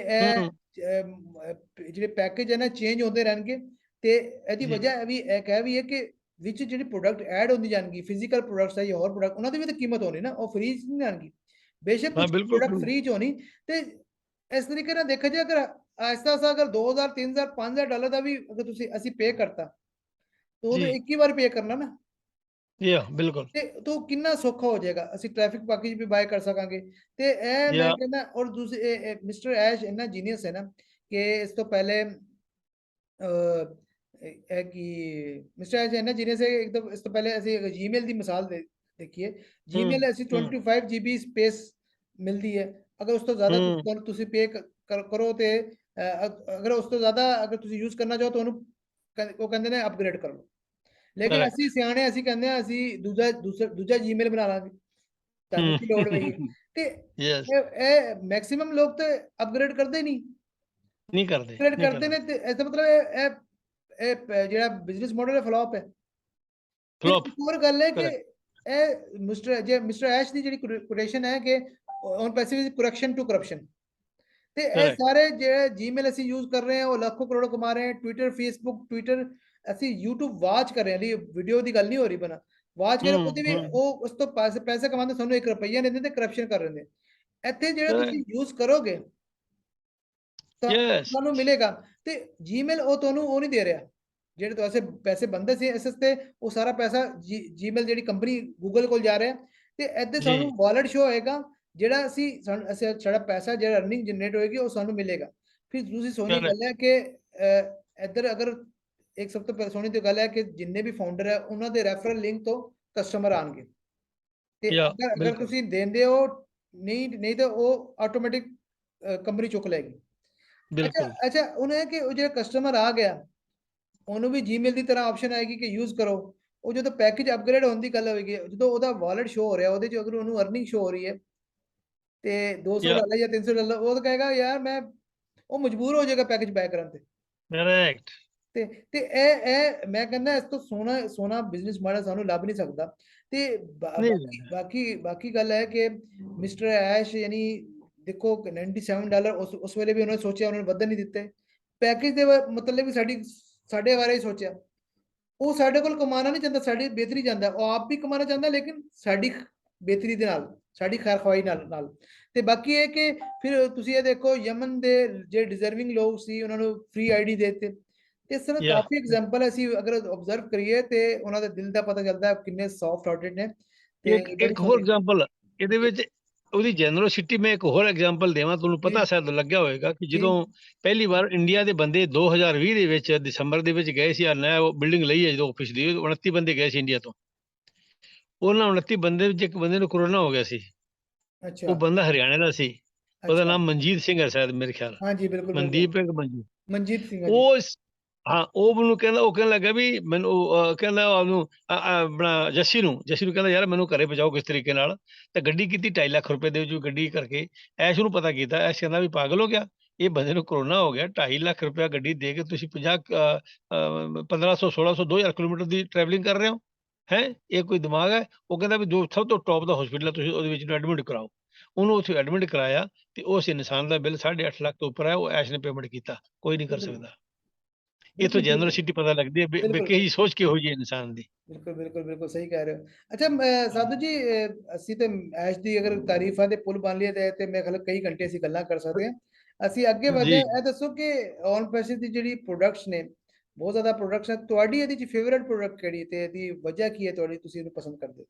[SPEAKER 1] ਜਿਹੜੇ ਪੈਕੇਜ ਹੈ ਨਾ ਚੇਂਜ ਹੁੰਦੇ ਰਹਿਣਗੇ ਤੇ ਇਹਦੀ ਵਜ੍ਹਾ ਇਹ ਵੀ ਹੈ ਕਿ ਵਿੱਚ ਜਿਹੜੇ ਪ੍ਰੋਡਕਟ ਐਡ ਹੁੰਦੀ ਜਾਣਗੀ, ਫਿਜ਼ੀਕਲ ਪ੍ਰੋਡਕਟਸ ਹੈ ਜਾਂ ਹੋਰ ਪ੍ਰੋਡਕਟ, ਉਹਨਾਂ ਦੀ ਵੀ ਤਾਂ ਕੀਮਤ ਹੋਣੀ ਨਾ, ਉਹ ਫ੍ਰੀ ਨਹੀਂ ਆਣਗੀ। ਬੇਸ਼ੱਕ ਕੁਝ ਪ੍ਰੋਡਕਟ ਫ੍ਰੀ ਚ ਹੋਣੀ। ਤੇ ਇਸ ਤਰੀਕੇ ਨਾਲ ਦੇਖਿਆ ਜਾਏ ਅਗਰ ਐਸਾ ਅਗਰ $2000 $3000 $5000 ਦਾ ਵੀ ਅਗਰ ਅਸੀਂ ਪੇ ਕਰਤਾ ਤਾਂ ਉਹ ਇੱਕ ਹੀ ਵਾਰ ਪੇ ਕਰਨਾ ਨਾ। ਬਿਲਕੁਲ। ਤੇ ਤੋ ਕਿੰਨਾ ਸੌਖਾ ਹੋ ਜਾਏਗਾ, ਅਸੀਂ ਟ੍ਰੈਫਿਕ ਪੈਕੇਜ ਵੀ ਬਾਏ ਕਰ ਸਕਾਂਗੇ। ਤੇ ਇਹ ਮੈਂ ਕਹਿੰਦਾ ਔਰ ਦੂਸਰੇ ਮਿਸਟਰ ਐਸ਼ ਇੰਨਾ ਜੀਨੀਅਸ ਹੈ ਨਾ ਕਿ ਇਸ ਤੋਂ ਪਹਿਲੇ ਇਹ ਕਿ ਮਿਸਟਰ ਐਸ਼ ਇੰਨਾ ਜੀਨੀਅਸ ਹੈ। ਇੱਕਦਮ ਇਸ ਤੋਂ ਪਹਿਲੇ ਅਸੀਂ ਜੀਮੇਲ ਦੀ ਮਿਸਾਲ ਦੇਖੀਏ। ਜੀਮੇਲ ਅਸੀਂ 25 GB ਸਪੇਸ ਮਿਲਦੀ ਹੈ। ਅਗਰ ਉਸ ਤੋਂ ਜ਼ਿਆਦਾ ਤੁਸੀਂ ਪੇ ਕਰੋ ਤੇ ਅਗਰ ਉਸ ਤੋਂ ਜ਼ਿਆਦਾ ਅਗਰ ਤੁਸੀਂ ਯੂਜ਼ ਕਰਨਾ ਚਾਹੋ ਤਾਂ ਉਹਨੂੰ ਉਹ ਕਹਿੰਦੇ ਨੇ ਅਪਗ੍ਰੇਡ ਕਰ ਲਓ। लेकिन ਅਸੀਂ ਸਿਆਣੇ ਅਸੀਂ ਕਹਿੰਦੇ ਆ ਅਸੀਂ ਦੂਜਾ ਜੀਮੇਲ ਬਣਾ ਲਾਂਗੇ, ਤੁਹਾਨੂੰ ਕੀ ਲੋੜ ਪਈ ਹੈ। ਤੇ ਇਹ ਮੈਕਸਿਮਮ ਲੋਕ ਤੇ ਅਪਗ੍ਰੇਡ ਕਰਦੇ ਨਹੀਂ ਕਰਦੇ ਨੇ। ਤੇ ਇਹਦਾ ਮਤਲਬ ਇਹ ਜਿਹੜਾ ਬਿਜ਼ਨਸ ਮਾਡਲ ਹੈ ਫਲॉप ਹੈ। ਫਿਰ ਇੱਕ ਹੋਰ ਗੱਲ ਹੈ ਕਿ ਇਹ ਮਿਸਟਰ ਐਸ਼ ਦੀ ਜਿਹੜੀ ਕੋਟੇਸ਼ਨ ਹੈ ਕਿ ਔਨ ਪੈਸੇ ਵਿੱਚ ਕਰੈਕਸ਼ਨ ਟੂ ਕਰਪਸ਼ਨ, ਤੇ ਇਹ
[SPEAKER 2] Correct.
[SPEAKER 1] ਸਾਰੇ ਜਿਹੜੇ ਜੀਮੇਲ ਅਸੀਂ ਯੂਜ਼ ਕਰ ਰਹੇ ਹਾਂ ਉਹ ਲੱਖੋਂ ਕਰੋੜ ਕਮਾ ਰਹੇ ਹਾਂ। ਟਵਿੱਟਰ, ਫੇਸਬੁੱਕ, ਟਵਿੱਟਰ ਅਸੀਂ YouTube ਵਾਚ ਕਰ ਰਹੇ ਹਾਂ, ਲਈ ਵੀਡੀਓ ਦੀ ਗੱਲ ਨਹੀਂ ਹੋ ਰਹੀ ਬਣਾ, ਵਾਚ ਕਰ ਉਹਦੇ ਵੀ ਉਹ ਉਸ ਤੋਂ ਪੈਸੇ ਕਮਾਉਂਦੇ, ਸਾਨੂੰ 1 ਰੁਪਈਆ ਨਹੀਂ ਦਿੰਦੇ, ਕਰਪਸ਼ਨ ਕਰ ਰਹੇ ਨੇ। ਇੱਥੇ ਜਿਹੜਾ ਤੁਸੀਂ ਯੂਜ਼ ਕਰੋਗੇ ਤਾਂ
[SPEAKER 2] Yes.
[SPEAKER 1] ਤੁਹਾਨੂੰ ਮਿਲੇਗਾ, ਤੇ ਜੀਮੇਲ ਉਹ ਤੁਹਾਨੂੰ ਉਹ ਨਹੀਂ ਦੇ ਰਿਹਾ, ਜਿਹੜੇ ਤੁਹਾਡੇ ਪੈਸੇ ਬੰਦੇ ਸੀ ਇਸ ਤੇ ਉਹ ਸਾਰਾ ਪੈਸਾ ਜੀਮੇਲ ਜਿਹੜੀ ਕੰਪਨੀ ਗੂਗਲ ਕੋਲ ਜਾ ਰਿਹਾ, ਤੇ ਇੱਥੇ ਸਾਨੂੰ ਵਾਲਟ ਸ਼ੋ ਹੋਏਗਾ, ਜਿਹੜਾ ਅਸੀਂ ਸਾਡਾ ਪੈਸਾ ਜਿਹੜਾ ਅਰਨਿੰਗ ਜਨਰੇਟ ਹੋਏਗੀ ਉਹ ਸਾਨੂੰ ਮਿਲੇਗਾ। ਫਿਰ ਦੂਸਰੀ ਸੋਹਣੀ ਗੱਲ ਹੈ ਕਿ ਇੱਧਰ ਅਗਰ ਇੱਕ ਸਭ ਤੋਂ ਸੋਹਣੀ ਤੇ ਗੱਲ ਹੈ ਕਿ ਜਿੰਨੇ ਵੀ ਫਾਊਂਡਰ ਹੈ ਉਹਨਾਂ ਦੇ ਰੈਫਰਲ ਲਿੰਕ ਤੋਂ ਕਸਟਮਰ ਆਣਗੇ, ਤੇ ਅਗਰ ਤੁਸੀਂ ਦਿੰਦੇ ਹੋ ਨਹੀਂ ਤਾਂ ਉਹ ਆਟੋਮੈਟਿਕ ਕੰਪਨੀ ਚੁੱਕ ਲਏਗੀ। ਅੱਛਾ ਉਹਨੇ ਕਿ ਉਹ ਜਿਹੜਾ ਕਸਟਮਰ ਆ ਗਿਆ ਉਹਨੂੰ ਵੀ ਜੀਮੇਲ ਦੀ ਤਰ੍ਹਾਂ ਆਪਸ਼ਨ ਆਏਗੀ ਕਿ ਯੂਜ਼ ਕਰੋ। ਉਹ ਜਦੋਂ ਪੈਕੇਜ ਅਪਗ੍ਰੇਡ ਹੋਣ ਦੀ ਗੱਲ ਹੋਵੇਗੀ, ਜਦੋਂ ਉਹਦਾ ਵਾਲਟ ਸ਼ੋ ਹੋ ਰਿਹਾ ਉਹਦੇ 'ਚ ਅਗਰ ਉਹਨੂੰ ਅਰਨਿੰਗ ਸ਼ੋ ਹੋ ਰਹੀ ਹੈ ਤੇ 200 ਲੈ ਲੈ ਜਾਂ 300 ਲੈ ਲੈ, ਉਹ ਤਾਂ ਕਹੇਗਾ ਯਾਰ ਮੈਂ, ਉਹ ਮਜਬੂਰ ਹੋ ਜਾਏਗਾ ਪੈਕੇਜ ਬਾय ਕਰਨ ਤੇ।
[SPEAKER 2] Correct.
[SPEAKER 1] ਤੇ ਇਹ ਮੈਂ ਕਹਿੰਦਾ ਇਸ ਤੋਂ ਸੋਨਾ ਬਿਜ਼ਨਸ ਮਾਡਲ ਸਾਨੂੰ ਲੱਭ ਨਹੀਂ ਸਕਦਾ। ਤੇ ਬਾਕੀ ਗੱਲ ਹੈ ਕਿ ਮਿਸਟਰ ਐਸ਼ ਯਾਨੀ ਦੇਖੋ $97 ਉਸ ਵੇਲੇ ਵੀ ਉਹਨਾਂ ਨੇ ਸੋਚਿਆ, ਉਹਨਾਂ ਨੇ ਵਧਣ ਨਹੀਂ ਦਿੱਤੇ ਪੈਕੇਜ ਦੇ ਮਤਲਬ ਵੀ ਸਾਡੇ ਬਾਰੇ ਹੀ ਸੋਚਿਆ। ਉਹ ਸਾਡੇ ਕੋਲ ਕਮਾਣਾ ਨਹੀਂ ਚਾਹੁੰਦਾ, ਸਾਡੀ ਬਿਹਤਰੀ ਚਾਹੁੰਦਾ, ਉਹ ਆਪ ਵੀ ਕਮਾਣਾ ਚਾਹੁੰਦਾ ਲੇਕਿਨ ਸਾਡੀ ਬਿਹਤਰੀ ਦੇ ਨਾਲ, ਸਾਡੀ ਖੈਰ ਖਵਾਈ ਨਾਲ। ਤੇ ਬਾਕੀ ਇਹ ਕਿ ਫਿਰ ਤੁਸੀਂ ਇਹ ਦੇਖੋ ਯਮਨ ਦੇ ਜਿਹੜੇ ਡਿਜ਼ਰਵਿੰਗ ਲੋਕ ਸੀ ਉਹਨਾਂ ਨੂੰ ਫ੍ਰੀ ਆਈਡੀ ਦੇ ਦਿੱਤੇ। ਇਸ ਤਰ੍ਹਾਂ ਕਾਫੀ ਐਗਜ਼ਾਮਪਲ ਅਸੀਂ ਅਗਰ ਆਬਜ਼ਰਵ ਕਰੀਏ ਤੇ ਉਹਨਾਂ ਦੇ ਦਿਲ ਦਾ ਪਤਾ ਚੱਲਦਾ ਕਿੰਨੇ ਸੌਫਟ ਹਾਰਟਡ ਨੇ।
[SPEAKER 2] ਇੱਕ ਹੋਰ ਐਗਜ਼ਾਮਪਲ ਇਹਦੇ ਵਿੱਚ ਉਹਦੀ ਜੈਨਰੋਸਿਟੀ, ਮੈਂ ਇੱਕ ਹੋਰ ਐਗਜ਼ਾਮਪਲ ਦੇਵਾਂ, ਤੁਹਾਨੂੰ ਪਤਾ ਸ਼ਾਇਦ ਲੱਗਿਆ ਹੋਵੇਗਾ ਕਿ ਜਦੋਂ ਪਹਿਲੀ ਵਾਰ ਇੰਡੀਆ ਦੇ ਬੰਦੇ 2020 ਦੇ ਵਿੱਚ ਦਸੰਬਰ ਦੇ ਵਿੱਚ ਗਏ ਸੀ, ਨਇਆ ਬਿਲਡਿੰਗ ਲਈ ਹੈ ਜਦੋਂ ਆਫਿਸ ਦੀ, 29 ਬੰਦੇ ਗਏ ਸੀ ਇੰਡੀਆ ਤੋਂ। ਉਹਨਾਂ 29 ਬੰਦੇ ਵਿੱਚ ਇੱਕ ਬੰਦੇ ਨੂੰ ਕਰੋਨਾ ਹੋ ਗਿਆ ਸੀ। ਉਹ ਬੰਦਾ ਹਰਿਆਣੇ ਦਾ ਸੀ, ਉਹਦਾ ਨਾਮ ਮਨਜੀਤ ਸਿੰਘ ਹੈ ਸ਼ਾਇਦ, ਮੇਰੇ ਖਿਆਲ ਮਨਦੀਪ
[SPEAKER 1] ਮਨਜੀਤ ਸਿੰਘ।
[SPEAKER 2] ਉਹ ਉਹ ਮੈਨੂੰ ਕਹਿੰਦਾ, ਉਹ ਕਹਿਣ ਲੱਗਾ ਵੀ ਮੈਨੂੰ, ਕਹਿੰਦਾ ਉਹਨੂੰ ਆਪਣਾ ਜੱਸੀ ਨੂੰ ਕਹਿੰਦਾ ਯਾਰ ਮੈਨੂੰ ਘਰੇ ਪਹੁੰਚਾਓ ਕਿਸ ਤਰੀਕੇ ਨਾਲ। ਤਾਂ ਗੱਡੀ ਕੀਤੀ 2.5 ਲੱਖ ਰੁਪਏ ਦੇ ਵਿੱਚ ਗੱਡੀ ਕਰਕੇ। ਐਸ਼ ਨੂੰ ਪਤਾ ਕੀਤਾ, ਐਸ਼ ਕਹਿੰਦਾ ਵੀ ਪਾਗਲ ਹੋ ਗਿਆ, ਇਹ ਬੰਦੇ ਨੂੰ ਕਰੋਨਾ ਹੋ ਗਿਆ, 2.5 ਲੱਖ ਰੁਪਇਆ ਗੱਡੀ ਦੇ ਕੇ ਤੁਸੀਂ 1500 1600 2000 ਕਿਲੋਮੀਟਰ ਦੀ ਟਰੈਵਲਿੰਗ ਕਰ ਰਹੇ ਹੋ ਹੈ, ਇਹ ਕੋਈ ਦਿਮਾਗ ਹੈ? ਉਹ ਕਹਿੰਦਾ ਵੀ ਜੋ ਸਭ ਤੋਂ ਟੌਪ ਦਾ ਹਸਪੀਟਲ ਹੈ ਤੁਸੀਂ ਉਹਦੇ ਵਿੱਚ ਐਡਮਿਟ ਕਰਾਓ। ਉਹਨੂੰ ਉੱਥੇ ਐਡਮਿਟ ਕਰਾਇਆ ਤੇ ਉਸ ਇਨਸਾਨ ਦਾ ਬਿੱਲ 8.5 ਲੱਖ ਤੋਂ ਉੱਪਰ ਹੈ, ਉਹ ਐਸ਼ ਨੇ ਪੇਮੈਂਟ ਕੀਤਾ, ਕੋਈ ਨਹੀਂ ਕਰ ਸਕਦਾ। ਇਹ ਤੋਂ ਜਨਰੋਸਿਟੀ ਪਤਾ ਲੱਗਦੀ ਹੈ ਵੀ ਕਿਹੀ ਸੋਚ ਕਿਹੋ ਜਿਹੀ ਇਨਸਾਨ ਦੀ।
[SPEAKER 1] ਬਿਲਕੁਲ ਸਹੀ ਕਹਿ ਰਹੇ ਹੋ। ਅੱਛਾ ਸਾਧੂ ਜੀ, ਅਸੀਂ ਤੇ ਐਸ਼ ਦੀ ਅਗਰ ਤਾਰੀਫਾਂ ਦੇ ਪੁੱਲ ਬਣ ਲਈਏ ਤੇ ਮੈਂ ਖਿਆਲ ਕਈ ਘੰਟੇ ਅਸੀਂ ਗੱਲਾਂ ਕਰ ਸਕਦੇ ਹਾਂ। ਅਸੀਂ ਅੱਗੇ ਵਧੇ, ਇਹ ਦੱਸੋ ਕਿ ਔਨ ਪੈਸੇ ਦੀ ਜਿਹੜੀ ਪ੍ਰੋਡਕਟਸ ਨੇ, ਬਹੁਤ ਜ਼ਿਆਦਾ ਪ੍ਰੋਡਕਟਸ ਹੈ, ਤੁਹਾਡੀ ਇਹਦੇ ਚ ਫੇਵਰਿਟ ਪ੍ਰੋਡਕਟ ਕਿਹੜੀ ਤੇ ਇਹਦੀ ਵਜ੍ਹਾ ਕੀ ਹੈ ਤੁਹਾਡੀ, ਤੁਸੀਂ ਇਹਨੂੰ ਪਸੰਦ ਕਰਦੇ ਹੋ?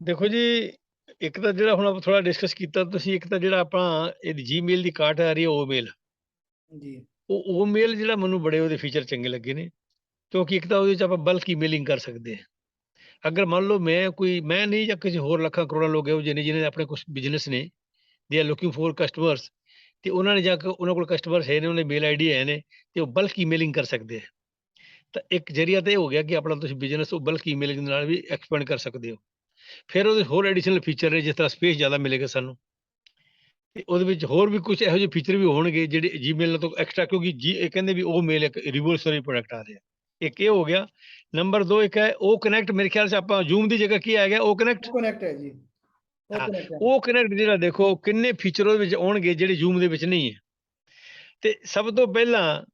[SPEAKER 2] ਦੇਖੋ ਜੀ, ਇੱਕ ਤਾਂ ਜਿਹੜਾ ਹੁਣ ਆਪਾਂ ਥੋੜਾ ਡਿਸਕਸ ਕੀਤਾ ਤੁਸੀਂ, ਇੱਕ ਤਾਂ ਜਿਹੜਾ ਆਪਾਂ ਇਹ ਜੀਮੇਲ ਦੀ ਕਾਟ ਆ ਰਹੀ ਹੈ, ਉਹ ਮੇਲ
[SPEAKER 1] ਜੀ,
[SPEAKER 2] ਉਹ ਮੇਲ ਜਿਹੜਾ ਮੈਨੂੰ ਬੜੇ ਉਹਦੇ ਫੀਚਰ ਚੰਗੇ ਲੱਗੇ ਨੇ, ਕਿਉਂਕਿ ਇੱਕ ਤਾਂ ਉਹਦੇ ਚ ਆਪਾਂ ਬਲਕ ਈਮੇਲਿੰਗ ਕਰ ਸਕਦੇ ਹਾਂ। ਅਗਰ ਮੰਨ ਲਓ ਮੈਂ ਨਹੀਂ ਜਾਂ ਕਿਸੇ ਹੋਰ ਲੱਖਾਂ ਕਰੋੜਾਂ ਲੋਕ ਇਹੋ ਜਿਹੇ ਨੇ ਜਿਹਨੇ ਆਪਣੇ ਕੁਝ ਬਿਜ਼ਨਸ ਨੇ, they are looking four customers, ਤੇ ਉਹਨਾਂ ਨੇ ਜਾ ਕੇ ਉਹਨਾਂ ਕੋਲ ਕਸਟਮਰਸ ਹੈ ਨੇ, ਉਹਨਾਂ ਦੇ ਮੇਲ ਆਈਡੀ ਹੈ ਨੇ, ਤੇ ਉਹ ਬਲਕ ਈਮੇਲਿੰਗ ਕਰ ਸਕਦੇ ਆ। ਤਾਂ ਇੱਕ ਜਰੀਆ ਤਾਂ ਇਹ ਹੋ ਗਿਆ ਕਿ ਆਪਣਾ ਤੁਸੀਂ ਬਿਜ਼ਨਸ ਉਹ ਬਲਕ ਈਮੇਲਿੰਗ ਨਾਲ ਵੀ ਐਕਸਪੈਂਡ ਕਰ ਸਕਦੇ ਹੋ। ਫਿਰ ਉਹਦੇ ਹੋਰ ਐਡੀਸ਼ਨਲ ਫੀਚਰ ਨੇ, ਜਿਸ ਤਰ੍ਹਾਂ ਸਪੇਸ ਜ਼ਿਆਦਾ ਮਿਲੇਗਾ ਸਾਨੂੰ, ਤੇ ਉਹਦੇ ਵਿੱਚ ਹੋਰ ਵੀ ਕੁਝ ਇਹੋ ਜਿਹੇ ਫੀਚਰ ਵੀ ਹੋਣਗੇ ਜਿਹੜੇ ਜੀਮੇਲ ਤੋਂ ਐਕਸਟਰਾ, ਕਿਉਂਕਿ ਇਹ ਕਹਿੰਦੇ ਵੀ ਉਹ ਮੇਲ ਇੱਕ ਰਿਵੋਲੂਸ਼ਨਰੀ ਪ੍ਰੋਡਕਟ ਆ ਰਿਹਾ। ਇੱਕ ਇਹ ਹੋ ਗਿਆ। ਨੰਬਰ 2 ਇੱਕ ਹੈ ਉਹ ਕਨੈਕਟ, ਮੇਰੇ ਖਿਆਲ ਸੇ ਆਪਾਂ ਜ਼ੂਮ ਦੀ ਜਗ੍ਹਾ ਕੀ ਆ ਗਿਆ, ਉਹ ਕਨੈਕਟ
[SPEAKER 1] ਹੈ ਜੀ।
[SPEAKER 2] ਉਹ ਕਨੈਕਟ ਜਿਹੜਾ ਦੇਖੋ ਕਿੰਨੇ ਫੀਚਰ ਉਹਦੇ ਵਿੱਚ ਆਉਣਗੇ ਜਿਹੜੇ ਜ਼ੂਮ ਦੇ ਵਿੱਚ ਨਹੀਂ ਹੈ। ਤੇ ਸਭ ਤੋਂ ਪਹਿਲਾਂ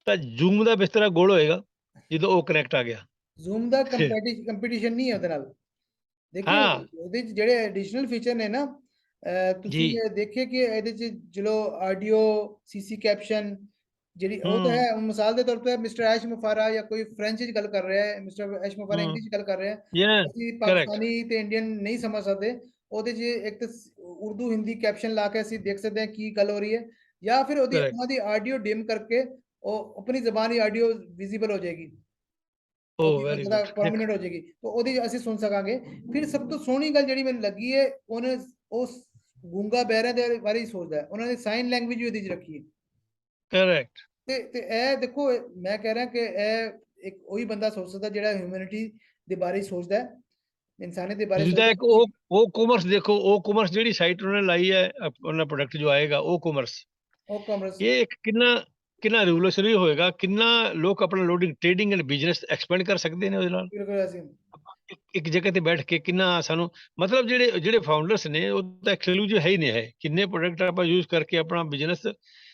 [SPEAKER 2] ਤਾਂ ਜ਼ੂਮ ਦਾ ਬਿਸਤਰਾ ਗੋਲ ਹੋਏਗਾ ਜਦੋਂ ਉਹ ਕਨੈਕਟ ਆ ਗਿਆ।
[SPEAKER 1] ਜ਼ੂਮ ਦਾ ਕੰਪੀਟੀਸ਼ਨ ਨਹੀਂ ਹੈ ਉਹਦੇ ਨਾਲ। ਦੇਖਿਏ ਉਹਦੇ ਚ ਜਿਹੜੇ ਐਡੀਸ਼ਨਲ ਫੀਚਰ ਨੇ ਨਾ, ਤੁਸੀਂ ਇਹ ਦੇਖਿਏ ਕਿ ਇਹਦੇ ਚ ਚਲੋ ਆਡੀਓ, ਸੀਸੀ ਕੈਪਸ਼ਨ ਜਿਹੜੀ ਉਹ ਤਾਂ ਹੈ। ਮਿਸਾਲ ਦੇ ਤੌਰ ਤੇ ਮਿਸਟਰ ਐਸ਼ ਮੁਫਾਰਾ ਜਾਂ ਕੋਈ ਫ੍ਰੈਂਚ ਚ ਗੱਲ ਕਰ ਰਿਹਾ ਹੈ, ਮਿਸਟਰ ਐਸ਼ ਮੁਫਾਰਾ ਇੰਗਲਿਸ਼ ਚ ਗੱਲ ਕਰ ਰਿਹਾ ਹੈ, ਅਸੀਂ ਪਾਕਿਸਤਾਨੀ ਤੇ ਇੰਡੀਅਨ ਨਹੀਂ ਸਮਝ ਸਕਦੇ। ਉਹਦੇ ਚ ਇੱਕ ਤਾਂ ਉਰਦੂ ਹਿੰਦੀ ਕੈਪਸ਼ਨ ਲਾ ਕੇ ਅਸੀਂ ਦੇਖ ਸਕਦੇ ਹਾਂ ਕੀ ਗੱਲ ਹੋ ਰਹੀ ਹੈ, ਜਾਂ ਫਿਰ ਉਹਦੀ ਆਡੀਓ ਡਿਮ ਕਰਕੇ ਉਹ ਆਪਣੀ ਜ਼ਬਾਨ ਹੀ ਆਡੀਓ ਵਿਜ਼ੀਬਲ ਹੋ ਜਾਏਗੀ, ਪ੍ਰੋਮਿਨੈਂਟ ਹੋ ਜਾਏਗੀ, ਤਾਂ ਉਹਦੀ ਅਸੀਂ ਸੁਣ ਸਕਾਂਗੇ। ਫਿਰ ਸਭ ਤੋਂ ਸੋਹਣੀ ਗੱਲ ਜਿਹੜੀ ਮੈਨੂੰ ਲੱਗੀ ਹੈ, ਉਹਨੇ ਉਸ ਗੂੰਗਾ ਬਹਿਰਿਆਂ ਦੇ ਬਾਰੇ ਹੀ ਸੋਚਦਾ ਹੈ, ਉਹਨਾਂ ਨੇ ਸਾਈਨ ਲੈਂਗੁਏਜ ਵੀ ਉਹਦੇ ਚ ਰੱਖੀ ਹੈ। ਕਰੈਕਟ। ਤੇ ਇਹ ਦੇਖੋ, ਮੈਂ ਕਹਿ ਰਿਹਾ ਕਿ ਇਹ ਇੱਕ ਉਹੀ ਬੰਦਾ ਸੋਚ ਸਕਦਾ ਜਿਹੜਾ ਹਿਊਮੈਨਿਟੀ ਦੇ ਬਾਰੇ ਸੋਚਦਾ ਹੈ, ਇਨਸਾਨੀਅਤ ਦੇ ਬਾਰੇ ਸੋਚਦਾ ਹੈ।
[SPEAKER 2] ਉਹ ਕਾਮਰਸ ਦੇਖੋ, ਉਹ ਕਾਮਰਸ ਜਿਹੜੀ ਸਾਈਟ ਉਹਨੇ ਲਾਈ ਹੈ, ਉਹਨਾਂ ਪ੍ਰੋਡਕਟ ਜੋ ਆਏਗਾ ਉਹ ਕਾਮਰਸ, ਇਹ ਇੱਕ ਕਿੰਨਾ ਰਿਵੋਲੂਸ਼ਨਰੀ ਹੋਏਗਾ, ਕਿੰਨਾ ਲੋਕ ਆਪਣਾ loading, trading and business expand ਕਰ ਸਕਦੇ ਨੇ ਉਹਦੇ ਨਾਲ। ਇੱਕ ਜਗ੍ਹਾ ਤੇ ਬੈਠ ਕੇ ਕਿੰਨਾ ਸਾਨੂੰ ਮਤਲਬ ਜਿਹੜੇ ਫਾਊਂਡਰਸ ਨੇ ਉਹ ਤਾਂ ਐਕਸਕਲੂਸਿਵ ਹੈ ਹੀ ਨਹੀਂ ਹੈ। ਕਿੰਨੇ ਪ੍ਰੋਡਕਟ ਆਪਾਂ ਯੂਜ਼ ਕਰਕੇ ਆਪਣਾ ਬਿਜ਼ਨਸ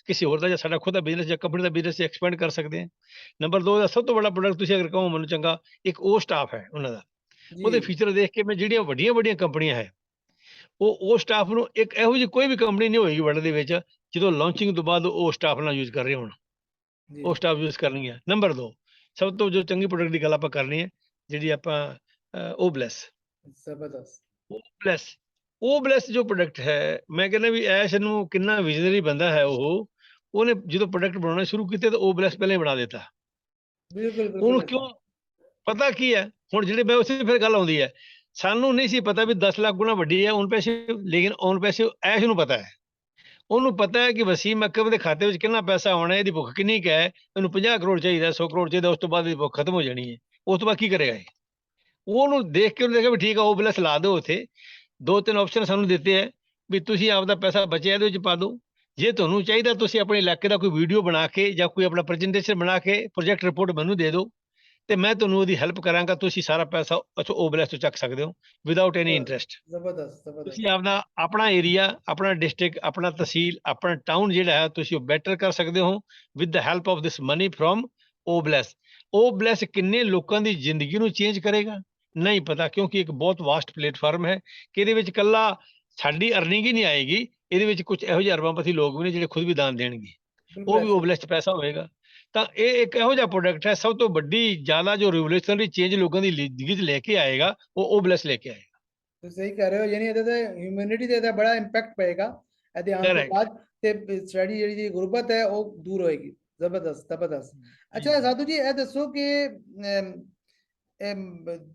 [SPEAKER 2] ਕਿਸੇ ਹੋਰ ਦਾ ਜਾਂ ਸਾਡਾ ਖੁਦ ਦਾ ਬਿਜ਼ਨਸ ਜਾਂ ਕੰਪਨੀ ਦਾ ਬਿਜ਼ਨਸ ਐਕਸਪੈਂਡ ਕਰ ਸਕਦੇ ਹਾਂ। ਨੰਬਰ 2 ਦਾ ਸਭ ਤੋਂ ਵੱਡਾ ਪ੍ਰੋਡਕਟ ਤੁਸੀਂ ਅਗਰ ਕਹੋ ਮੈਨੂੰ ਚੰਗਾ, ਇੱਕ ਉਹ ਸਟਾਫ ਹੈ ਉਹਨਾਂ ਦਾ। ਉਹਦੇ
[SPEAKER 1] ਜੀ
[SPEAKER 2] ਫੀਚਰ ਦੇਖ ਕੇ ਮੈਂ ਜਿਹੜੀਆਂ ਵੱਡੀਆਂ ਕੰਪਨੀਆਂ ਹੈ ਉਹ ਸਟਾਫ ਨੂੰ ਇੱਕ ਇਹੋ ਜਿਹੀ ਕੋਈ ਵੀ ਕੰਪਨੀ ਨਹੀਂ ਹੋਏਗੀ ਵਰਲਡ ਦੇ ਵਿੱਚ ਜਦੋਂ ਲਾਂਚਿੰਗ ਤੋਂ ਬਾਅਦ ਉਹ ਸਟਾਫ ਨਾਲ ਯੂਜ਼ ਕਰ ਰਹੇ ਹੋਣ।
[SPEAKER 1] ਜੀ
[SPEAKER 2] ਉਹ ਸਟਾਫ ਯੂਜ਼ ਕਰਨੀ ਹੈ। ਨੰਬਰ 2 ਸਭ ਤੋਂ ਜੋ ਚੰਗੀ ਪ੍ਰੋਡਕਟ ਦੀ ਗੱਲ ਆਪਾਂ ਕਰਨੀ ਹੈ, ਜਿਹੜੀ ਆਪਾਂ OBLESS
[SPEAKER 1] ਜ਼ਬਰਦਸਤ।
[SPEAKER 2] OBLESS ਜੋ ਪ੍ਰੋਡਕਟ ਹੈ, ਮੈਂ ਕਹਿੰਦਾ ਵੀ ਐਸ਼ ਨੂੰ ਕਿੰਨਾ ਵਿਜ਼ਨਰੀ ਬੰਦਾ ਹੈ ਉਹਨੇ ਜਦੋਂ ਪ੍ਰੋਡਕਟ ਬਣਾਉਣੇ ਸ਼ੁਰੂ ਕੀਤੇ ਤਾਂ OBLESS ਪਹਿਲਾਂ ਹੀ ਬਣਾ ਦਿੱਤਾ।
[SPEAKER 1] ਬਿਲਕੁਲ
[SPEAKER 2] ਉਹਨੂੰ
[SPEAKER 1] ਬਿਲकुल
[SPEAKER 2] ਕਿਉਂ ਪਤਾ ਕੀ ਹੈ, ਹੁਣ ਜਿਹੜੇ ਮੈਂ ਉਸੇ ਫਿਰ ਗੱਲ ਆਉਂਦੀ ਹੈ, ਸਾਨੂੰ ਨਹੀਂ ਸੀ ਪਤਾ ਵੀ 10 ਲੱਖ ਗੁਣਾ ਵੱਡੀ ਹੈ ਉਨ ਪੈਸੇ, ਲੇਕਿਨ ਉਨ ਪੈਸੇ ਐਸ਼ ਨੂੰ ਪਤਾ ਹੈ। ਉਹਨੂੰ ਪਤਾ ਹੈ ਕਿ ਵਸੀਮ ਅਕਰਮ ਦੇ ਖਾਤੇ ਵਿੱਚ ਕਿੰਨਾ ਪੈਸਾ ਆਉਣਾ, ਇਹਦੀ ਭੁੱਖ ਕਿੰਨੀ ਕੁ ਹੈ, ਇਹਨੂੰ 50 ਕਰੋੜ ਚਾਹੀਦਾ, 100 ਕਰੋੜ ਚਾਹੀਦਾ, ਉਸ ਤੋਂ ਬਾਅਦ ਇਹਦੀ ਭੁੱਖ ਖਤਮ ਹੋ ਜਾਣੀ ਹੈ। ਉਸ ਤੋਂ ਬਾਅਦ ਕੀ ਕਰੇਗਾ ਇਹ? ਉਹਨੂੰ ਦੇਖ ਕੇ ਉਹਨੇ ਦੇਖਿਆ ਵੀ ਠੀਕ ਆ OBLESS ਲਾ ਦਿਓ। ਉੱਥੇ 2-3 ਆਪਸ਼ਨ ਸਾਨੂੰ ਦਿੱਤੇ ਹੈ ਵੀ ਤੁਸੀਂ ਆਪਦਾ ਪੈਸਾ ਬਚਿਆ ਇਹਦੇ ਵਿੱਚ ਪਾ ਦਿਓ। ਜੇ ਤੁਹਾਨੂੰ ਚਾਹੀਦਾ ਤੁਸੀਂ ਆਪਣੇ ਇਲਾਕੇ ਦਾ ਕੋਈ ਵੀਡੀਓ ਬਣਾ ਕੇ ਜਾਂ ਕੋਈ ਆਪਣਾ ਪ੍ਰੈਜੈਂਟੇਸ਼ਨ ਬਣਾ ਕੇ ਪ੍ਰੋਜੈਕਟ ਰਿਪੋਰਟ ਮੈਨੂੰ ਦੇ ਦਿਓ ਤੇ ਮੈਂ ਤੁਹਾਨੂੰ ਉਹਦੀ ਹੈਲਪ ਕਰਾਂਗਾ। ਤੁਸੀਂ ਸਾਰਾ ਪੈਸਾ ਅੱਛਾ OBLESS ਤੋਂ ਚੱਕ ਸਕਦੇ ਹੋ ਵਿਦਆਊਟ ਐਨੀ ਇੰਟਰਸਟ।
[SPEAKER 1] ਜ਼ਬਰਦਸਤ ਜ਼ਬਰਦਸਤ।
[SPEAKER 2] ਤੁਸੀਂ ਆਪਣਾ ਏਰੀਆ, ਆਪਣਾ ਡਿਸਟ੍ਰਿਕਟ, ਆਪਣਾ ਤਹਿਸੀਲ, ਆਪਣਾ ਟਾਊਨ ਜਿਹੜਾ ਹੈ ਤੁਸੀਂ ਉਹ ਬੈਟਰ ਕਰ ਸਕਦੇ ਹੋ with the help of this money from OBLESS ਕਿੰਨੇ ਲੋਕਾਂ ਦੀ ਜ਼ਿੰਦਗੀ ਨੂੰ ਚੇਂਜ ਕਰੇਗਾ ਨਹੀਂ ਪਤਾ, ਕਿਉਂਕਿ ਇੱਕ ਬਹੁਤ ਵਾਸਟ ਪਲੇਟਫਾਰਮ ਹੈ ਕਿ ਇਹਦੇ ਵਿੱਚ ਇਕੱਲਾ ਸਾਡੀ ਅਰਨਿੰਗ ਹੀ ਨਹੀਂ ਆਏਗੀ, ਇਹਦੇ ਵਿੱਚ ਕੁਝ ਇਹੋ ਜਿਹੇ ਅਰਬਾਂਪਤੀ ਲੋਕ ਵੀ ਨੇ ਜਿਹੜੇ ਖੁਦ ਵੀ ਦਾਨ ਦੇਣਗੇ, ਉਹ ਵੀ OBLESS 'ਚ ਪੈਸਾ ਹੋਏਗਾ। ਤਾਂ ਇਹ ਇੱਕ ਇਹੋ ਜਿਹਾ ਪ੍ਰੋਡਕਟ ਹੈ, ਸਭ ਤੋਂ ਵੱਡੀ ਜ਼ਿਆਦਾ ਜੋ ਰਿਵੋਲੂਸ਼ਨਰੀ ਚੇਂਜ ਲੋਕਾਂ ਦੀ ਜ਼ਿੰਦਗੀ 'ਚ ਲੈ ਕੇ ਆਏਗਾ ਉਹ OBLESS ਲੈ ਕੇ ਆਏਗਾ।
[SPEAKER 1] ਤੁਸੀਂ ਸਹੀ ਕਹਿ ਰਹੇ ਹੋ, ਯਾਨੀ ਇਹਦੇ ਤੇ ਹਿਊਮੈਨਿਟੀ ਤੇ ਇਹਦਾ ਬੜਾ ਇੰਪੈਕਟ ਪਏਗਾ ਇਹਦੇ ਆਉਣ ਤੋਂ ਬਾਅਦ, ਤੇ ਸਾਡੀ ਜਿਹੜੀ ਗੁਰਬਤ ਹੈ ਉਹ ਦੂਰ ਹੋਏਗੀ। ਜ਼ਬਰਦਸਤ ਜ਼ਬਰਦਸਤ। ਅੱਛਾ ਸਾਧੂ ਜੀ ਇਹ ਦੱਸੋ ਕਿ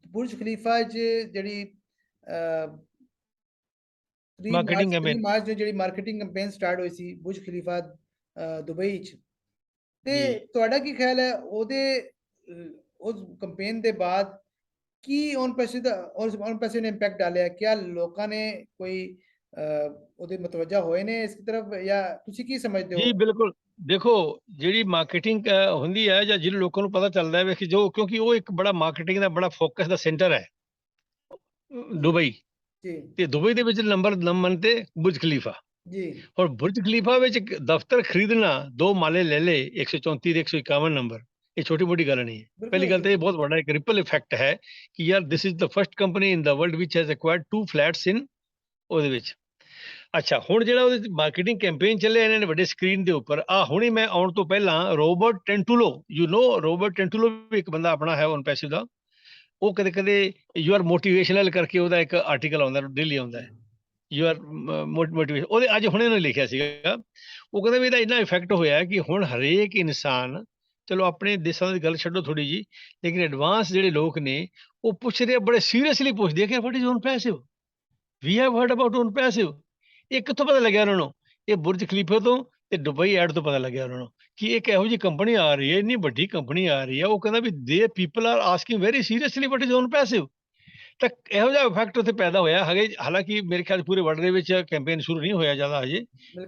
[SPEAKER 1] ਬੁਰਜ ਖਲੀਫਾ 'ਚ ਜਿਹੜੀ 3 ਮਾਰਚ ਨੂੰ ਜਿਹੜੀ ਮਾਰਕੀਟਿੰਗ ਕੈਂਪੇਨ ਸਟਾਰਟ ਹੋਈ ਸੀ ਬੁਰਜ ਖਲੀਫਾ ਦੁਬਈ 'ਚ, ਤੇ ਤੁਹਾਡਾ ਕੀ ਖਿਆਲ ਹੈ ਉਸ ਕੈਂਪੇਨ ਦੇ ਬਾਅਦ ਕੀ ਔਨ ਪੈਸੇ ਨੇ ਇੰਪੈਕਟ ਡਾਲਿਆ? ਕਿਆ ਲੋਕਾਂ ਨੇ ਕੋਈ ਉਹਦੇ ਮਤਵੱਜਾ ਹੋਏ ਨੇ ਇਸ ਤਰਫ, ਜਾਂ ਤੁਸੀਂ ਕੀ ਸਮਝਦੇ ਹੋ?
[SPEAKER 2] ਜੀ ਬਿਲਕੁਲ, ਦੇਖੋ ਜਿਹੜੀ ਮਾਰਕੀਟਿੰਗ ਹੁੰਦੀ ਹੈ ਜਾਂ ਜਿਹਨੂੰ ਲੋਕਾਂ ਨੂੰ ਪਤਾ ਚੱਲਦਾ ਹੈ ਕਿ ਜੋ, ਕਿਉਂਕਿ ਉਹ ਇੱਕ ਬੜਾ ਮਾਰਕੀਟਿੰਗ ਦਾ ਬੜਾ ਫੋਕਸ ਦਾ ਸੈਂਟਰ ਹੈ ਦੁਬਈ,
[SPEAKER 1] ਜੀ
[SPEAKER 2] ਤੇ ਦੁਬਈ ਦੇ ਵਿੱਚ ਨੰਬਰ 1 ਤੇ ਬੁਰਜ ਖਲੀਫਾ
[SPEAKER 1] ਜੀ।
[SPEAKER 2] ਔਰ ਬੁਰਜ ਖਲੀਫਾ ਵਿੱਚ ਦਫ਼ਤਰ ਖਰੀਦਣਾ 2 ਮਾਲੇ ਲੈ ਲੇ 134 ਤੇ 151 ਨੰਬਰ, ਇਹ ਛੋਟੀ ਮੋਟੀ ਗੱਲ ਨਹੀਂ ਹੈ। ਪਹਿਲੀ ਗੱਲ ਤਾਂ ਇਹ ਬਹੁਤ ਵੱਡਾ ਇੱਕ ਰਿਪਲ ਇਫੈਕਟ ਹੈ ਕਿ ਯਾਰ this is the first company in the world ਵਿਚ ਹੈਜ਼ ਐਕਵਾਇਰਡ 2 ਫਲੈਟਸ ਇਨ ਉਹਦੇ ਵਿੱਚ। ਅੱਛਾ, ਹੁਣ ਜਿਹੜਾ ਉਹਦੇ ਮਾਰਕੀਟਿੰਗ ਕੈਂਪੇਨ ਚੱਲਿਆ ਇਹਨਾਂ ਨੇ ਵੱਡੇ ਸਕਰੀਨ ਦੇ ਉੱਪਰ, ਹੁਣੇ ਮੈਂ ਆਉਣ ਤੋਂ ਪਹਿਲਾਂ ਰੋਬਰਟ ਟੈਂਟੂਲੋ, ਰੋਬਰਟ ਟੈਂਟੂਲੋ ਵੀ ਇੱਕ ਬੰਦਾ ਆਪਣਾ ਹੈ OnPassive ਦਾ, ਉਹ ਕਦੇ ਯੂ ਆਰ ਮੋਟੀਵੇਸ਼ਨਲ ਕਰਕੇ ਉਹਦਾ ਇੱਕ ਆਰਟੀਕਲ ਆਉਂਦਾ, ਡੇਲੀ ਆਉਂਦਾ ਹੈ, ਯੂ ਆਰ ਮੋਟੀਵੇਸ਼ਨ, ਉਹਦੇ ਅੱਜ ਹੁਣੇ ਉਹਨੇ ਲਿਖਿਆ ਸੀਗਾ। ਉਹ ਕਹਿੰਦਾ ਵੀ ਇਹਦਾ ਇੰਨਾ ਇਫੈਕਟ ਹੋਇਆ ਕਿ ਹੁਣ ਹਰੇਕ ਇਨਸਾਨ, ਚਲੋ ਆਪਣੇ ਦੇਸ਼ਾਂ ਦੀ ਗੱਲ ਛੱਡੋ ਥੋੜੀ ਜੀ, ਲੇਕਿਨ ਐਡਵਾਂਸ ਜਿਹੜੇ ਲੋਕ ਨੇ ਉਹ ਪੁੱਛਦੇ ਆ, ਬੜੇ ਸੀਰੀਅਸਲੀ ਪੁੱਛਦੇ ਆ ਕਿ what is OnPassive, we have heard about OnPassive। ਇਹ ਕਿੱਥੋਂ ਪਤਾ ਲੱਗਿਆ ਉਹਨਾਂ ਨੂੰ? ਇਹ ਬੁਰਜ ਖਲੀਫਾ ਤੋਂ ਤੇ ਦੁਬਈ ਐਡ ਤੋਂ ਪਤਾ ਲੱਗਿਆ ਉਹਨਾਂ ਨੂੰ ਕਿ ਇੱਕ ਇਹੋ ਜਿਹੀ ਕੰਪਨੀ ਆ ਰਹੀ ਹੈ, ਇੰਨੀ ਵੱਡੀ ਕੰਪਨੀ ਆ ਰਹੀ ਹੈ। ਉਹ ਕਹਿੰਦਾ ਵੀ ਦੇ people are asking very seriously what is OnPassive। ਤਾਂ ਇਹੋ ਜਿਹਾ ਇਫੈਕਟ ਉੱਥੇ ਪੈਦਾ ਹੋਇਆ। ਹਾਲਾਂਕਿ ਮੇਰੇ ਖਿਆਲ ਪੂਰੇ ਵਰਲਡ ਦੇ ਵਿੱਚ ਕੈਂਪੇਨ ਸ਼ੁਰੂ ਨਹੀਂ ਹੋਇਆ ਜ਼ਿਆਦਾ ਹਜੇ,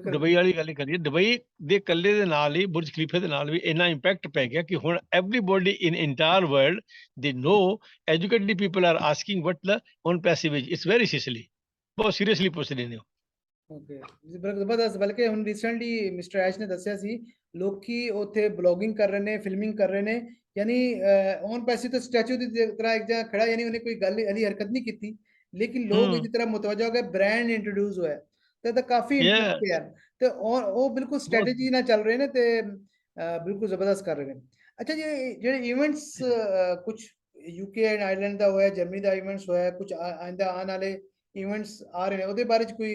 [SPEAKER 2] ਦੁਬਈ ਵਾਲੀ ਗੱਲ ਹੀ ਕਰੀਏ, ਦੁਬਈ ਦੇ ਇਕੱਲੇ ਦੇ ਨਾਲ ਹੀ ਬੁਰਜ ਖਲੀਫਾ ਦੇ ਨਾਲ ਵੀ ਇੰਨਾ ਇੰਪੈਕਟ ਪੈ ਗਿਆ ਕਿ ਹੁਣ ਐਵਰੀਬੋਡੀ ਇਨ entire world they know, educated people are asking what the OnPassive is, its very seriously, ਬਹੁਤ ਸੀਰੀਅਸਲੀ ਪੁੱਛਦੇ ਨੇ ਉਹ।
[SPEAKER 1] ਓਕੇ, ਜ਼ਬਰਦਸਤ। ਬਲਕਿ ਹੁਣ ਰੀਸੈਂਟਲੀ ਮਿਸਟਰ ਐਸ਼ ਨੇ ਦੱਸਿਆ ਸੀ ਲੋਕੀ ਉੱਥੇ ਬਲੌਗਿੰਗ ਕਰ ਰਹੇ ਨੇ, ਫਿਲਮਿੰਗ ਕਰ ਰਹੇ ਨੇ, ਯਾਨੀ OnPassive ਤੋਂ ਸਟੈਚੂ ਦੀ ਤਰ੍ਹਾਂ ਇੱਕ ਜਗ੍ਹਾ ਖੜਾ, ਯਾਨੀ ਉਹਨੇ ਕੋਈ ਗੱਲ ਵਾਲੀ ਹਰਕਤ ਨਹੀਂ ਕੀਤੀ, ਲੇਕਿਨ ਲੋਕ ਇਹਦੀ ਤਰ੍ਹਾਂ ਮੁਤਵੱਜਾ ਹੋ ਗਏ, ਬ੍ਰਾਂਡ ਇੰਟਰੋਡਿਊਸ ਹੋਇਆ ਤਾਂ ਕਾਫੀ ਇੰਪੈਕਟ ਪਿਆ, ਤੇ ਉਹ ਬਿਲਕੁਲ ਸਟ੍ਰੈਟਜੀ ਨਾਲ ਚੱਲ ਰਹੇ ਨੇ ਤੇ ਬਿਲਕੁਲ ਜ਼ਬਰਦਸਤ ਕਰ ਰਹੇ ਨੇ। ਅੱਛਾ ਜੀ, ਜਿਹੜੇ ਇਵੈਂਟਸ ਕੁਝ UK ਐਂਡ ਆਇਰਲੈਂਡ ਦਾ ਹੋਇਆ, ਜਰਮਨੀ ਦਾ ਇਵੈਂਟਸ ਹੋਇਆ, ਕੁਝ ਆਇੰਦਾ ਆਉਣ ਵਾਲੇ ਇਵੈਂਟਸ ਆ ਰਹੇ ਨੇ, ਉਹਦੇ ਬਾਰੇ ਚ ਕੋਈ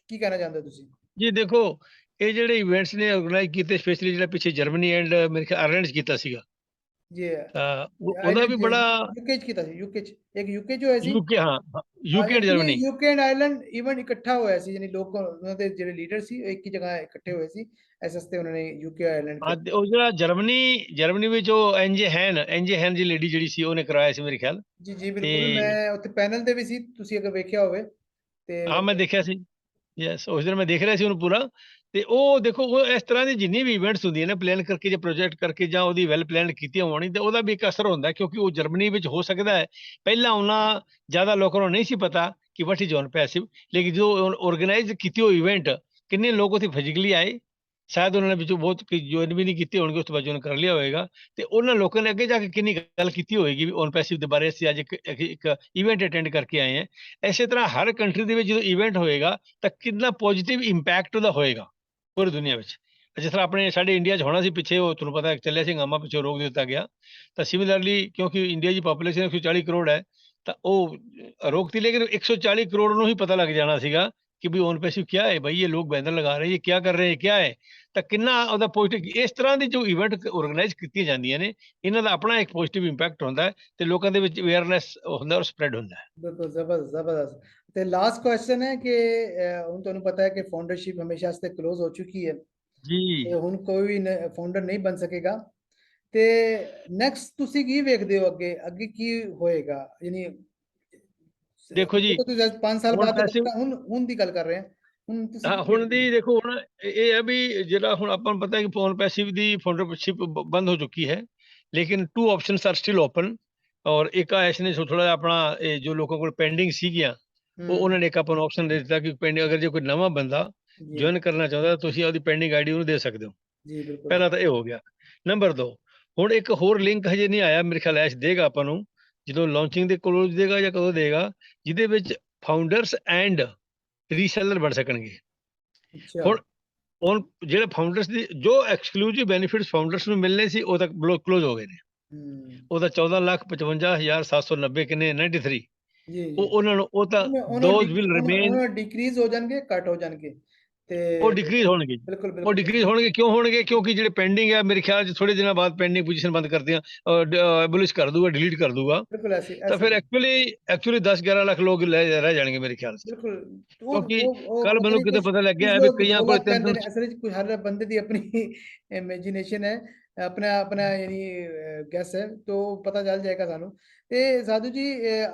[SPEAKER 1] ਕੀ ਕਹਿਣਾ ਚਾਹੁੰਦੇ ਹੋ ਤੁਸੀਂ?
[SPEAKER 2] ਜੀ ਦੇਖੋ, ਇਹ ਜਿਹੜੇ ਇਵੈਂਟਸ ਨੇ ਆਰਗੇਨਾਈਜ਼ ਕੀਤੇ, ਸਪੈਸ਼ਲੀ ਜਿਹੜਾ ਪਿੱਛੇ ਜਰਮਨੀ ਐਂਡ ਮੇਰੇ ਖਿਆਲ ਆਇਰਲੈਂਡ 'ਚ ਕੀਤਾ ਸੀਗਾ,
[SPEAKER 1] ਜੀ
[SPEAKER 2] ਉਹਦਾ ਵੀ ਬੜਾ,
[SPEAKER 1] ਯੂਕੇ ਚ ਕੀਤਾ ਸੀ, ਯੂਕੇ ਚ ਇੱਕ ਯੂਕੇ ਚ ਹੋਇਆ ਸੀ,
[SPEAKER 2] ਯੂਕੇ, ਹਾਂ UK and Germany,
[SPEAKER 1] UK and Ireland event ਇਕੱਠਾ ਹੋਇਆ ਸੀ, ਯਾਨੀ ਲੋਕ ਉਹਨਾਂ ਦੇ ਜਿਹੜੇ ਲੀਡਰ ਸੀ ਇੱਕ ਹੀ ਜਗ੍ਹਾ ਇਕੱਠੇ ਹੋਏ ਸੀ, ਇਸ ਵਾਸਤੇ ਉਹਨਾਂ ਨੇ ਯੂਕੇ ਆਇਰਲੈਂਡ
[SPEAKER 2] ਹਾਂ, ਉਹ ਜਿਹੜਾ ਜਰਮਨੀ ਵਿੱਚ ਉਹ ਐਨਜੇ ਹੈਨ ਦੀ ਲੇਡੀ ਜਿਹੜੀ ਸੀ ਉਹਨੇ ਕਰਵਾਇਆ ਸੀ ਮੇਰੇ ਖਿਆਲ।
[SPEAKER 1] ਜੀ ਜੀ
[SPEAKER 2] ਤੇ
[SPEAKER 1] ਬਿਲਕੁਲ, ਮੈਂ ਉੱਥੇ ਪੈਨਲ ਤੇ ਵੀ ਸੀ, ਤੁਸੀਂ ਅਗਰ ਵੇਖਿਆ ਹੋਵੇ ਤੇ।
[SPEAKER 2] ਹਾਂ ਮੈਂ ਦੇਖਿਆ ਸੀ, ਯੈਸ, ਉਸ ਦਿਨ ਮੈਂ ਦੇਖ ਰਿਹਾ ਸੀ ਉਹਨੂੰ ਪੂਰਾ। ਤੇ ਉਹ ਦੇਖੋ ਉਹ ਇਸ ਤਰ੍ਹਾਂ ਦੀ ਜਿੰਨੀ ਵੀ ਇਵੈਂਟਸ ਹੁੰਦੀਆਂ ਨੇ ਪਲਾਨ ਕਰਕੇ ਜਾਂ ਪ੍ਰੋਜੈਕਟ ਕਰਕੇ ਜਾਂ ਉਹਦੀ ਵੈਲ ਪਲਾਨਡ ਕੀਤੀਆਂ ਹੋਣੀ ਤੇ ਉਹਦਾ ਵੀ ਇੱਕ ਅਸਰ ਹੁੰਦਾ ਹੈ, ਕਿਉਂਕਿ ਉਹ ਜਰਮਨੀ ਵਿੱਚ ਹੋ ਸਕਦਾ ਹੈ ਪਹਿਲਾਂ ਉਹਨਾਂ ਜ਼ਿਆਦਾ ਲੋਕਾਂ ਨੂੰ ਨਹੀਂ ਸੀ ਪਤਾ ਕਿ ਵਟ ਇਜ਼ ਔਨ ਪੈਸਿਵ, ਲੇਕਿਨ ਜੋ ਆਰਗੇਨਾਈਜ਼ ਕੀਤੀ ਹੋਈ ਇਵੈਂਟ ਕਿੰਨੇ ਲੋਕ ਉੱਥੇ ਫਿਜ਼ੀਕਲੀ ਆਏ, ਸ਼ਾਇਦ ਉਹਨਾਂ ਨੇ ਵਿੱਚੋਂ ਬਹੁਤ ਜੁਆਇਨ ਵੀ ਨਹੀਂ ਕੀਤੇ ਹੋਣਗੇ, ਉਸ ਤੋਂ ਬਾਅਦ ਜੁਆਇਨ ਕਰ ਲਿਆ ਹੋਵੇਗਾ, ਤੇ ਉਹਨਾਂ ਲੋਕਾਂ ਨੇ ਅੱਗੇ ਜਾ ਕੇ ਕਿੰਨੀ ਗੱਲ ਕੀਤੀ ਹੋਏਗੀ ਵੀ ਔਨ ਪੈਸਿਵ ਦੇ ਬਾਰੇ ਅਸੀਂ ਅੱਜ ਇੱਕ ਇਵੈਂਟ ਅਟੈਂਡ ਕਰਕੇ ਆਏ ਹਾਂ। ਇਸੇ ਤਰ੍ਹਾਂ ਹਰ ਕੰਟਰੀ ਦੇ ਵਿੱਚ ਜਦੋਂ ਇਵੈਂਟ ਹੋਏਗਾ ਤਾਂ ਕਿੰਨਾ ਪੋਜ਼ਿਟਿਵ ਇੰਪੈਕਟ ਉਹਦਾ ਹੋਏਗਾ ਪੂਰੀ ਦੁਨੀਆ ਵਿੱਚ। ਜਿਸ ਤਰ੍ਹਾਂ ਆਪਣੇ ਸਾਡੇ ਇੰਡੀਆ 'ਚ ਹੋਣਾ ਸੀ ਪਿੱਛੇ, ਉਹ ਤੁਹਾਨੂੰ ਪਤਾ ਚੱਲਿਆ ਸੀ ਹੰਗਾਮਾ, ਪਿੱਛੇ ਰੋਕ ਦਿੱਤਾ ਗਿਆ। ਤਾਂ ਸਿਮਿਲਰਲੀ ਕਿਉਂਕਿ ਇੰਡੀਆ ਦੀ ਪਾਪੂਲੇਸ਼ਨ 140 ਕਰੋੜ ਹੈ ਤਾਂ ਉਹ ਰੋਕਤੀ, ਲੇਕਿन 140 करोड़ ਨੂੰ ਹੀ ਪਤਾ ਲੱਗ ਜਾਣਾ ਸੀਗਾ ਕਿ ਵੀ ਔਨ ਪੈਸਿਵ क्या है भाई, ये लोग बैनर लगा रहे हैं, ये क्या कर रहे हैं, क्या है। ਤਾਂ ਕਿੰਨਾ ਉਹਦਾ ਪੋਜ਼ਿਟਿਵ ਇਸ ਤਰ੍ਹਾਂ ਦੀ ਜੋ ਇਵੈਂਟ ਆਰਗੇਨਾਈਜ਼ ਕੀਤੀਆਂ ਜਾਂਦੀਆਂ ਨੇ ਇਹਨਾਂ ਦਾ ਆਪਣਾ ਇੱਕ ਪੋਜ਼ਿਟਿਵ ਇੰਪੈਕਟ ਹੁੰਦਾ ਹੈ ਤੇ ਲੋਕਾਂ ਦੇ ਵਿੱਚ ਅਵੇਅਰਨੈਸ ਹੁੰਦਾ ਔਰ ਸਪਰੈਡ ਹੁੰਦਾ ਹੈ।
[SPEAKER 1] ਬਿਲਕੁਲ ਜ਼ਬਰਦਸਤ ਜ਼ਬਰਦਸਤ। ਤੇ ਲਾਸਟ ਕੁਐਸਚਨ ਹੈ ਕਿ ਹੁਣ ਤੁਹਾਨੂੰ ਪਤਾ ਹੈ ਕਿ ਫਾਊਂਡਰਸ਼ਿਪ ਹਮੇਸ਼ਾ ਵਾਸਤੇ ਕਲੋਜ਼ ਹੋ ਚੁੱਕੀ ਹੈ
[SPEAKER 2] ਜੀ
[SPEAKER 1] ਤੇ ਹੁਣ ਕੋਈ ਵੀ ਫਾਊਂਡਰ ਨਹੀਂ ਬਣ ਸਕੇਗਾ, ਤੇ ਨੈਕਸਟ ਤੁਸੀਂ ਕੀ ਵੇਖਦੇ ਹੋ ਅੱਗੇ ਅੱਗੇ ਕੀ ਹੋਏਗਾ, ਯਾਨੀ
[SPEAKER 2] ਦੇਖੋ ਜੀ,
[SPEAKER 1] ਤੁਸੀਂ 5 ਸਾਲ
[SPEAKER 2] ਹੁਣ
[SPEAKER 1] ਬਾਅਦ
[SPEAKER 2] ਪੈਸਿਵ
[SPEAKER 1] ਹੁਣ ਦੀ ਗੱਲ ਕਰ ਰਹੇ ਹਾਂ, ਹੁਣ ਤੁਸੀਂ
[SPEAKER 2] ਹਾਂ
[SPEAKER 1] ਕੀ
[SPEAKER 2] ਹੁਣ
[SPEAKER 1] ਵੇਖਦੇ
[SPEAKER 2] ਦੀ ਦੇਖੋ ਹੁਣ ਇਹ ਹੈ ਵੀ ਜਿਹੜਾ ਹੁਣ ਆਪਾਂ ਨੂੰ ਪਤਾ ਹੈ ਕਿ ਫੋਨ ਪੈਸਿਵ ਦੀ ਫਾਊਂਡਰਸ਼ਿਪ ਬੰਦ ਹੋ ਚੁੱਕੀ ਹੈ, ਲੇਕਿਨ 2 ਆਪਸ਼ਨਸ ਆਰ ਸਟਿਲ ਓਪਨ। ਔਰ ਇੱਕ ਆ ਇਸਨੇ ਥੋੜਾ ਜਿਹਾ ਆਪਣਾ ਇਹ ਜੋ ਲੋਕਾਂ ਕੋਲ ਪੈਂਡਿੰਗ ਸੀਗੀਆਂ ਉਹ ਉਹਨਾਂ ਨੇ ਇੱਕ ਆਪਾਂ ਨੂੰ ਆਪਸ਼ਨ ਦੇ ਦਿੱਤਾ ਕਿ ਪੈਂਡਿੰਗ ਅਗਰ ਜੇ ਕੋਈ ਨਵਾਂ ਬੰਦਾ
[SPEAKER 1] ਜੀ
[SPEAKER 2] ਜੁਆਇਨ ਕਰਨਾ ਚਾਹੁੰਦਾ ਤੁਸੀਂ ਉਹਦੀ ਪੈਂਡਿੰਗ ਆਈਡੀ ਉਹਨੂੰ ਦੇ ਸਕਦੇ ਹੋ।
[SPEAKER 1] ਜੀ ਬਿਲकुल
[SPEAKER 2] ਪਹਿਲਾ ਤਾਂ ਇਹ ਹੋ ਗਿਆ। ਨੰਬਰ 2, ਹੁਣ ਇੱਕ ਹੋਰ ਲਿੰਕ ਹਜੇ ਨਹੀਂ ਆਇਆ, ਮੇਰੇ ਖਿਆਲ ਐਸ਼ ਦੇਗਾ ਆਪਾਂ ਨੂੰ ਜਦੋਂ ਲਾਂਚਿੰਗ ਦੇ ਕੋਲ ਦੇਗਾ ਜਾਂ ਕਦੋਂ ਦੇਗਾ, ਜਿਹਦੇ ਵਿੱਚ ਫਾਊਂਡਰਸ ਐਂਡ ਰੀਸੈਲਰ ਬਣ ਸਕਣਗੇ।
[SPEAKER 1] अच्छा
[SPEAKER 2] ਹੁਣ ਹੁਣ ਜਿਹੜੇ ਫਾਊਂਡਰਸ ਦੀ ਜੋ ਐਕਸਕਲੂਸਿਵ ਬੈਨੀਫਿਟਸ ਫਾਊਂਡਰਸ ਨੂੰ ਮਿਲਨੇ ਸੀ ਉਹ ਤੱਕ ਕਲੋਜ਼ ਹੋ ਗਏ ਨੇ। ਉਹਦਾ 14,55,790 ਕਿੰਨੇ 93
[SPEAKER 1] ਜੀ ਜੀ
[SPEAKER 2] ਉਹ ਉਹਨਾਂ ਨੂੰ ਉਹ ਤਾਂ ਦੋਜ਼ ਵਿਲ ਰਿਮੇਨ,
[SPEAKER 1] ਉਹਨਾਂ ਡਿਕਰੀਜ਼ ਹੋ ਜਾਣਗੇ, ਕੱਟ ਹੋ ਜਾਣਗੇ ਤੇ
[SPEAKER 2] ਉਹ ਡਿਕਰੀਜ਼ ਹੋਣਗੇ।
[SPEAKER 1] ਬਿਲकुल
[SPEAKER 2] ਉਹ
[SPEAKER 1] बिल्कुल
[SPEAKER 2] ਡਿਕਰੀਜ਼ ਹੋਣਗੇ, ਕਿਉਂ ਹੋਣਗੇ? ਕਿਉਂਕਿ ਜਿਹੜੇ ਪੈਂਡਿੰਗ ਹੈ ਮੇਰੇ ਖਿਆਲ 'ਚ ਥੋੜੇ ਦਿਨਾਂ ਬਾਅਦ ਪੈਂਡਿੰਗ ਪੋਜੀਸ਼ਨ ਬੰਦ ਕਰਦੀਆਂ ਐਬੋਲਿਸ਼ ਕਰ ਦੂਗਾ, ਡਿਲੀਟ ਕਰ ਦੂਗਾ।
[SPEAKER 1] बिल्कुल ऐसे
[SPEAKER 2] ਤਾਂ
[SPEAKER 1] ऐसे
[SPEAKER 2] ਫਿਰ ਐਕਚੁਅਲੀ 10-11 ਲੱਖ ਲੋਕ ਰਹਿ ਜਾਣਗੇ ਮੇਰੇ ਖਿਆਲ 'ਚ।
[SPEAKER 1] ਬਿਲਕੁਲ
[SPEAKER 2] ਕਿਉਂਕਿ
[SPEAKER 1] ਉਹ
[SPEAKER 2] ਕੱਲ
[SPEAKER 1] ਪਤਾ
[SPEAKER 2] ਮੈਨੂੰ
[SPEAKER 1] ਨਹੀਂ
[SPEAKER 2] ਕਿਤੇ ਪਤਾ
[SPEAKER 1] ਕੁਝ
[SPEAKER 2] ਲੱਗਿਆ ਹੈ ਵੀ
[SPEAKER 1] ਲੋਗ
[SPEAKER 2] ਕਈਆਂ
[SPEAKER 1] 2
[SPEAKER 2] ਕੋਲ
[SPEAKER 1] ਲੱਖ ਕਹਿੰਦੇ
[SPEAKER 2] 3-3
[SPEAKER 1] ਨੇ, ਅਸਲ ਵਿੱਚ ਕੁਝ ਹਰ ਬੰਦੇ ਦੀ ਆਪਣੀ ਇਮੇਜਿਨੇਸ਼ਨ ਹੈ, ਆਪਣਾ ਆਪਣਾ ਯਾਨੀ ਗੈਸ ਹੈ, तो ਪਤਾ ਚੱਲ ਜਾਏਗਾ ਸਾਨੂੰ। ਤੇ ਸਾਧੂ ਜੀ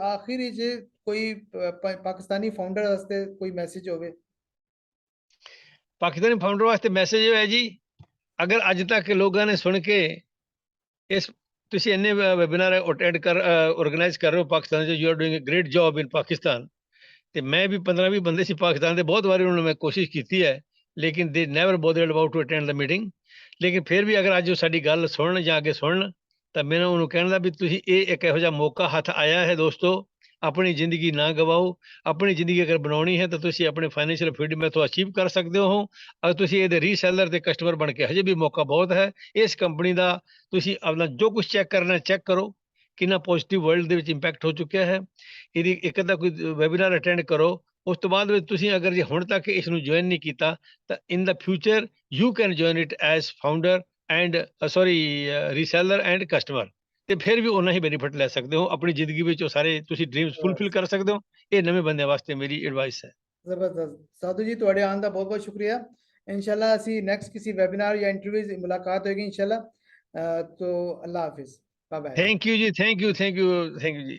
[SPEAKER 1] ਆਖਿਰ ਵਿੱਚ ਕੋਈ ਪਾਕਿਸਤਾਨੀ ਫਾਊਂਡਰ ਵਾਸਤੇ ਕੋਈ ਮੈਸੇਜ ਹੋਵੇ?
[SPEAKER 2] ਪਾਕਿਸਤਾਨੀ ਫਾਊਂਡਰ ਵਾਸਤੇ ਮੈਸੇਜ ਇਹ ਹੈ ਜੀ, ਅਗਰ ਅੱਜ ਤੱਕ ਲੋਕਾਂ ਨੇ ਸੁਣ ਕੇ ਇਸ ਤੁਸੀਂ ਇੰਨੇ ਵੈਬਿਨਾਰ ਅਟੈਂਡ ਆਰਗੇਨਾਈਜ਼ ਕਰ ਰਹੇ ਹੋ ਪਾਕਿਸਤਾਨ 'ਚ, you are doing a great job in Pakistan. ਤੇ ਮੈਂ ਵੀ 15-20 ਬੰਦੇ ਸੀ ਪਾਕਿਸਤਾਨ ਦੇ, ਬਹੁਤ ਵਾਰੀ ਉਹਨਾਂ ਨੂੰ ਮੈਂ ਕੋਸ਼ਿਸ਼ ਕੀਤੀ ਹੈ, ਲੇਕਿਨ they never bothered about to attend the meeting. ਲੇਕਿਨ ਫਿਰ ਵੀ ਅਗਰ ਅੱਜ ਉਹ ਸਾਡੀ ਗੱਲ ਸੁਣਨ ਜਾਂ ਅੱਗੇ ਸੁਣਨ ਤਾਂ ਮੈਨੂੰ ਉਹਨੂੰ ਕਹਿਣ ਦਾ ਵੀ ਤੁਸੀਂ ਇਹ ਇੱਕ ਇਹੋ ਜਿਹਾ ਮੌਕਾ ਹੱਥ ਆਇਆ ਹੈ ਦੋਸਤੋ, ਆਪਣੀ ਜ਼ਿੰਦਗੀ ਨਾ ਗਵਾਓ। ਆਪਣੀ ਜ਼ਿੰਦਗੀ ਅਗਰ ਬਣਾਉਣੀ ਹੈ ਤਾਂ ਤੁਸੀਂ ਆਪਣੇ ਫਾਈਨੈਂਸ਼ੀਅਲ ਫਰੀडम ਮੈਥੋਂ ਅਚੀਵ ਕਰ ਸਕਦੇ ਹੋ। ਅਗਰ ਤੁਸੀਂ ਇਹਦੇ ਰੀਸੈਲਰ ਤੇ ਕਸਟਮਰ ਬਣ ਕੇ ਹਜੇ ਵੀ ਮੌਕਾ ਬਹੁਤ ਹੈ। ਇਸ ਕੰਪਨੀ ਦਾ ਤੁਸੀਂ ਆਪਣਾ ਜੋ ਕੁਝ ਚੈੱਕ ਕਰਨਾ ਚੈੱਕ ਕਰੋ, ਕਿੰਨਾ ਪੋਜ਼ਿਟਿਵ ਵਰਲਡ ਦੇ ਵਿੱਚ ਇੰਪੈਕਟ ਹੋ ਚੁੱਕਿਆ ਹੈ। ਇਹਦੀ ਇੱਕ ਅੱਧਾ ਕੋਈ ਵੈਬਿਨਾਰ ਅਟੈਂਡ ਕਰੋ, ਉਸ ਤੋਂ ਬਾਅਦ ਵਿੱਚ ਤੁਸੀਂ ਅਗਰ ਜੇ ਹੁਣ ਤੱਕ ਇਸ ਨੂੰ ਜੁਆਇਨ ਨਹੀਂ ਕੀਤਾ ਤਾਂ in the future you can join it as founder and reseller and customer, ਤੇ ਫਿਰ ਵੀ ਉਹਨਾਂ ਹੀ ਬੈਨੀਫਿਟ ਲੈ ਸਕਦੇ ਹੋ। ਆਪਣੀ ਜ਼ਿੰਦਗੀ ਵਿੱਚ ਉਹ ਸਾਰੇ ਤੁਸੀਂ ਡ੍ਰੀਮਸ ਫੁਲਫਿਲ ਕਰ ਸਕਦੇ ਹੋ। ਇਹ ਨਵੇਂ ਬੰਦਿਆਂ ਵਾਸਤੇ ਮੇਰੀ ਐਡਵਾਈਸ ਹੈ।
[SPEAKER 1] ਜ਼ਬਰਦਸਤ ਸਾਧੂ ਜੀ, ਤੁਹਾਡੇ ਆਉਣ ਦਾ ਬਹੁਤ ਬਹੁਤ ਸ਼ੁਕਰੀਆ। इंशाल्लाह ਅਸੀਂ ਨੈਕਸਟ ਕਿਸੇ ਵੈਬਿਨਾਰ ਜਾਂ ਇੰਟਰਵਿਊ ਮੁਲਾਕਾਤ ਹੋਏਗੀ इंशाल्लाह। तो अल्लाह हाफिज, बाय बाय।
[SPEAKER 2] ਥੈਂਕ ਯੂ ਜੀ, ਥੈਂਕ ਯੂ ਜੀ।